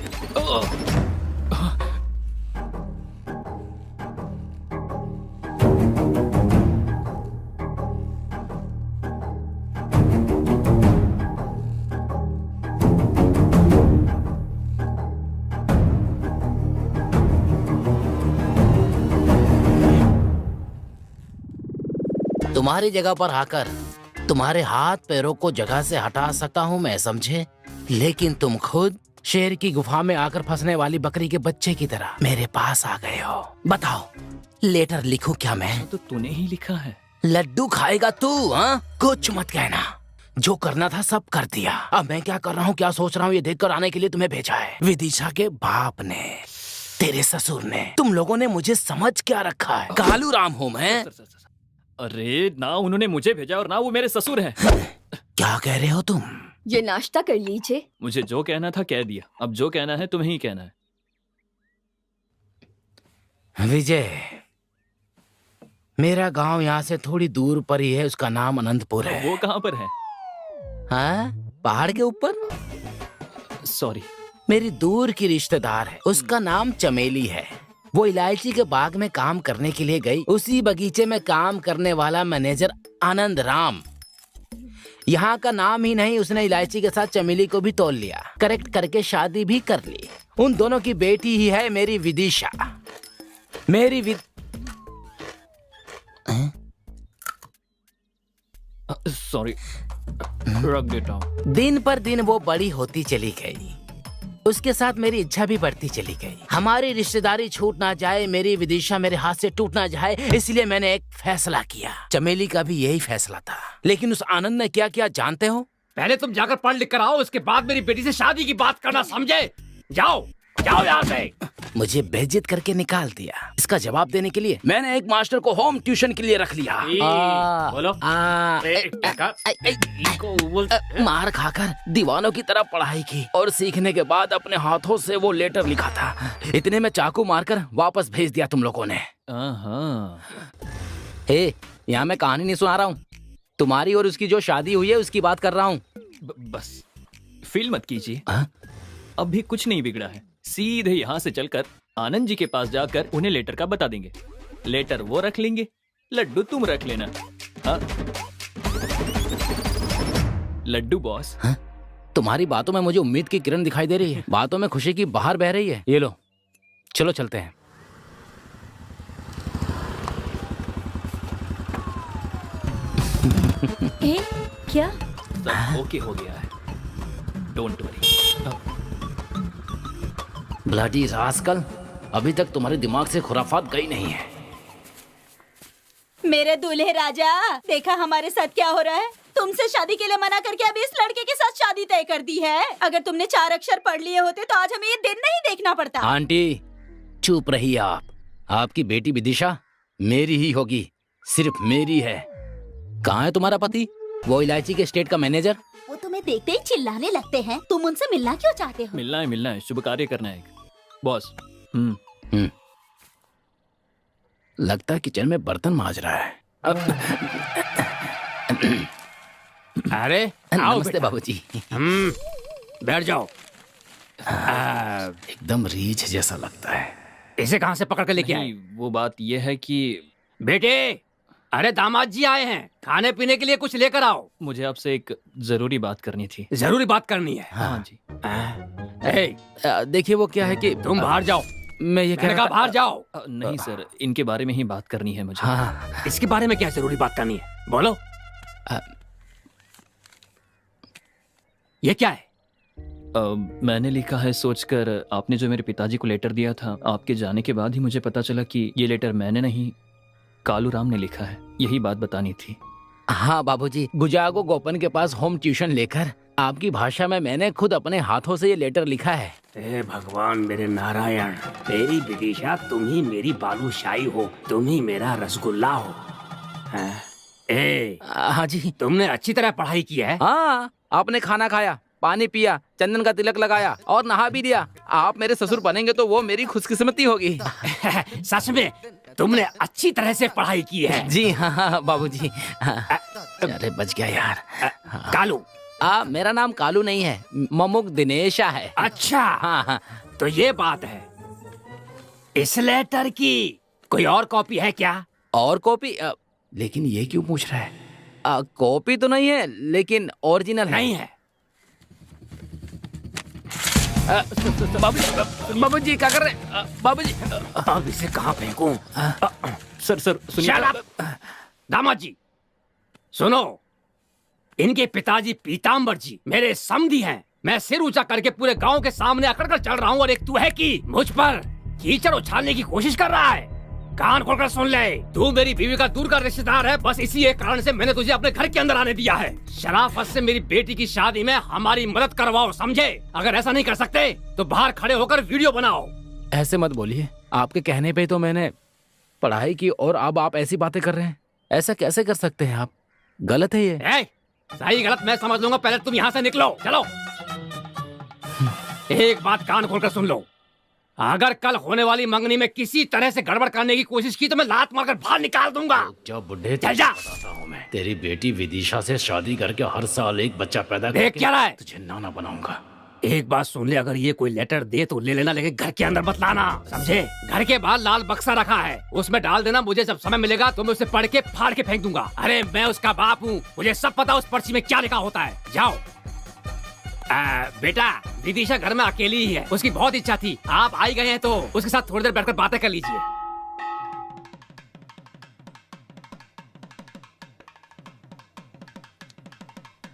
तुम्हारी जगह पर आकर तुम्हारे हाथ पैरों को जगह से हटा सकता हूँ मैं, समझे? लेकिन तुम खुद शेर की गुफा में आकर फंसने वाली बकरी के बच्चे की तरह मेरे पास आ गए हो। बताओ, लेटर लिखूं क्या मैं? तो तूने ही लिखा है। लड्डू खाएगा तू? हाँ, कुछ मत कहना, जो करना था सब कर दिया। अब मैं क्या कर रहा हूँ, क्या सोच रहा हूँ, ये देखकर आने के लिए तुम्हें भेजा है। विदिशा के बाप ने, तेरे ससुर ने, तुम लोगों ने मुझे समझ क्या रखा है? कालू राम हूँ मैं। अरे ना उन्होंने मुझे भेजा और ना वो मेरे ससुर हैं। क्या कह रहे हो तुम? ये नाश्ता कर लीजिए। मुझे जो कहना था कह दिया, अब जो कहना है तुम्हें ही कहना है। विजय, मेरा गांव यहाँ से थोड़ी दूर पर ही है, उसका नाम अनंतपुर है। वो कहाँ पर है? हाँ, पहाड़ के ऊपर। सॉरी। मेरी दूर की रिश्तेदार है, उसका नाम चमेली है। वो इलायची के बाग में काम करने के लिए गई। उसी बगीचे में काम करने वाला मैनेजर आनंद राम, यहाँ का नाम ही नहीं, उसने इलायची के साथ चमेली को भी तोल लिया, करेक्ट करके शादी भी कर ली। उन दोनों की बेटी ही है मेरी विदिशा। सॉरी, रख देता हूँ। दिन पर दिन वो बड़ी होती चली गई, उसके साथ मेरी इच्छा भी बढ़ती चली गई। हमारी रिश्तेदारी छूट ना जाए, मेरी विदिशा मेरे हाथ से टूट ना जाए, इसलिए मैंने एक फैसला किया। चमेली का भी यही फैसला था, लेकिन उस आनंद ने क्या किया जानते हो? पहले तुम जाकर पढ़ लिख कर आओ, उसके बाद मेरी बेटी से शादी की बात करना, समझे? जाओ जाओ यहाँ से। मुझे बेइज्जत करके निकाल दिया। इसका जवाब देने के लिए मैंने एक मास्टर को होम ट्यूशन के लिए रख लिया। बोलो। मार खाकर दीवानों की तरह पढ़ाई की और सीखने के बाद अपने हाथों से वो लेटर लिखा था। इतने में चाकू मारकर वापस भेज दिया तुम लोगों ने। यहाँ मैं कहानी नहीं सुना रहा हूँ, तुम्हारी और उसकी जो शादी हुई है उसकी बात कर रहा हूँ। बस फील मत कीजिए, अभी कुछ नहीं बिगड़ा है। सीधे यहाँ से चलकर आनंद जी के पास जाकर उन्हें लेटर का बता देंगे। लेटर वो रख लेंगे, लड्डू तुम रख लेना। हाँ? लड्डू बॉस। तुम्हारी बातों में मुझे उम्मीद की किरण दिखाई दे रही है, बातों में खुशी की बहार बह रही है। ये लो, चलो चलते हैं। क्या? सब ओके हो गया है, डोंट वरी। ब्लडी रास्कल, अभी तक तुम्हारे दिमाग से खुराफात गई नहीं है। मेरे दूल्हे राजा, देखा हमारे साथ क्या हो रहा है? तुमसे शादी के लिए मना करके अभी इस लड़के के साथ शादी तय कर दी है। अगर तुमने 4 अक्षर पढ़ लिए होते तो आज हमें ये दिन नहीं देखना पड़ता। आंटी चुप रहिए आप। आपकी बेटी विदिशा मेरी ही होगी, सिर्फ मेरी है। कहाँ है तुम्हारा पति, वो इलायची के स्टेट का मैनेजर? वो तुम्हें देखते ही चिल्लाने लगते हैं। तुम उनसे मिलना क्यों चाहते हो? मिलना है, शुभ कार्य करना है बॉस। लगता है किचन में बर्तन मांज रहा है। अरे नमस्ते बाबूजी। बैठ जाओ। एकदम रीछ जैसा लगता है। इसे कहाँ से पकड़ कर लेके आए? वो बात ये है कि बेटे, अरे दामाद जी आए हैं, खाने पीने के लिए कुछ लेकर आओ। मुझे आपसे एक जरूरी बात करनी थी। जरूरी बात करनी है? हाँ जी। देखिए वो क्या है कि तुम बाहर जाओ। मैं ये कह रहा बाहर जाओ। नहीं सर, इनके बारे में ही बात करनी है मुझे। हाँ। इसके बारे में क्या जरूरी बात करनी है, बोलो। ये क्या है? मैंने लिखा है सोचकर, आपने जो मेरे पिताजी को लेटर दिया था, आपके जाने के बाद ही मुझे पता चला कि ये लेटर मैंने नहीं, कालू राम ने लिखा है। यही बात बतानी थी। हाँ बाबूजी, गुजागो गोपन के पास होम ट्यूशन लेकर आपकी भाषा में मैंने खुद अपने हाथों से ये लेटर लिखा है। हे भगवान मेरे नारायण, मेरी विदिशा, तुम ही मेरी बालूशाही हो, तुम ही मेरा रसगुल्ला हो। हाँ जी। तुमने अच्छी तरह पढ़ाई की है? हाँ, आपने खाना खाया, पानी पिया, चंदन का तिलक लगाया और नहा भी लिया। आप मेरे ससुर बनेंगे तो वो मेरी खुशकिस्मती होगी। सच में तुमने अच्छी तरह से पढ़ाई की है। जी हाँ बाबूजी। अरे बच गया यार। कालू? मेरा नाम कालू नहीं है, ममुक दिनेशा है। अच्छा। हाँ। तो ये बात है। इस लेटर की कोई और कॉपी है क्या? और कॉपी? लेकिन ये क्यों पूछ रहा है? कॉपी तो नहीं है, लेकिन ओरिजिनल नहीं है। बाबूजी क्या कर रहे हैं? बाबूजी अब इसे कहाँ फेंकूं? सर सुनिए। दामाद जी, सुनो, इनके पिताजी पीताम्बर जी मेरे समधी हैं। मैं सिर ऊंचा करके पूरे गांव के सामने अकड़ कर चल रहा हूँ और एक तू है कि मुझ पर कीचड़ उछालने की कोशिश कर रहा है। कान खोलकर सुन ले, तू मेरी बीवी का दूर का रिश्तेदार है। बस इसी एक कारण से मैंने तुझे अपने घर के अंदर आने दिया है। शराफत से मेरी बेटी की शादी में हमारी मदद करवाओ, समझे? अगर ऐसा नहीं कर सकते तो बाहर खड़े होकर वीडियो बनाओ। ऐसे मत बोलिए, आपके कहने पे तो मैंने पढ़ाई की और अब आप ऐसी बातें कर रहे हैं। ऐसा कैसे कर सकते हैं आप? गलत है ये। सही गलत मैं समझ लूंगा, पहले तुम यहाँ से निकलो। चलो। एक बात कान खोलकर सुन लो, अगर कल होने वाली मंगनी में किसी तरह से गड़बड़ करने की कोशिश की तो मैं लात मारकर बाहर निकाल दूंगा। क्या बुढ़े, चल जा। बताता हूँ मैं, तेरी बेटी विदिशा से शादी करके हर साल एक बच्चा पैदा देख क्या रहा है? तुझे नाना बनाऊंगा। एक बात सुन ले, अगर ये कोई लेटर दे तो ले लेना, लेकिन घर के अंदर मत लाना, समझे? घर के बाहर लाल बक्सा रखा है, उसमें डाल देना। मुझे जब समय मिलेगा तो मैं उसे पढ़ के फाड़ के फेंक दूंगा। अरे मैं उसका बाप हूँ, मुझे सब पता उस पर्ची में क्या लिखा होता है। जाओ। बेटा, विदिशा घर में अकेली ही है, उसकी बहुत इच्छा थी। आप आई गए हैं तो उसके साथ थोड़ी देर बैठकर बातें कर लीजिए।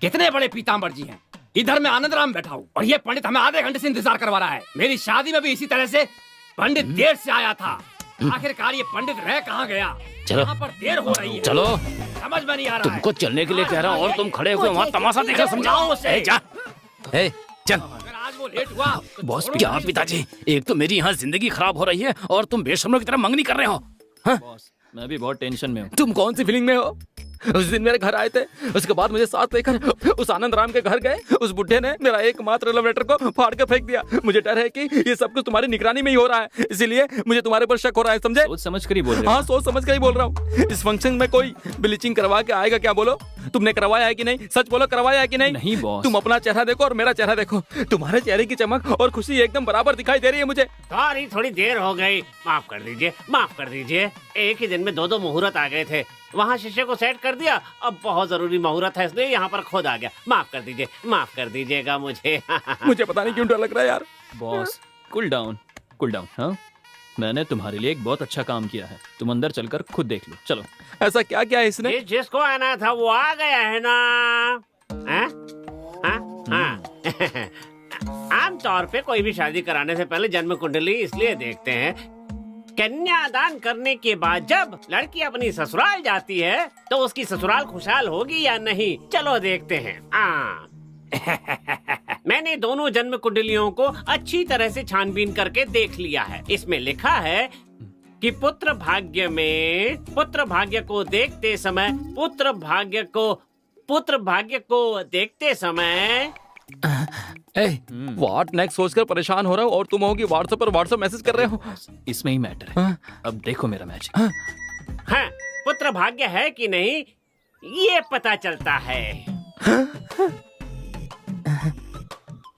कितने बड़े पीताम्बर जी हैं। इधर मैं आनंद राम बैठा हूँ और ये पंडित हमें आधे घंटे से इंतजार करवा रहा है। मेरी शादी में भी इसी तरह से पंडित देर से आया था। आखिरकार ये पंडित रह कहाँ गया? चलो। यहाँ पर देर हो रही है। चलो, समझ में नहीं आ रहा है। तुमको चलने के लिए कह रहा हूँ और तुम खड़े हुए वहाँ तमाशा देखा, समझाओ उसे। जा। चल। अगर आज वो लेट हुआ तो बॉस, छोड़ो क्या नहीं। पिताजी, एक तो मेरी यहाँ जिंदगी खराब हो रही है और तुम बेशर्मों की तरह मंगनी कर रहे हो। हाँ? बॉस, मैं भी बहुत टेंशन में हूँ। तुम कौन सी फीलिंग में हो? उस दिन मेरे घर आए थे, उसके बाद मुझे साथ लेकर उस आनंद राम के घर गए। उस बुढ़े ने मेरा एकमात्र लव लेटर को फाड़ कर फेंक दिया। मुझे डर है कि ये सब कुछ तुम्हारी निगरानी में ही हो रहा है, इसीलिए मुझे तुम्हारे पर शक हो रहा है, समझे? सोच समझ कर ही बोल रहे हो। हाँ, सोच समझ कर ही बोल रहा हूँ। इस फंक्शन में कोई ब्लीचिंग करवा के आएगा क्या? बोलो, तुमने करवाया है कि नहीं? सच बोलो, करवाया है कि नहीं? नहीं बॉस। तुम अपना चेहरा देखो और मेरा चेहरा देखो, तुम्हारे चेहरे की चमक और खुशी एकदम बराबर दिखाई दे रही है मुझे। सॉरी, थोड़ी देर हो गई, माफ कर दीजिए, माफ कर दीजिए। एक ही दिन में दो मुहूर्त आ गए थे। वहाँ शीशे को सेट कर दिया, अब बहुत जरूरी मुहूर्त है इसलिए यहाँ पर खुद आ गया। माफ कर दीजिए, माफ कर दीजिएगा मुझे। मुझे पता नहीं क्यों डर लग रहा है यार। Boss, cool down, cool down. हाँ, मैंने तुम्हारे लिए एक बहुत अच्छा काम किया है, तुम अंदर चलकर खुद देख लो। चलो। ऐसा क्या क्या है इसने? जिसको आना था वो आ गया है ना? हाँ? हाँ? हाँ। आमतौर पे कोई भी शादी कराने से पहले जन्म कुंडली इसलिए देखते हैं, कन्यादान करने के बाद जब लड़की अपनी ससुराल जाती है तो उसकी ससुराल खुशहाल होगी या नहीं। चलो देखते हैं। मैंने दोनों जन्म कुंडलियों को अच्छी तरह से छानबीन करके देख लिया है। इसमें लिखा है कि पुत्र भाग्य को देखते समय व्हाट नेक्स्ट सोचकर परेशान हो रहा हूँ और तुम होगी व्हाट्सएप पर व्हाट्सएप मैसेज कर रहे हो। इसमें ही मैटर है। अब देखो मेरा मैजिक। हाँ, पुत्र भाग्य है कि नहीं ये पता चलता है।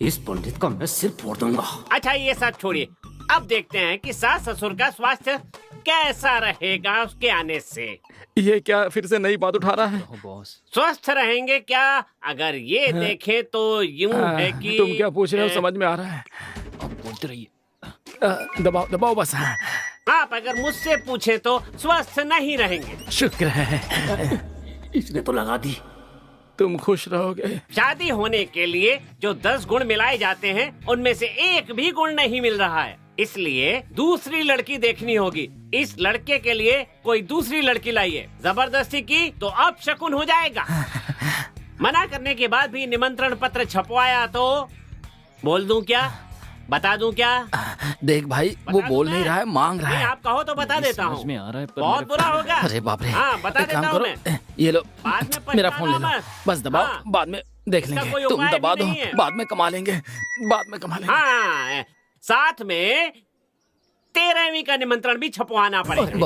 इस पंडित का मैं सिर फोड़ दूंगा। अच्छा, ये सब छोड़िए, अब देखते हैं कि सास ससुर का स्वास्थ्य कैसा रहेगा उसके आने से। ये क्या फिर से नई बात उठा रहा है? बॉस, स्वस्थ रहेंगे क्या? अगर ये देखें तो यूं है कि तुम क्या पूछ रहे हो समझ में आ रहा है। अब बोलते रहिए। दबाओ दबाओ बस। आप अगर मुझसे पूछे तो स्वस्थ नहीं रहेंगे। शुक्र है, इसने तो लगा दी। तुम खुश रहोगे। शादी होने के लिए जो 10 गुण मिलाए जाते हैं उनमें से एक भी गुण नहीं मिल रहा है, इसलिए दूसरी लड़की देखनी होगी। इस लड़के के लिए कोई दूसरी लड़की लाइए। जबरदस्ती की तो अब शकुन हो जाएगा। मना करने के बाद भी निमंत्रण पत्र छपवाया तो बोल दूं क्या? बता दूं क्या? देख भाई, वो बोल नहीं रहा है, मांग रहा है। आप कहो तो बता देता हूँ। समझ में आ रहा है पर बहुत बुरा होगा। अरे बाप रे। हाँ, बता एक काम देता हूँ करो, मैं। ये लो बाद में मेरा फोन ले लो, पछताना बस दबाओ। हाँ। बाद में देख इसका लेंगे। कोई तुम उपाय दबा भी दो, नहीं है। बाद में कमा लेंगे, बाद में कमा लेंगे। हाँ, साथ में 13वीं का निमंत्रण भी छपवाना पड़ेगा।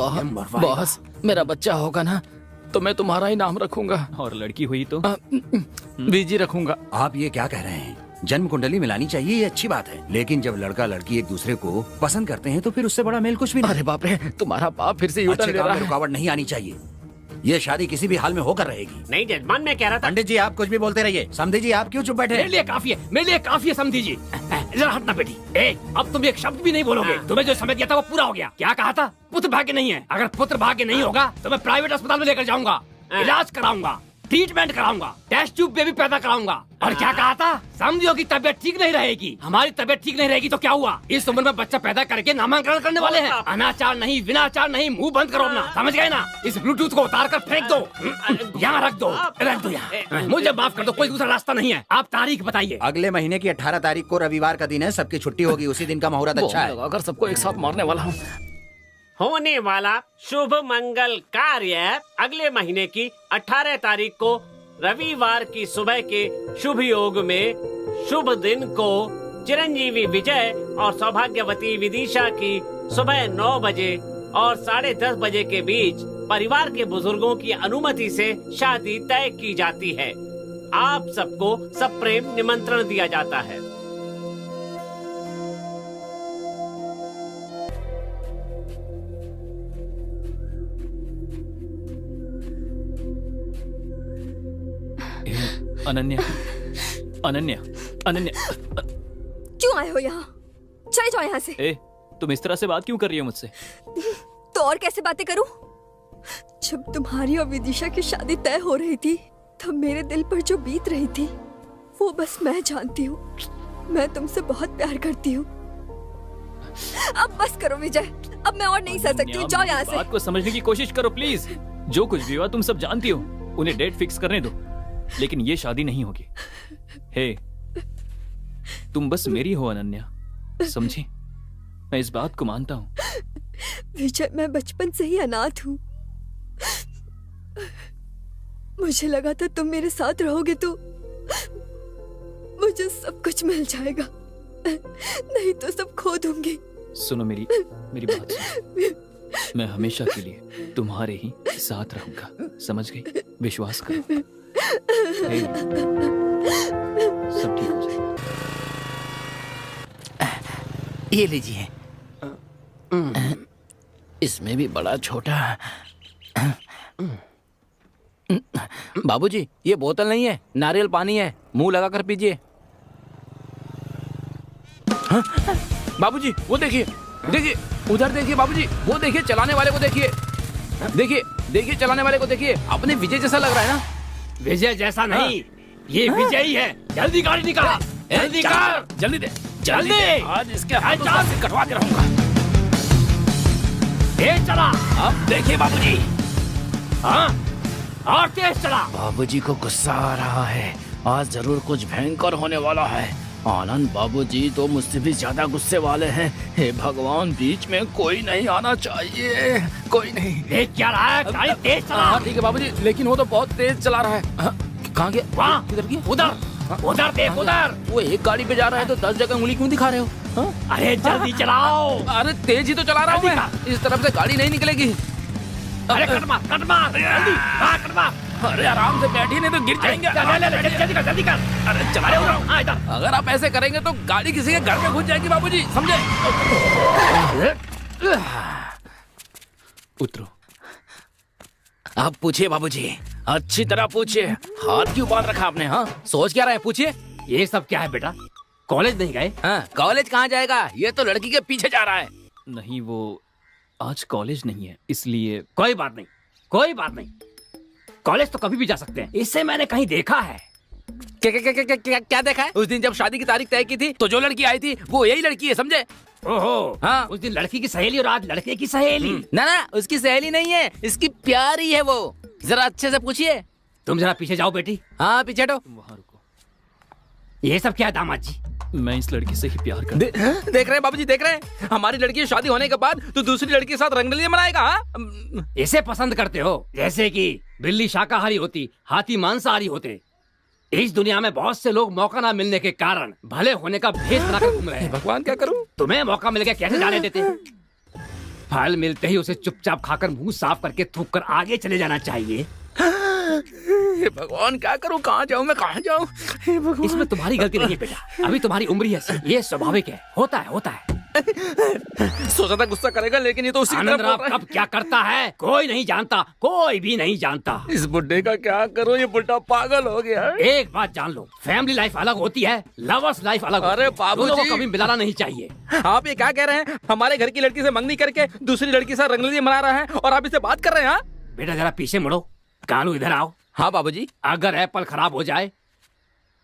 बॉस, मेरा बच्चा होगा ना तो मैं तुम्हारा ही नाम रखूंगा और लड़की हुई तो बीजी रखूंगा। आप ये क्या कह रहे हैं? जन्म कुंडली मिलानी चाहिए, ये अच्छी बात है, लेकिन जब लड़का लड़की एक दूसरे को पसंद करते हैं तो फिर उससे बड़ा मेल कुछ भी नहीं। अरे बाप रे, तुम्हारा बाप फिर से अच्छे यूटर्न ले काम रहा में है। रुकावट नहीं आनी चाहिए। ये शादी किसी भी हाल में होकर रहेगी। नहीं जजमान, मैं कह रहा था। पंडित जी, आप कुछ भी बोलते रहिए। समधी जी, आप क्यों चुप बैठे? मेरे लिए काफी है, मेरे लिए काफी है समझी जी। जरा हटना बेटी। अब तुम एक शब्द भी नहीं बोलोगे। तुम्हें जो समय दिया था वो पूरा हो गया। क्या कहा था? पुत्र भाग्य नहीं है। अगर पुत्र भाग्य नहीं होगा तो मैं प्राइवेट अस्पताल में लेकर जाऊंगा, इलाज कराऊंगा। ट्रीटमेंट कराऊंगा, टेस्ट ट्यूब बेबी पैदा कराऊंगा। और क्या कहा था? समझो कि तबीयत ठीक नहीं रहेगी। हमारी तबीयत ठीक नहीं रहेगी तो क्या हुआ? इस उम्र में बच्चा पैदा करके नामांकन करने वाले हैं। अनाचार नहीं, विनाचार नहीं, मुंह बंद करो अपना, समझ गए ना? इस ब्लूटूथ को उतार कर फेंक दो, यहाँ रख दो यहाँ। मुझे माफ कर दो, कोई दूसरा रास्ता नहीं है। आप तारीख बताइए। अगले महीने की 18 तारीख को रविवार का दिन है, सबकी छुट्टी होगी, उसी दिन का मुहूर्त अच्छा है। अगर सबको एक साथ मारने वाला हूँ। होने वाला शुभ मंगल कार्य अगले महीने की 18 तारीख को रविवार की सुबह के शुभ योग में शुभ दिन को चिरंजीवी विजय और सौभाग्यवती विदिशा की सुबह 9 बजे और 10:30 बजे के बीच परिवार के बुजुर्गों की अनुमति से शादी तय की जाती है। आप सबको सप्रेम निमंत्रण दिया जाता है। अनन्या, अनन्या, अनन्या, क्यों आए हो यहाँ? चले जाओ यहाँ से। ए, तुम इस तरह से बात क्यों कर रही हो मुझसे? तो और कैसे बातें करूं? जब तुम्हारी और विदिशा की शादी तय हो रही थी तब मेरे दिल पर जो बीत रही थी वो बस मैं जानती हूँ। मैं तुमसे बहुत प्यार करती हूँ। अब बस करो विजय, अब मैं और नहीं सह सकती हूँ। जाओ यहाँ से। बात को समझने की कोशिश करो प्लीज। जो कुछ भी हुआ तुम सब जानती हो। उन्हें डेट फिक्स करने दो, लेकिन ये शादी नहीं होगी। हे, तुम बस मेरी हो अनन्या, समझी? मैं इस बात को मानता हूँ। विजय, मैं बचपन से ही अनाथ हूँ। मुझे लगा था तुम मेरे साथ रहोगे तो मुझे सब कुछ मिल जाएगा, नहीं तो सब खो दूंगी। सुनो मेरी बात सुनो। मैं हमेशा के लिए तुम्हारे ही साथ रहूंगा, समझ गई? विश्वास करो। हे, सब ठीक हो जाएगा। ये लीजिए। इसमें भी बड़ा छोटा। बाबूजी, ये बोतल नहीं है, नारियल पानी है, मुंह लगाकर पीजिए। हाँ? बाबूजी, वो देखिए, देखिए उधर देखिए बाबूजी, वो देखिए चलाने वाले को देखिए, देखिए देखिए चलाने वाले को देखिए। अपने विजय जैसा लग रहा है ना? विजय जैसा नहीं, ये विजय ही है। जल्दी गाड़ी निकाल, जल्दी कर, जल्दी दे, जल्दी। आज इसके हाथ से कटवा के रहूंगा। तेज चला। अब देखिए बाबूजी। हाँ, और तेज चला। बाबूजी को गुस्सा आ रहा है, आज जरूर कुछ भयंकर होने वाला है। आनंद बाबूजी तो मुझसे भी ज्यादा गुस्से वाले हैं। हे भगवान, बीच में कोई नहीं आना चाहिए, कोई नहीं। देख क्या रहा है? गाड़ी तेज चला। हाँ ठीक है बाबूजी, लेकिन वो तो बहुत तेज चला रहा है। कहाँ गया? वहाँ, किधर गया? उधर, उधर देख, उधर। वो एक गाड़ी पे जा रहा है तो 10 जगह उंगली क्यों दिखा रहे हो? हाँ? अरे जल्दी चलाओ। अरे तेज ही तो चला रहा हूँ मैं। इस तरफ से गाड़ी नहीं निकलेगी। अरे कट मार, जल्दी। हाँ, कट मार। अरे आराम से बैठिए, नहीं तो गिर जाएंगे। जल्दी कर। अरे चला रहा हूँ। हाँ, इधर। अगर आप ऐसे करेंगे तो गाड़ी किसी के घर में घुस जाएगी बाबूजी, समझे? उतरो। आप पूछिए बाबूजी, अच्छी तरह पूछिए। हाथ क्यों बांध रखा आपने? हाँ, सोच क्या रहे हैं? पूछिए। ये सब क्या है बेटा? कॉलेज नहीं गए? हाँ, कॉलेज कहाँ जाएगा? ये तो लड़की के पीछे जा रहा है। नहीं, वो आज कॉलेज नहीं है, इसलिए। कोई बात नहीं, कोई बात नहीं। कॉलेज तो कभी भी जा सकते हैं। इससे मैंने कहीं देखा है। क्या देखा है? उस दिन जब शादी की तारीख तय की थी तो जो लड़की आई थी वो यही लड़की है, समझे? ओहो, हाँ। उस दिन लड़की की सहेली और आज लड़के की सहेली। ना ना, उसकी सहेली नहीं है, इसकी प्यारी है वो। जरा अच्छे से पूछिए। तुम जरा पीछे जाओ बेटी। हाँ, पीछे हटो। वहाँ रुको। ये सब क्या है दामाद जी? मैं इस लड़की से ही प्यार करता देख रहे हैं बाबूजी, देख रहे हैं? हमारी लड़की की शादी होने के बाद तो दूसरी लड़की के साथ रंगरलियां मनाएगा। हाँ? इसे पसंद करते हो? जैसे कि बिल्ली शाकाहारी होती, हाथी मांसाहारी होते। इस दुनिया में बहुत से लोग मौका ना मिलने के कारण भले होने का भेष बनाकर घूम रहे हैं। भगवान, क्या करूं? तुम्हें मौका मिल गया, कैसे जाने देते? फल मिलते ही उसे चुपचाप खाकर मुंह साफ करके थूक कर आगे चले जाना चाहिए। हे भगवान, क्या करूं? कहाँ जाऊं मैं, कहाँ जाऊं? हे भगवान। इसमें तुम्हारी गलती नहीं है बेटा, अभी तुम्हारी उम्र ही ऐसी। ये स्वाभाविक है, होता है। सोचा था गुस्सा करेगा, लेकिन ये तो उसी आनंद राव कब क्या करता है कोई नहीं जानता, कोई भी नहीं जानता। इस बुड्ढे का क्या करो, ये बुड्ढा पागल हो गया है। एक बात जान लो, फैमिली लाइफ अलग होती है, लवर्स लाइफ अलग। अरे बाबूजी, दोनों को कभी मिलाना नहीं चाहिए। आप ये क्या कह रहे हैं? हमारे घर की लड़की से मंगनी करके दूसरी लड़की से रंगली मना रहा है और आप इसे बात कर रहे हैं? हाँ बेटा, जरा पीछे मुड़ो। कालू, इधर आओ। हाँ बाबूजी। अगर एप्पल खराब हो जाए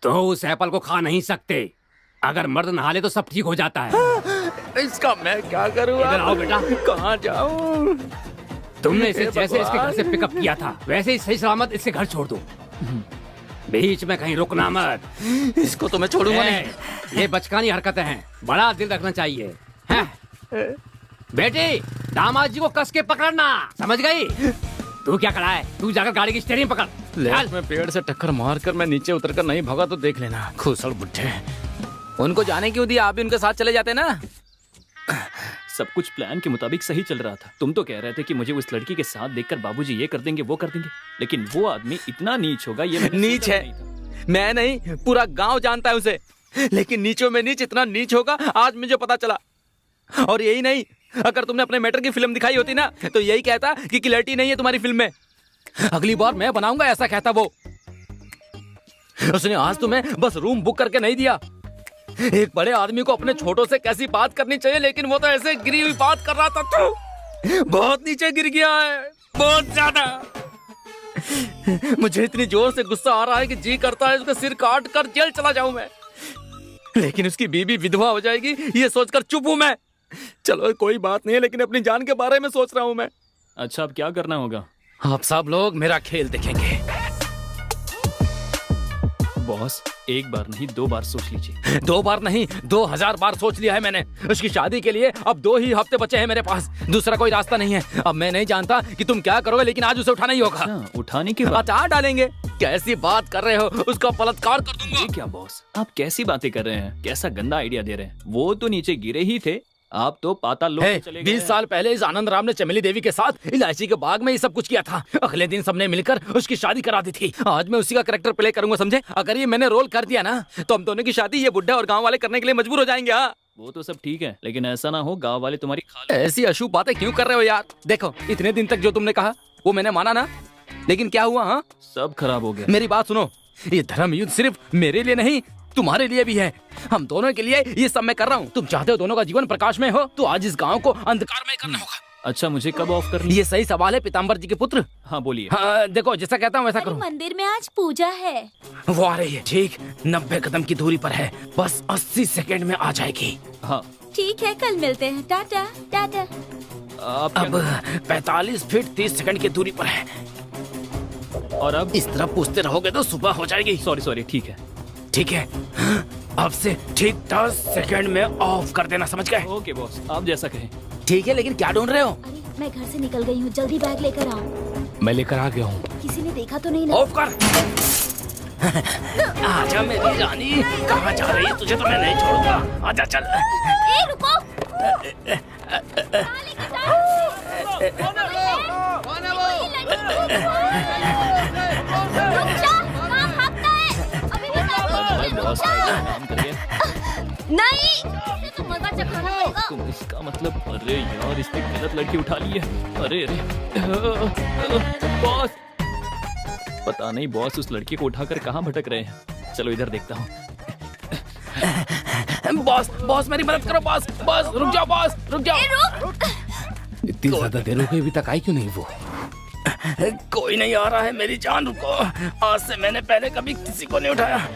तो उस एप्पल को खा नहीं सकते। अगर मर्द नहा ले तो सब ठीक हो जाता है। इसका मैं क्या करूँ? इधर आओ बेटा। कहाँ जाऊँ? तुमने इसे जैसे इसके घर से पिकअप किया था वैसे ही सही सलामत इससे घर छोड़ दो। बीच में कहीं रुकना मत। इसको तो मैं छोड़ूंगा नहीं। ये बचकानी हरकतें हैं, बड़ा दिल रखना चाहिए। हैं? बेटी, दामाद जी को कस के पकड़ना, समझ गई? तू क्या खड़ा है? तू जाकर गाड़ी की स्टीयरिंग पकड़। लेफ्ट में पेड़ से टक्कर मारकर मैं नीचे उतरकर नहीं भागा तो देख लेना। खुसड़ बुड्ढे। उनको जाने क्यों दिया? आप भी उनके साथ चले जाते ना। सब कुछ प्लान के मुताबिक सही चल रहा था। तुम तो कह रहे थे कि मुझे उस लड़की के साथ देखकर बाबूजी ये कर देंगे वो कर देंगे, लेकिन वो आदमी इतना नीच होगा ये मैंने नीच सोचा है। नहीं था। मैं नहीं, पूरा गांव जानता है उसे। लेकिन नीचों में नीच इतना नीच होगा आज मुझे पता चला। और यही नहीं, अगर तुमने अपने मैटर की फिल्म दिखाई होती ना तो यही कहता कि क्लैरिटी नहीं है तुम्हारी फिल्म में। अगली बार मैं बनाऊंगा ऐसा कहता वो। उसने आज तुम्हें बस रूम बुक करके नहीं दिया। एक बड़े आदमी को अपने छोटों से कैसी बात करनी चाहिए, लेकिन वो तो ऐसे गिरी हुई बात कर रहा था। तो बहुत नीचे गिर गया है, बहुत ज्यादा। मुझे इतनी जोर से गुस्सा आ रहा है कि जी करता है उसका सिर काट कर जेल चला जाऊं मैं। लेकिन उसकी बीवी विधवा हो जाएगी ये सोचकर चुप हूं मैं। चलो कोई बात नहीं है, लेकिन अपनी जान के बारे में सोच रहा हूं मैं। अच्छा अब क्या करना होगा? आप सब लोग मेरा खेल देखेंगे। बॉस, एक बार नहीं 2 बार सोच लीजिए। 2 बार नहीं 2000 बार सोच लिया है मैंने। उसकी शादी के लिए अब 2 ही हफ्ते बचे हैं मेरे पास, दूसरा कोई रास्ता नहीं है। अब मैं नहीं जानता कि तुम क्या करोगे, लेकिन आज उसे उठाना ही होगा। अच्छा, उठाने के बाद हटा डालेंगे। कैसी बात कर रहे हो? उसका बलात्कार कर दूंगा। ये क्या बॉस, आप कैसी बातें कर रहे हैं? कैसा गंदा आइडिया दे रहे हैं? वो तो नीचे गिरे ही थे, आप तो पाताल लोक में चले गए। 20 साल पहले इस आनंद राम ने चमेली देवी के साथ इलायची के बाग में ये सब कुछ किया था। अगले दिन सबने मिलकर उसकी शादी करा दी थी। आज मैं उसी का कैरेक्टर प्ले करूंगा, समझे? अगर ये मैंने रोल कर दिया ना तो हम दोनों की शादी ये बुढ़ा और गांव वाले करने के लिए मजबूर हो जाएंगे। हाँ, वो तो सब ठीक है, लेकिन ऐसा ना हो गांव वाले तुम्हारी खाल। ऐसी अशुभ बातें क्यों कर रहे हो यार? देखो, इतने दिन तक जो तुमने कहा वो मैंने माना ना, लेकिन क्या हुआ? हाँ, सब खराब हो गया। मेरी बात सुनो, ये धर्म युद्ध सिर्फ मेरे लिए नहीं तुम्हारे लिए भी है। हम दोनों के लिए ये सब मैं कर रहा हूँ। तुम चाहते हो दोनों का जीवन प्रकाश में हो, तो आज इस गांव को अंधकार में करना होगा। अच्छा, मुझे कब ऑफ करनी? ये सही सवाल है पीताम्बर जी के पुत्र। हाँ बोलिए। हाँ, देखो जैसा कहता हूँ वैसा करो। मंदिर में आज पूजा है। वो आ रही है, ठीक 90 कदम की दूरी पर है, बस 80 सेकंड में आ जाएगी। हाँ ठीक है, कल मिलते हैं। टाटा टाटा। आप अब 45 फीट 30 सेकंड की दूरी पर है। और अब इस तरह पूछते रहोगे तो सुबह हो जाएगी। सॉरी ठीक है। ठीक है, अब से ठीक 10 सेकंड में ऑफ कर देना, समझ गए? ओके बॉस, आप जैसा कहें। ठीक है, लेकिन क्या ढूंढ रहे हो? अरे मैं घर से निकल गई हूँ, जल्दी बैग लेकर आओ। मैं लेकर आ गया हूँ। किसी ने देखा तो नहीं ना? ऑफ कर। आजा मेरी रानी, कहाँ जा रही है? तुझे तो मैं नहीं छोड़ूंगा। आजा चल। ए रुको। बॉस काम कर गया। नहीं, तो मजा चखाना पड़ेगा। तुम इसका मतलब, अरे यार इसने गलत लड़की उठा ली है। अरे बॉस, पता नहीं बॉस उस लड़की को उठाकर कहाँ भटक रहे हैं। चलो इधर देखता हूँ। बॉस मेरी मदद करो। बॉस रुक जाओ, बॉस रुक जाओ। इतनी ज्यादा देर हो गई, अभी तक आई क्यों नहीं वो? कोई नहीं आ रहा है मेरी जान, रुको। आज से मैंने पहले कभी किसी को नहीं उठाया।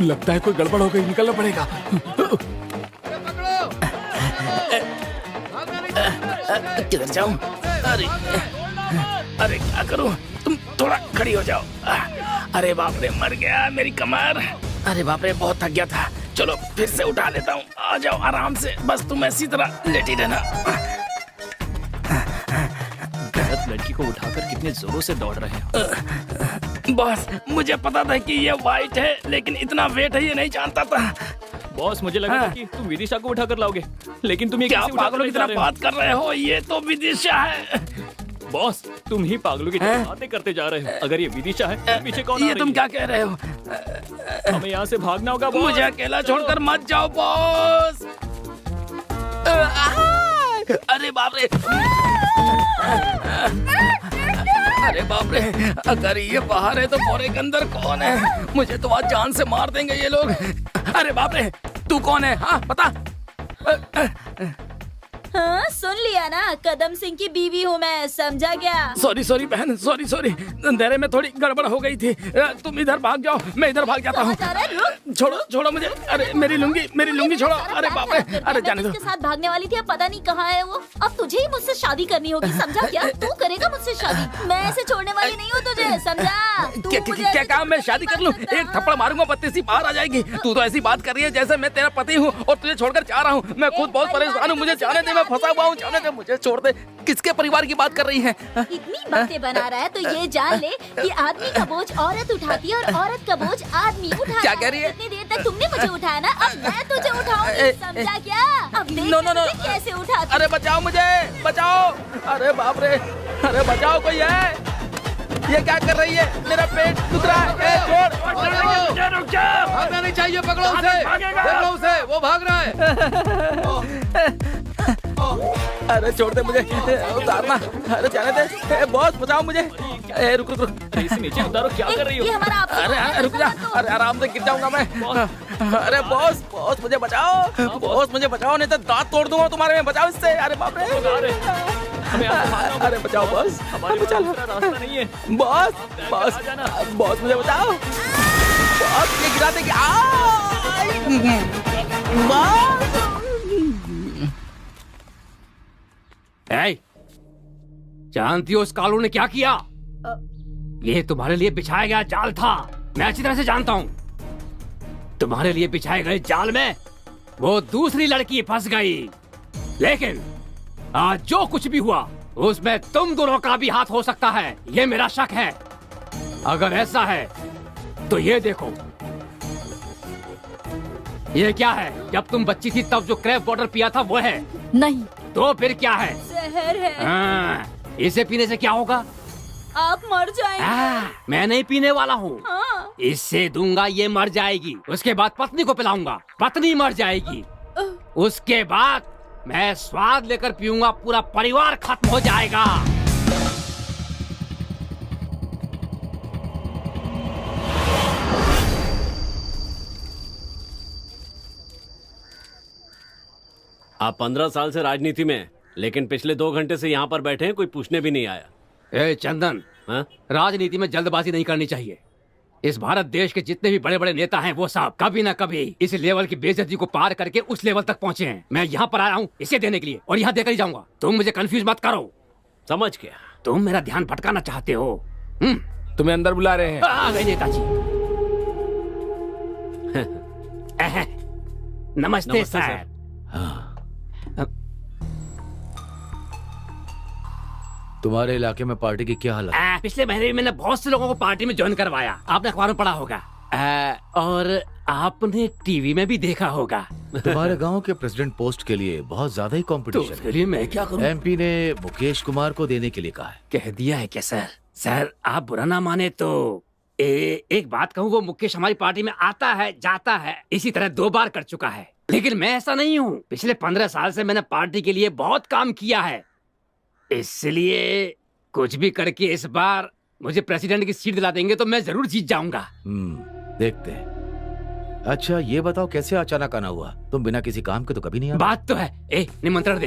लगता है कोई गड़बड़ हो गई, निकलना पड़ेगा। किधर जाऊं? अरे क्या करूं? तुम थोड़ा खड़ी हो जाओ। अरे बाप रे, मर गया मेरी कमर। अरे बाप रे, बहुत थक गया था। चलो फिर से उठा लेता हूँ। आ जाओ आराम से, बस तुम ऐसी तरह लेटी रहना। गलत लड़की को उठाकर कितने जोरों से दौड़ रहे हो। बॉस, मुझे पता था कि ये वाइट है, लेकिन इतना वेट है ये नहीं जानता था। बॉस, मुझे लगा था कि तुम विदिशा को उठाकर लाओगे, लेकिन तुम ये क्या कैसे पागलों की उठाकर तरह ले जा बात कर रहे हो? ये तो विदिशा है। बॉस, तुम ही पागलों की तरह बातें करते जा रहे हो। अगर ये विदिशा है तो पीछे कौन आ ये रही तुम है? क्या कह रहे हो? हमें यहाँ से भागना होगा बॉस। मुझे अकेला छोड़कर मत जाओ बॉस। अरे बाप रे, अरे बाप रे, अगर ये बाहर है तो बोरे के अंदर कौन है? मुझे तो आज जान से मार देंगे ये लोग। अरे बाप रे, तू कौन है? हाँ बता। हाँ सुन लिया ना, कदम सिंह की बीवी हूँ मैं, समझा क्या? सॉरी सॉरी बहन, सॉरी सॉरी, अंधेरे में थोड़ी गड़बड़ हो गई थी। तुम इधर भाग जाओ, मैं इधर भाग जाता हूँ। कहाँ जा रहा है? रुक। छोड़ो छोड़ो मुझे, अरे मेरी लुंगी छोड़ो। अरे बाप रे, अरे जाने दो। उसके साथ भागने वाली थी, अब पता नहीं कहाँ है वो। अब तुझे ही मुझसे शादी करनी होगी, समझा क्या? तू करेगा मुझसे शादी, मैं ऐसे छोड़ने वाली नहीं हूँ तुझे, समझा? तू मुझे क्या ऐसे काम मैं छोड़ शादी कर के लूँ? मत जा। एक थप्पड़ मारूंगा, बत्ती सी बाहर आ जाएगी। तू तो ऐसी बात कर रही है जैसे मैं तेरा पति हूँ और तुझे छोड़कर जा रहा हूँ। मैं खुद बहुत परेशान हूँ, मुझे जाने दे, मैं फंसा हुआ हूँ, जाने दे, मुझे छोड़ दे। किसके परिवार की बात कर रही है? इतनी बातें बना रहा है तो ये जान ले कि आदमी का बोझ औरत उठाती है और औरत का बोझ आदमी उठाता क्या कह रही है? इतनी देर तक तुमने मुझे उठाया ना, अब मैं तुझे उठाऊंगी, समझा क्या? अब देख नो, नो, नो। तुझे कैसे उठाती। अरे बचाओ मुझे, बचाओ। अरे बाप रे, अरे बचाओ, कोई है? ये क्या कर रही है? मेरा पेट दुख रहा है। छोड़, रुक जा। भागना नहीं चाहिए, पकड़ो उसे, पकड़ो उसे, वो भाग रहा है। अरे छोड़ दे मुझे, उतारना। अरे जाने दे, बॉस बचाओ मुझे। रुक रुक रुक, इसे नीचे उतारो, क्या कर रही हो? ये हमारा आपसी अरे रुक जा, अरे आराम से गिर जाऊंगा मैं। अरे बॉस, बॉस मुझे बचाओ, बॉस मुझे बचाओ, नहीं तो दांत तोड़ दूंगा तुम्हारे में। बचाओ इससे, अरे बाप रे। अरे बचाओ बॉस, बचा लो। रास्ता नहीं है। बॉस बॉस बॉस मुझे बचाओ। बॉस ये गिरा देगी। बॉस ए, जानती हो उस कालू ने क्या किया? ये तुम्हारे लिए बिछाया गया जाल था, मैं अच्छी तरह से जानता हूँ। तुम्हारे लिए बिछाए गए जाल में वो दूसरी लड़की फंस गई, लेकिन आज जो कुछ भी हुआ उसमें तुम दोनों का भी हाथ हो सकता है, ये मेरा शक है। अगर ऐसा है तो ये देखो, ये क्या है? जब तुम बच्ची थी तब जो क्रैप वाटर पिया था वो है? नहीं। तो फिर क्या है? जहर है। हाँ, इसे पीने से क्या होगा? आप मर जाएंगे। मैं नहीं पीने वाला हूँ। हाँ। इससे दूंगा, ये मर जाएगी। उसके बाद पत्नी को पिलाऊंगा, पत्नी मर जाएगी। उसके बाद मैं स्वाद लेकर पीऊंगा, पूरा परिवार खत्म हो जाएगा। आप 15 साल से राजनीति में, लेकिन पिछले 2 घंटे से यहाँ पर बैठे हैं, कोई पूछने भी नहीं आया। ए चंदन, हाँ? राजनीति में जल्दबाजी नहीं करनी चाहिए। इस भारत देश के जितने भी बड़े बड़े नेता हैं वो सब कभी ना कभी इस लेवल की बेइज्जती को पार करके उस लेवल तक पहुंचे हैं। मैं यहाँ पर आया हूँ इसे देने के लिए, और यहाँ देकर ही जाऊंगा। तुम मुझे कंफ्यूज मत करो। समझ गया। तुम मेरा ध्यान भटकाना चाहते हो। तुम्हें अंदर बुला रहे हैं। आ गए नेताजी। नमस्ते सर। तुम्हारे इलाके में पार्टी की क्या हालत? पिछले महीने में मैंने बहुत से लोगों को पार्टी में ज्वाइन करवाया, आपने अखबार में पढ़ा होगा। और आपने टीवी में भी देखा होगा। तुम्हारे गांव के प्रेसिडेंट पोस्ट के लिए बहुत ज्यादा ही तो कंपटीशन उसके लिए मैं क्या करूं? एमपी ने मुकेश कुमार को देने के लिए कहा है। कह दिया है क्या सर? सर आप बुरा ना माने तो एक बात कहूँ, वो मुकेश हमारी पार्टी में आता है जाता है, इसी तरह 2 बार कर चुका है। लेकिन मैं ऐसा नहीं हूँ। पिछले 15 साल से मैंने पार्टी के लिए बहुत काम किया है, इसलिए कुछ भी करके इस बार मुझे प्रेसिडेंट की सीट दिला देंगे तो मैं जरूर जीत जाऊंगा। देखते हैं। अच्छा ये बताओ, कैसे अचानक आना हुआ? तुम बिना किसी काम के तो कभी नहीं आते। बात तो है। निमंत्रण दे।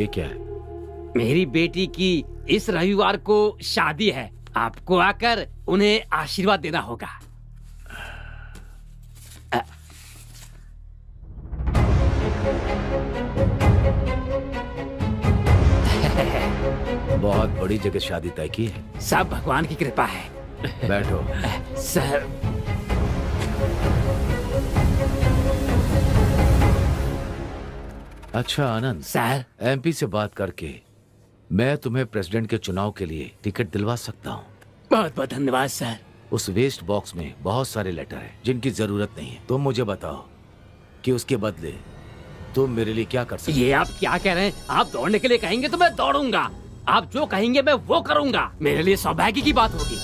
ये क्या है? मेरी बेटी की इस रविवार को शादी है, आपको आकर उन्हें आशीर्वाद देना होगा। बहुत बड़ी जगह शादी तय की है। सब भगवान की कृपा है। बैठो। सर अच्छा आनंद सर, एमपी से बात करके मैं तुम्हें प्रेसिडेंट के चुनाव के लिए टिकट दिलवा सकता हूँ। बहुत बहुत धन्यवाद सर। उस वेस्ट बॉक्स में बहुत सारे लेटर हैं जिनकी जरूरत नहीं है। तुम मुझे बताओ कि उसके बदले तुम मेरे लिए क्या कर सकते? ये आप क्या कह रहे हैं? आप दौड़ने के लिए कहेंगे तो मैं दौड़ूंगा, आप जो कहेंगे मैं वो करूंगा। मेरे लिए सौभाग्य की बात होगी।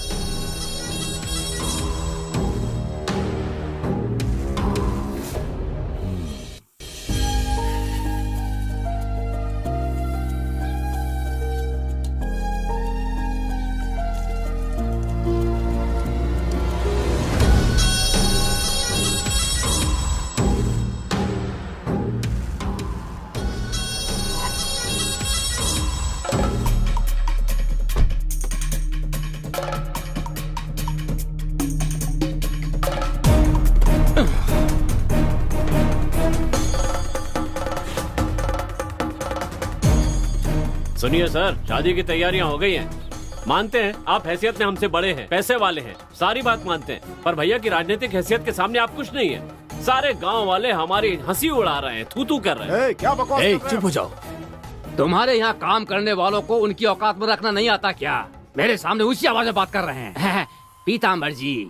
सुनिए सर, शादी की तैयारियां हो गई हैं। मानते हैं आप हैसियत में हमसे बड़े हैं, पैसे वाले हैं, सारी बात मानते हैं, पर भैया की राजनीतिक हैसियत के सामने आप कुछ नहीं है। सारे गांव वाले हमारी हंसी उड़ा रहे हैं, थू थू कर रहे हैं। क्या बकवास कर रहे हैं? चुप हो जाओ। तुम्हारे यहाँ काम करने वालों को उनकी औकात में रखना नहीं आता क्या? मेरे सामने ऊंची आवाज में बात कर रहे हैं। पीताम्बर जी,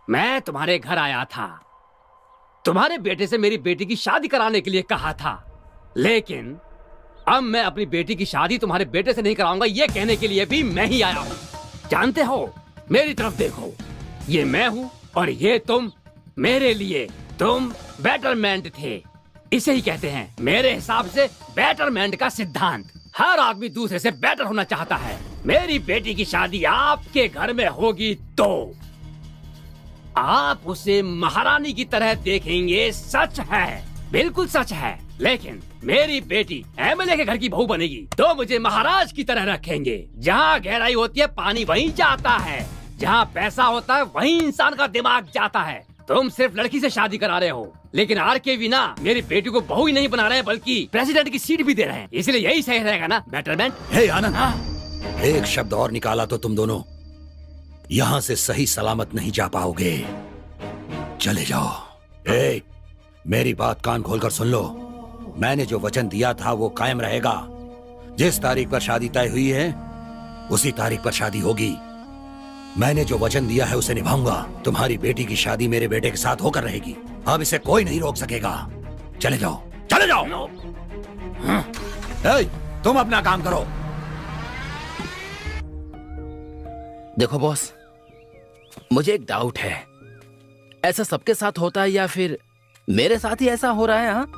मैं तुम्हारे घर आया था, तुम्हारे बेटे से मेरी बेटी की शादी कराने के लिए कहा था, लेकिन अब मैं अपनी बेटी की शादी तुम्हारे बेटे से नहीं कराऊंगा ये कहने के लिए भी मैं ही आया हूँ। जानते हो, मेरी तरफ देखो, ये मैं हूँ और ये तुम। मेरे लिए तुम बेटरमेंट थे, इसे ही कहते हैं मेरे हिसाब से बेटरमेंट का सिद्धांत। हर आदमी दूसरे से बेटर होना चाहता है। मेरी बेटी की शादी आपके घर में होगी तो आप उसे महारानी की तरह देखेंगे, सच है, बिल्कुल सच है। लेकिन मेरी बेटी एमएलए के घर की बहू बनेगी तो मुझे महाराज की तरह रखेंगे। जहाँ गहराई होती है पानी वहीं जाता है, जहाँ पैसा होता है वहीं इंसान का दिमाग जाता है। तुम सिर्फ लड़की से शादी करा रहे हो, लेकिन आरके ना मेरी बेटी को बहू ही नहीं बना रहे हैं बल्कि प्रेसिडेंट की सीट भी दे रहे हैं। इसलिए यही सही रहेगा ना, बेटरमेंट। हे आनंद, एक शब्द और निकाला तो तुम दोनों यहाँ से सही सलामत नहीं जा पाओगे। चले जाओ। हे, मेरी बात कान खोलकर सुन लो। मैंने जो वचन दिया था वो कायम रहेगा। जिस तारीख पर शादी तय हुई है उसी तारीख पर शादी होगी। मैंने जो वचन दिया है उसे निभाऊंगा। तुम्हारी बेटी की शादी मेरे बेटे के साथ होकर रहेगी। अब इसे कोई नहीं रोक सकेगा। चले जाओ, चले जाओ। तुम अपना काम करो। देखो बॉस, मुझे एक डाउट है, ऐसा सबके साथ होता है या फिर मेरे साथ ही ऐसा हो रहा है? हाँ,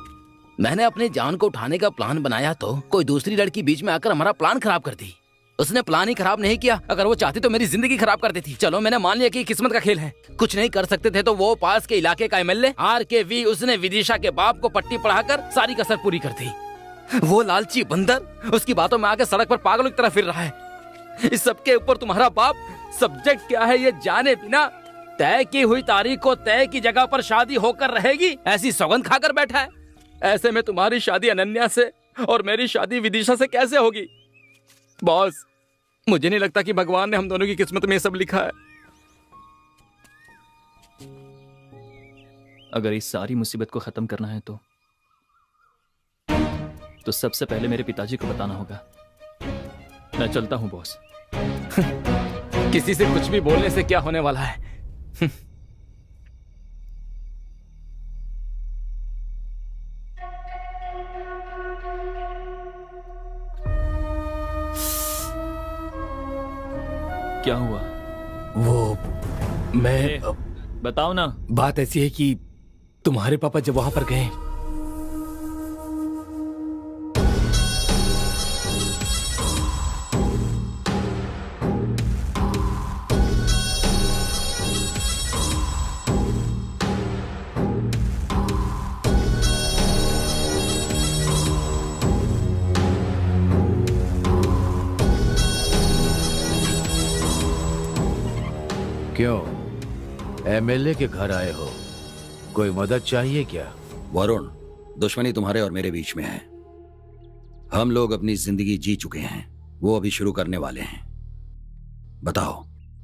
मैंने अपनी जान को उठाने का प्लान बनाया तो कोई दूसरी लड़की बीच में आकर हमारा प्लान खराब कर दी। उसने प्लान ही खराब नहीं किया, अगर वो चाहती तो मेरी जिंदगी खराब कर देती। चलो मैंने मान लिया कि किस्मत का खेल है, कुछ नहीं कर सकते थे तो वो पास के इलाके का एमएलए आरके उसने विदिशा के बाप को पट्टी पढ़ाकर सारी कसर पूरी कर दी। वो लालची बंदर उसकी बातों में आकर सड़क पर पागलों की तरह फिर रहा है। इस सबके ऊपर तुम्हारा बाप सब्जेक्ट क्या है ये जाने बिना तय की हुई तारीख को तय की जगह पर शादी होकर रहेगी ऐसी सौगंध खाकर बैठा है। ऐसे में तुम्हारी शादी अनन्या से और मेरी शादी विदिशा से कैसे होगी? बॉस, मुझे नहीं लगता कि भगवान ने हम दोनों की किस्मत में ये सब लिखा है। अगर इस सारी मुसीबत को खत्म करना है तो सबसे पहले मेरे पिताजी को बताना होगा। मैं चलता हूं बॉस। किसी से कुछ भी बोलने से क्या होने वाला है? क्या हुआ? वो मैं बताओ ना। बात ऐसी है कि तुम्हारे पापा जब वहां पर गए क्यों एमएलए के घर आए हो? कोई मदद चाहिए क्या? वरुण, दुश्मनी तुम्हारे और मेरे बीच में है। हम लोग अपनी जिंदगी जी चुके हैं, वो अभी शुरू करने वाले हैं। बताओ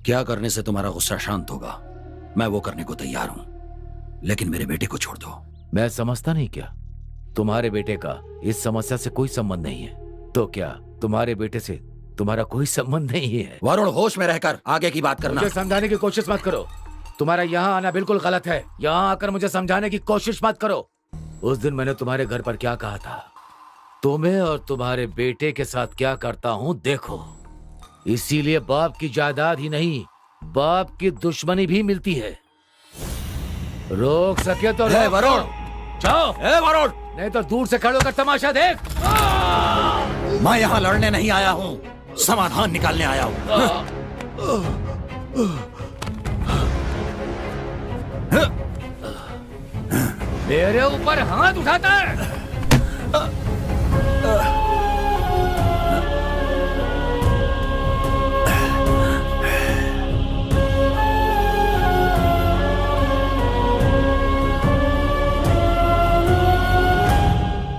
क्या करने से तुम्हारा गुस्सा शांत होगा? मैं वो करने को तैयार हूं, लेकिन मेरे बेटे को छोड़ दो। मैं समझता नहीं क्या? तुम्हारे बेटे का इस समस्या से कोई संबंध नहीं है, तो क्या तुम्हारे बेटे से तुम्हारा कोई संबंध नहीं है? वरुण, होश में रहकर आगे की बात करना। मुझे समझाने की कोशिश मत करो। तुम्हारा यहाँ आना बिल्कुल गलत है। यहाँ आकर मुझे समझाने की कोशिश मत करो। उस दिन मैंने तुम्हारे घर पर क्या कहा था, तुम्हें और तुम्हारे बेटे के साथ क्या करता हूँ देखो। इसीलिए बाप की जायदाद ही नहीं, बाप की दुश्मनी भी मिलती है। रोक सके तो रोक। वरुण, जाओ। वरुण, नहीं तो दूर से खड़े होकर तमाशा देख। मैं यहाँ लड़ने नहीं आया हूँ, समाधान निकालने आया हूँ। मेरे ऊपर हाथ उठाता है।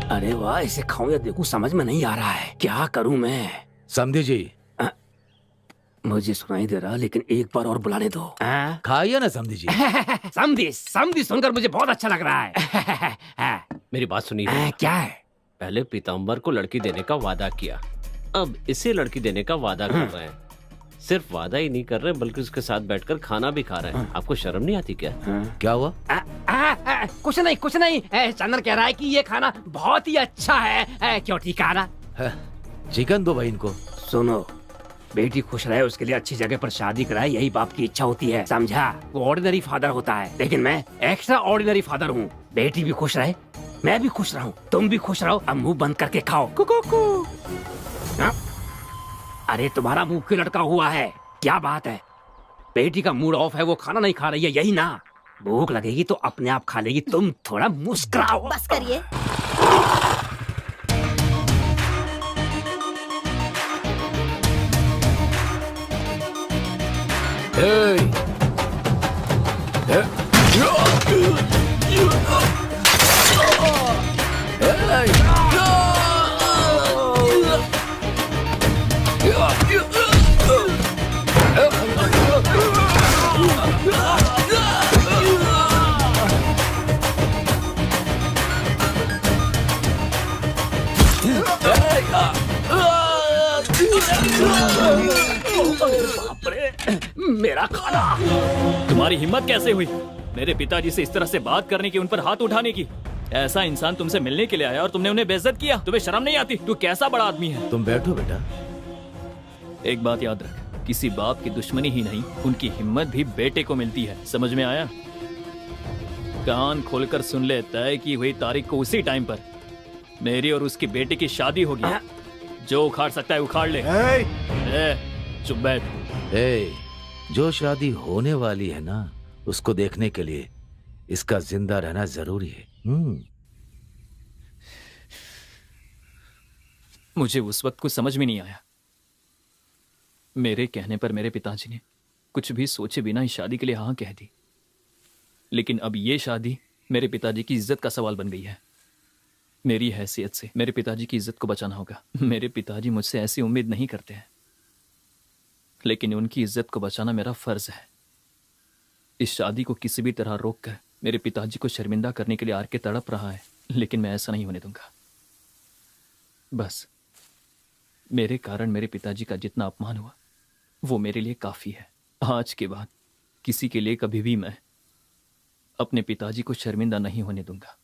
अरे वाह, क्या इसे खाऊं या देखूं समझ में नहीं आ रहा है। क्या करूं मैं? समझी जी। मुझे सुनाई दे रहा, लेकिन एक बार और बुलाने दो। खाइए ना समझी जी। समधी समधी सुनकर मुझे बहुत अच्छा लग रहा है। मेरी बात सुनिए। क्या है? पहले पीताम्बर को लड़की देने का वादा किया, अब इसे लड़की देने का वादा कर रहे हैं। सिर्फ वादा ही नहीं कर रहे बल्कि उसके साथ बैठकर खाना भी खा रहे हैं। आपको शर्म नहीं आती क्या? क्या हुआ? कुछ नहीं कुछ नहीं। चंदन कह रहा है कि ये खाना बहुत ही अच्छा है। क्यों ठीक है ना? चिकन दो भाई इनको। सुनो, बेटी खुश रहे उसके लिए अच्छी जगह पर शादी कराए, यही बाप की इच्छा होती है, समझा? वो ऑर्डिनरी फादर होता है, लेकिन मैं एक्स्ट्रा ऑर्डिनरी फादर हूँ। बेटी भी खुश रहे, मैं भी खुश रहूं, तुम भी खुश रहो। अब मुंह बंद करके खाओ। कुकू। अरे तुम्हारा मुंह क्यों लटका हुआ है? क्या बात है? बेटी का मूड ऑफ है, वो खाना नहीं खा रही है, यही ना? भूख लगेगी तो अपने आप खा लेगी, तुम थोड़ा मुस्कुराओ। बस करिए। मेरा खाना। तुम्हारी हिम्मत कैसे हुई मेरे पिताजी से इस तरह से बात करने की, उन पर हाथ उठाने की? ऐसा इंसान तुमसे मिलने के लिए आया और तुमने उन्हें बेइज्जत किया। तुम्हें शर्म नहीं आती? तू कैसा बड़ा आदमी है? तुम बैठो बेटा। एक बात याद रख, किसी बाप की दुश्मनी ही नहीं, उनकी हिम्मत भी बेटे को मिलती है। समझ में आया? कान खोलकर सुन ले, तय की हुई तारीख को उसी टाइम पर मेरी और उसकी बेटी की शादी होगी। जो उखाड़ सकता है उखाड़ ले। चुप बैठ। जो शादी होने वाली है ना, उसको देखने के लिए इसका जिंदा रहना जरूरी है। मुझे उस वक्त कुछ समझ में नहीं आया। मेरे कहने पर मेरे पिताजी ने कुछ भी सोचे बिना ही शादी के लिए हाँ कह दी। लेकिन अब ये शादी मेरे पिताजी की इज्जत का सवाल बन गई है। मेरी हैसियत से मेरे पिताजी की इज्जत को बचाना होगा। मेरे पिताजी मुझसे ऐसी उम्मीद नहीं करते हैं, लेकिन उनकी इज्जत को बचाना मेरा फर्ज है। इस शादी को किसी भी तरह रोककर मेरे पिताजी को शर्मिंदा करने के लिए आर के तड़प रहा है, लेकिन मैं ऐसा नहीं होने दूंगा। बस मेरे कारण मेरे पिताजी का जितना अपमान हुआ वो मेरे लिए काफी है। आज के बाद किसी के लिए कभी भी मैं अपने पिताजी को शर्मिंदा नहीं होने दूंगा।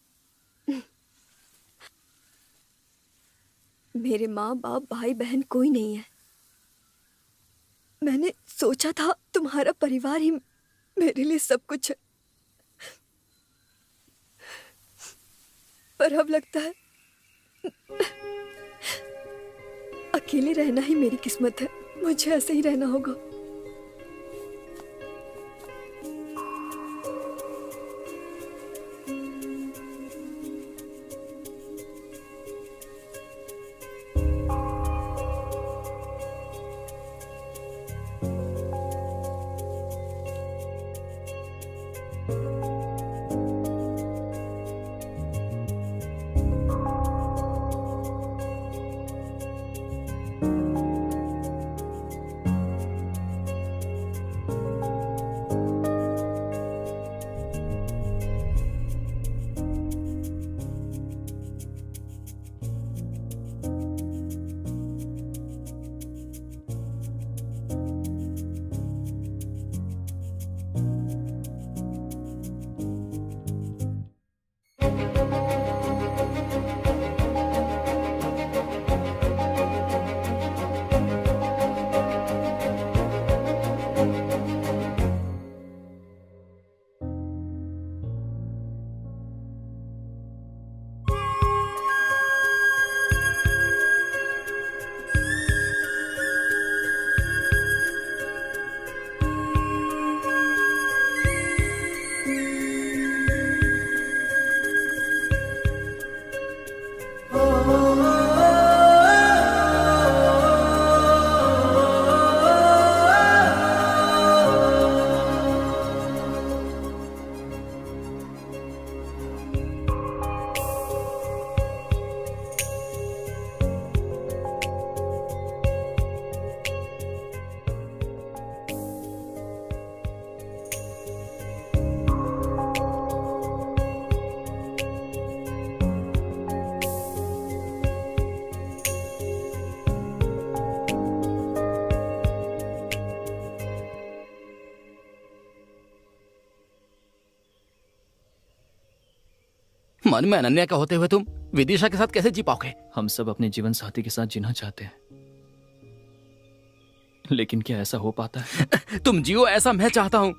मेरे माँ बाप भाई बहन कोई नहीं है। मैंने सोचा था तुम्हारा परिवार ही मेरे लिए सब कुछ है, पर अब लगता है अकेले रहना ही मेरी किस्मत है। मुझे ऐसे ही रहना होगा। मन में अनन्या का होते हुए तुम विदिशा के साथ कैसे जी पाओगे? हम सब अपने जीवन साथी के साथ जीना चाहते हैं, लेकिन क्या ऐसा हो पाता है? तुम जियो ऐसा मैं चाहता हूँ।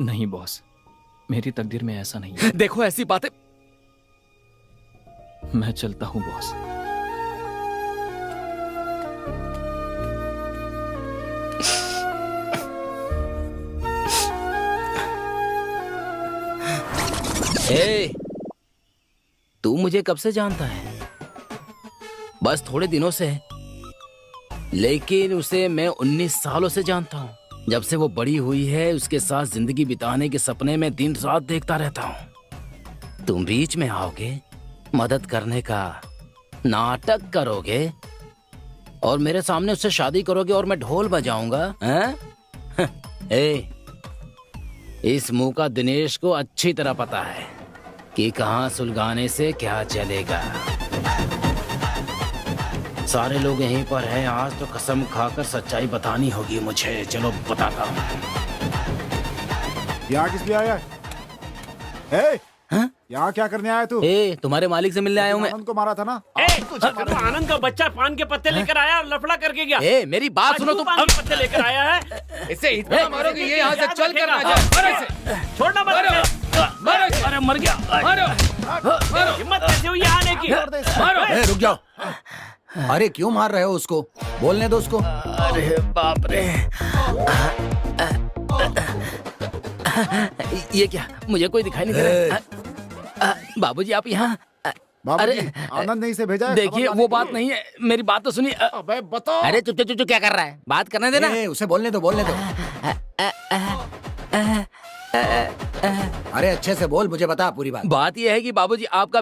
नहीं बॉस, मेरी तकदीर में ऐसा नहीं है। देखो ऐसी बातें। मैं चलता हूँ बॉस। ए, तू मुझे कब से जानता है? बस थोड़े दिनों से, लेकिन उसे मैं 19 सालों से जानता हूँ। जब से वो बड़ी हुई है उसके साथ जिंदगी बिताने के सपने में दिन रात देखता रहता हूँ। तुम बीच में आओगे, मदद करने का नाटक करोगे और मेरे सामने उससे शादी करोगे और मैं ढोल बजाऊंगा, हैं? ए, इस मुंह का दिनेश को अच्छी तरह पता है कि कहां सुलगाने से क्या चलेगा। सारे लोग यहीं पर हैं, आज तो कसम खाकर सच्चाई बतानी होगी मुझे। चलो बताता हूँ। यहाँ किस लिए आया है? यहाँ क्या करने आया तू? ए, तुम्हारे मालिक से मिलने आया हूँ मैं। आनंद को मारा था ना? तो आनंद का बच्चा पान के पत्ते लेकर आया और लफड़ा करके गया। ए, मेरी बात सुनो। तुम पान के पत्ते लेकर आया है। इसे इतना मारोगे ये यहाँ से चल कर ना जाए। छोड़ना मत। अरे मर गया। हिम्मत कैसे हुई आने की? रुक जाओ। अरे क्यों मार रहे हो उसको? बोलने दो उसको। अरे बाप रे, ये क्या? मुझे कोई दिखाई नहीं दे रहा। बाबूजी आप यहाँ? अरे आनंद ने इसे भेजा है। देखिए वो बात नहीं है, मेरी बात तो सुनिए। अबे बताओ। अरे चुप चुप चुप क्या कर रहा है? बात करने देना। उसे बोलने दो, बोलने दो। अरे अच्छे से बोल, मुझे बता पूरी बात। बात यह है कि बाबूजी आपका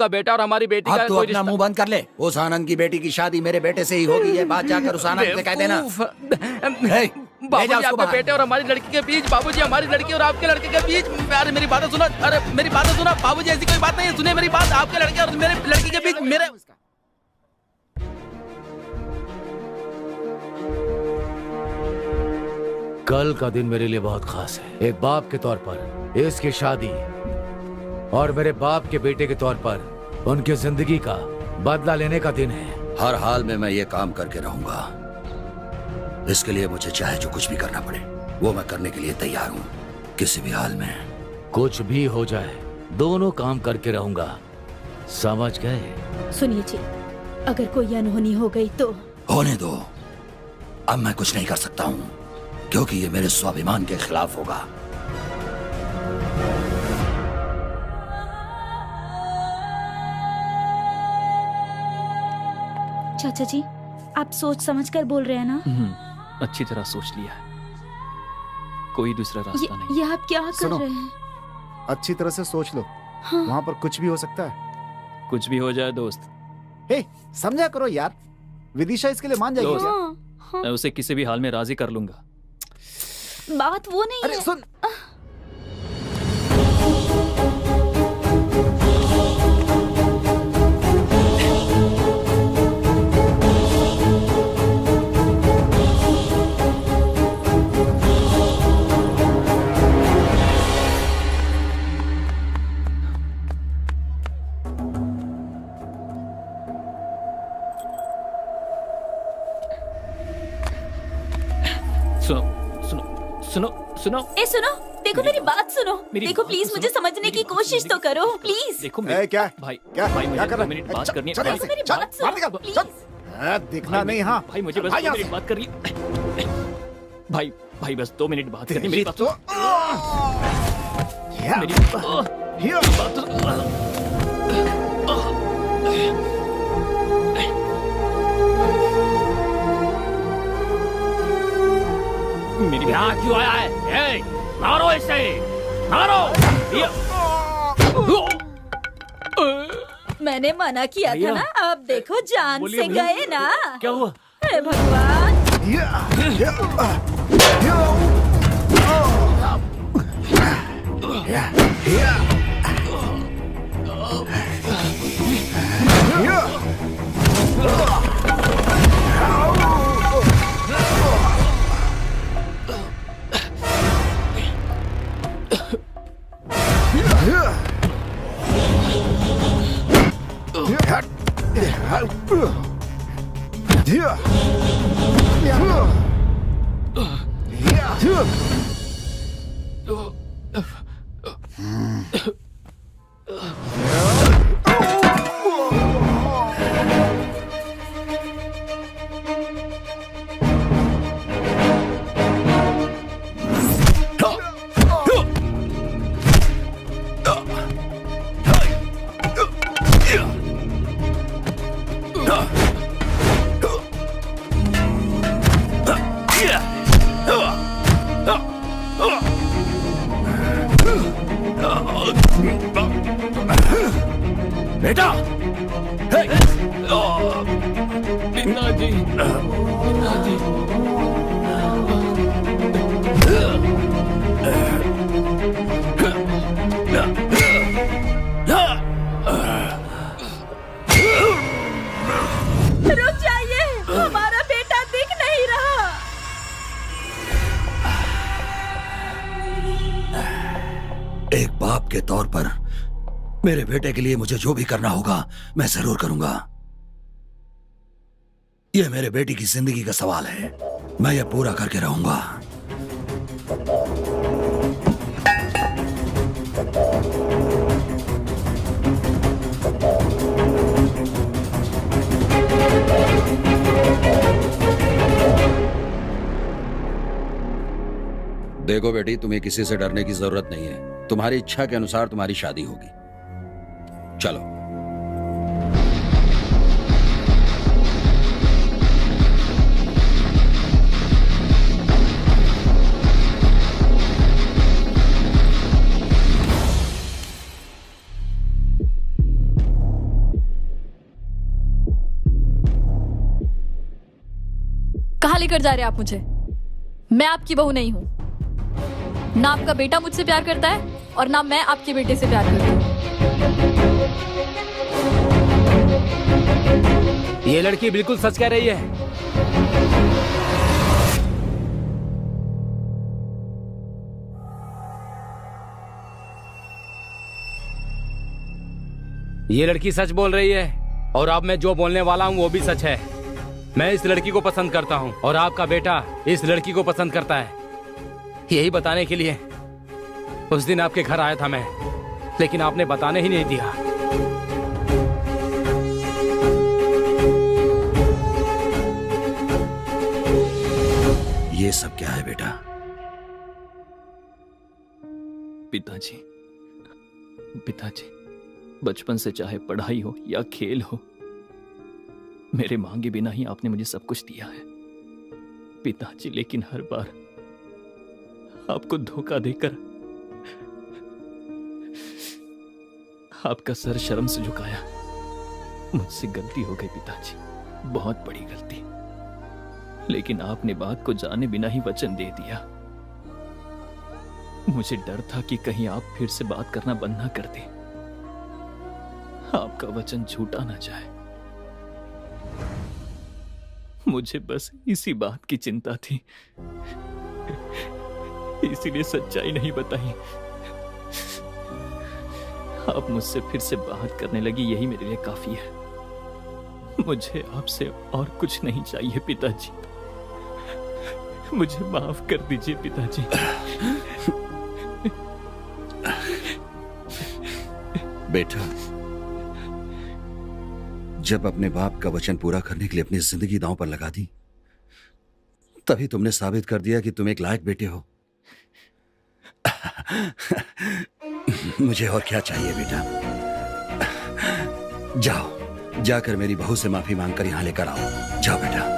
बेटा और हमारी बेटी का तू अपना मुंह बंद कर ले। उस आनंद की बेटी की शादी मेरे बेटे से ही होगी, ये बात जाकर उस आनंद से कह देना। बाबूजी आपके बेटे और हमारी लड़की के बीच, बाबूजी हमारी लड़की और आपके लड़के के बीच। अरे मेरी बात सुनो, अरे मेरी बात सुनो बाबूजी, ऐसी कोई बात नहीं है। सुनिए मेरी बात, आपके लड़के और मेरे लड़की के बीच मेरे। कल का दिन मेरे लिए बहुत खास है। एक बाप के तौर पर इसकी शादी और मेरे बाप के बेटे के तौर पर उनकी जिंदगी का बदला लेने का दिन है। हर हाल में मैं ये काम करके रहूंगा। इसके लिए मुझे चाहे जो कुछ भी करना पड़े वो मैं करने के लिए तैयार हूँ, किसी भी हाल में। कुछ भी हो जाए दोनों काम करके रहूंगा, समझ गए? सुनिए जी, अगर कोई अनहोनी हो गई तो? होने दो, अब मैं कुछ नहीं कर सकता हूँ क्योंकि ये मेरे स्वाभिमान के खिलाफ होगा। चाचा जी, आप सोच समझ कर बोल रहे हैं ना? अच्छी तरह सोच लिया है, कोई दूसरा रास्ता नहीं। ये आप क्या कर रहे हैं? अच्छी तरह से सोच लो। हाँ। वहाँ पर कुछ भी हो सकता है। कुछ भी हो जाए दोस्त। हे, समझा करो यार, विदिशा इसके लिए मान जाएगी क्या? मैं उसे किसी भी हाल में राजी कर लूंगा। बात वो नहीं अरे है। सुन, सुनो। ए सुनो, देखो मेरी बात सुनो। देखो प्लीज मुझे समझने की कोशिश तो करो प्लीज। देखो क्या भाई, क्या भाई मुझे क्या कर 2 मिनट बात करनी है। देखो मेरी बात सुनो प्लीज। दिखना नहीं। हाँ भाई मुझे बस 2 मिनट बात करनी है। भाई बस 2 मिनट बात करनी है। मेरी बात सुनो। मेरी बात तो मेरी यहाँ क्यों आया है? मारो इसे, मारो। मैंने मना किया था ना, अब देखो जान से गए ना। क्या हुआ? हे भगवान। बेटा, पिताजी, पिताजी। रुक जाइए, हमारा बेटा दिख नहीं रहा। एक बाप के तौर पर मेरे बेटे के लिए मुझे जो भी करना होगा मैं जरूर करूंगा। यह मेरे बेटी की जिंदगी का सवाल है, मैं यह पूरा करके रहूंगा। देखो बेटी, तुम्हें किसी से डरने की जरूरत नहीं है। तुम्हारी इच्छा के अनुसार तुम्हारी शादी होगी। चलो। कहाँ लेकर जा रहे हैं आप मुझे? मैं आपकी बहू नहीं हूँ। ना आपका बेटा मुझसे प्यार करता है और ना मैं आपके बेटे से प्यार करती हूँ। ये लड़की बिल्कुल सच कह रही है। ये लड़की सच बोल रही है और अब मैं जो बोलने वाला हूँ वो भी सच है। मैं इस लड़की को पसंद करता हूँ और आपका बेटा इस लड़की को पसंद करता है। यही बताने के लिए उस दिन आपके घर आया था मैं, लेकिन आपने बताने ही नहीं दिया। ये सब क्या है बेटा? पिताजी, पिताजी, बचपन से चाहे पढ़ाई हो या खेल हो, मेरे मांगे बिना ही आपने मुझे सब कुछ दिया है पिताजी। लेकिन हर बार आपको धोखा देकर आपका सर शर्म से झुकाया। मुझसे गलती हो गई पिताजी, बहुत बड़ी गलती। लेकिन आपने बात को जाने बिना ही वचन दे दिया। मुझे डर था कि कहीं आप फिर से बात करना बंद ना कर दें, आपका वचन झूठा ना जाए। मुझे बस इसी बात की चिंता थी, इसीलिए सच्चाई नहीं बताई। आप मुझसे फिर से बात करने लगी, यही मेरे लिए काफी है। मुझे आपसे और कुछ नहीं चाहिए पिताजी। मुझे माफ कर दीजिए पिताजी। बेटा, जब अपने बाप का वचन पूरा करने के लिए अपनी जिंदगी दांव पर लगा दी, तभी तुमने साबित कर दिया कि तुम एक लायक बेटे हो। मुझे और क्या चाहिए बेटा? जाओ, जाकर मेरी बहू से माफी मांगकर यहां लेकर आओ। जाओ बेटा।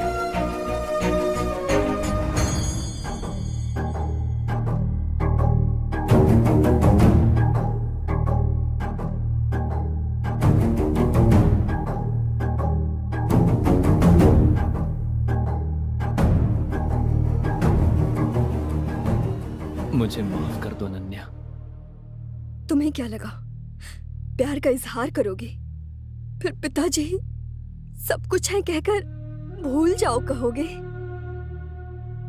मुझे माफ कर दो नन्या। तुम्हें क्या लगा प्यार का इजहार करोगे, फिर पिताजी सब कुछ है कहकर भूल जाओ कहोगे?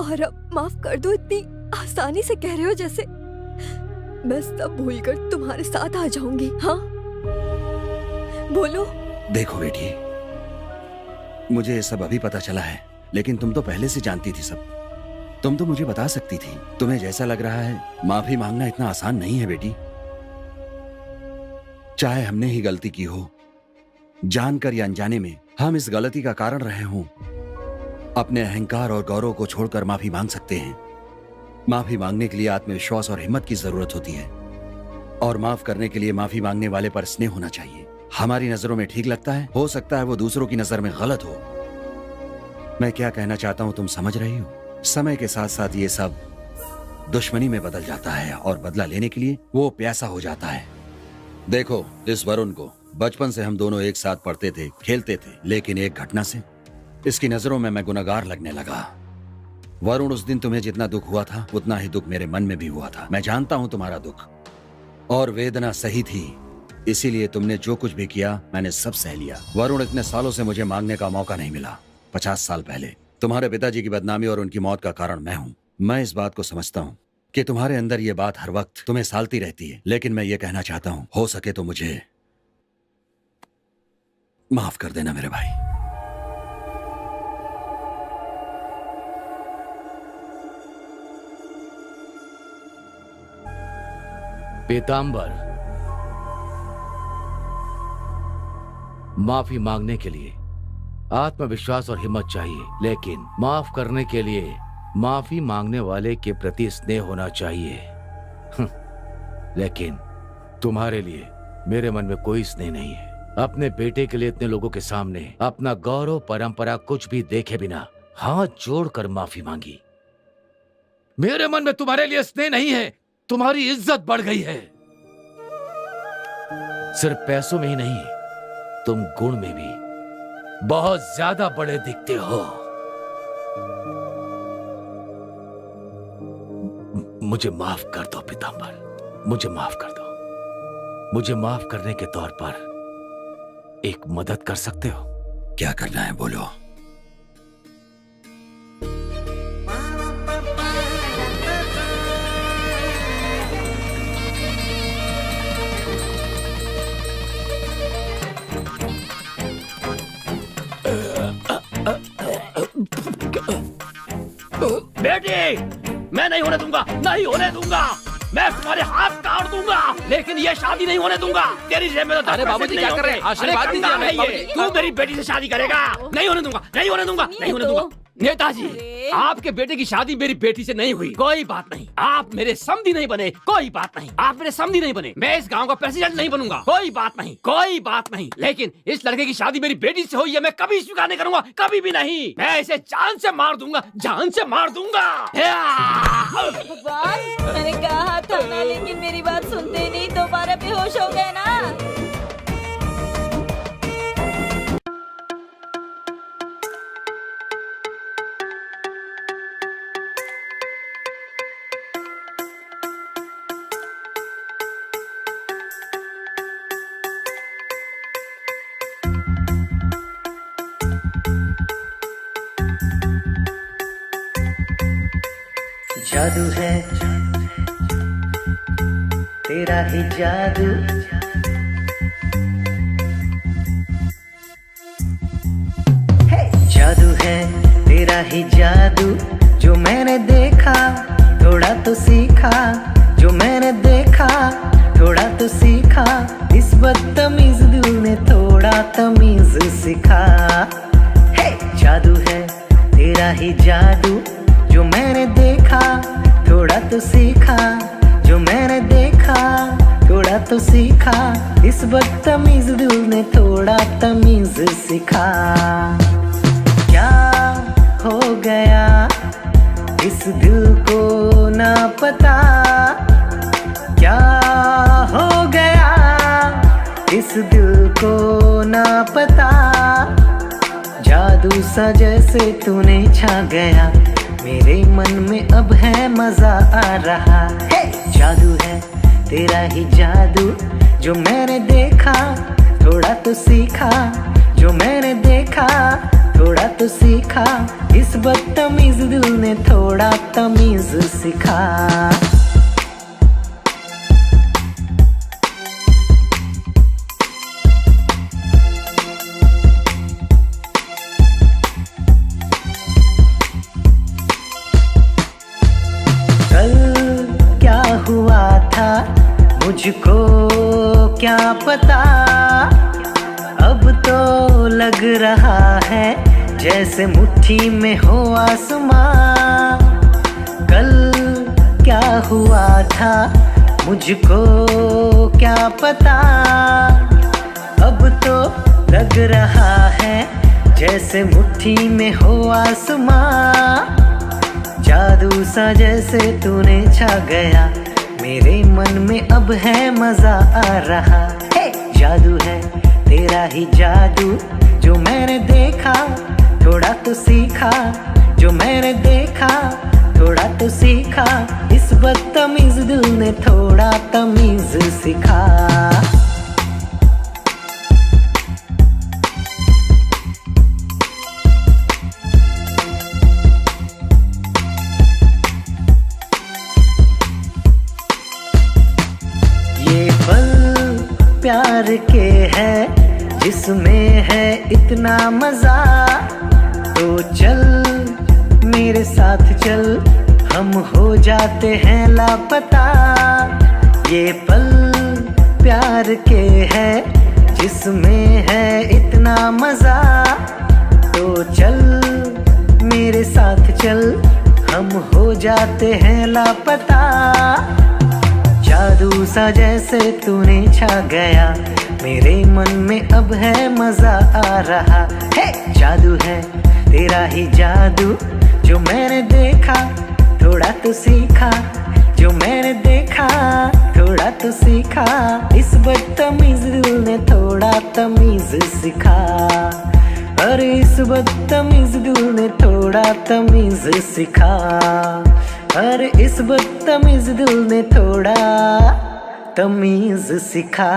और अब माफ कर दो इतनी आसानी से कह रहे हो जैसे मैं सब भूलकर तुम्हारे साथ आ जाऊंगी। हाँ बोलो। देखो बेटी, मुझे ये सब अभी पता चला है, लेकिन तुम तो पहले से जानती थी सब। तुम तो मुझे बता सकती थी। तुम्हें जैसा लग रहा है, माफी मांगना इतना आसान नहीं है बेटी। चाहे हमने ही गलती की हो, जानकर या अनजाने में हम इस गलती का कारण रहे हों, अपने अहंकार और गौरव को छोड़कर माफी मांग सकते हैं। माफी मांगने के लिए आत्मविश्वास और हिम्मत की जरूरत होती है, और माफ करने के लिए माफी मांगने वाले पर स्नेह होना चाहिए। हमारी नजरों में ठीक लगता है, हो सकता है वो दूसरों की नजर में गलत हो। मैं क्या कहना चाहता हूं तुम समझ रही हो? समय के साथ साथ ये सब दुश्मनी में बदल जाता है, और बदला लेने के लिए वो प्यासा हो जाता है। देखो इस वरुण को, बचपन से हम दोनों एक साथ पढ़ते थे, खेलते थे, लेकिन एक घटना से इसकी नजरों में मैं गुनहगार लगने लगा। वरुण, उस दिन तुम्हें जितना दुख हुआ था, उतना ही दुख मेरे मन में भी हुआ था। मैं जानता हूं तुम्हारा दुख और वेदना सही थी, इसीलिए तुमने जो कुछ भी किया मैंने सब सह लिया। वरुण, इतने सालों से मुझे मांगने का मौका नहीं मिला। 50 साल पहले तुम्हारे पिताजी की बदनामी और उनकी मौत का कारण मैं हूं। मैं इस बात को समझता हूं कि तुम्हारे अंदर ये बात हर वक्त तुम्हें सालती रहती है, लेकिन मैं ये कहना चाहता हूं, हो सके तो मुझे माफ कर देना मेरे भाई। पीताम्बर, माफी मांगने के लिए आत्मविश्वास और हिम्मत चाहिए, लेकिन माफ करने के लिए माफी मांगने वाले के प्रति स्नेह होना चाहिए। लेकिन तुम्हारे लिए मेरे मन में कोई स्नेह नहीं है। अपने बेटे के लिए इतने लोगों के सामने अपना गौरव, परंपरा कुछ भी देखे बिना हाथ जोड़कर माफी मांगी। मेरे मन में तुम्हारे लिए स्नेह नहीं है, तुम्हारी इज्जत बढ़ गई है। सिर्फ पैसों में ही नहीं, तुम गुण में भी बहुत ज्यादा बड़े दिखते हो। मुझे माफ कर दो पीताम्बर, मुझे माफ कर दो। मुझे माफ करने के तौर पर एक मदद कर सकते हो? क्या करना है बोलो। बेटी, मैं नहीं होने दूंगा, नहीं होने दूंगा। मैं तुम्हारे हाथ काट दूंगा, लेकिन ये शादी नहीं होने दूंगा। तेरी जेब में तो अरे बाबूजी क्या कर रहे हैं? आशीर्वाद दीजिए हमें, बाबूजी। तू मेरी बेटी से शादी करेगा? नहीं होने दूंगा, नहीं होने दूंगा, नहीं होने दूंगा। नेताजी, आपके बेटे की शादी मेरी बेटी से नहीं हुई, कोई बात नहीं। आप मेरे समधी नहीं बने, कोई बात नहीं। आप मेरे समधी नहीं बने, मैं इस गांव का प्रेसिडेंट नहीं बनूंगा, कोई बात नहीं, कोई बात नहीं। लेकिन इस लड़के की शादी मेरी बेटी से हुई है, मैं कभी स्वीकार नहीं करूंगा, कभी भी नहीं। मैं इसे जान से मार दूंगा, जान से मार दूंगा। भगवान, मैंने कहा था ना, लेकिन मेरी बात सुनते नहीं, दोबारा बेहोश हो गए ना। जादू है तेरा ही जादू, जादू है तेरा ही जादू। जो मैंने देखा थोड़ा तो सीखा, जो मैंने देखा थोड़ा तो सीखा। इस बदतमीज दिल ने थोड़ा तमीज सिखा। जादू है तेरा ही जादू। जो मैंने देखा थोड़ा तो सीखा, जो मैंने देखा थोड़ा तो सीखा। इस बदतमीज दिल ने थोड़ा तमीज सिखा। क्या हो गया इस दिल को ना पता, क्या हो गया इस दिल को ना पता। जादू सा जैसे तूने छा गया, मेरे मन में अब है मजा आ रहा है। जादू है तेरा ही जादू। जो मैंने देखा थोड़ा तो सीखा, जो मैंने देखा थोड़ा तो सीखा। इस बदतमीज दिल ने थोड़ा तमीज सिखा। मुझको क्या पता, अब तो लग रहा है जैसे मुट्ठी में हो आसमां। कल क्या हुआ था मुझको क्या पता, अब तो लग रहा है जैसे मुट्ठी में हो आसमां। जादू सा जैसे तूने छा गया, मेरे मन में अब है मजा आ रहा है। जादू है तेरा ही जादू, जो मैंने देखा थोड़ा तो सीखा, जो मैंने देखा थोड़ा तो सीखा। इस बदतमीज दिल ने थोड़ा तमीज सिखा। ये पल प्यार के है जिसमें है इतना मजा, तो चल मेरे साथ चल, हम हो जाते हैं लापता। ये पल प्यार के है जिसमें है इतना मजा, तो चल मेरे साथ चल, हम हो जाते हैं लापता। जादू सा जैसे तूने छा गया, मेरे मन में अब है मजा आ रहा है। जादू है तेरा ही जादू, जो मैंने देखा थोड़ा तो सीखा, जो मैंने देखा थोड़ा तो सीखा। इस बदतमीज दिल ने थोड़ा तमीज सिखा, अरे इस बदतमीज दिल ने थोड़ा तमीज सिखा, अरे इस बदतमीज दिल ने थोड़ा तमीज सिखा।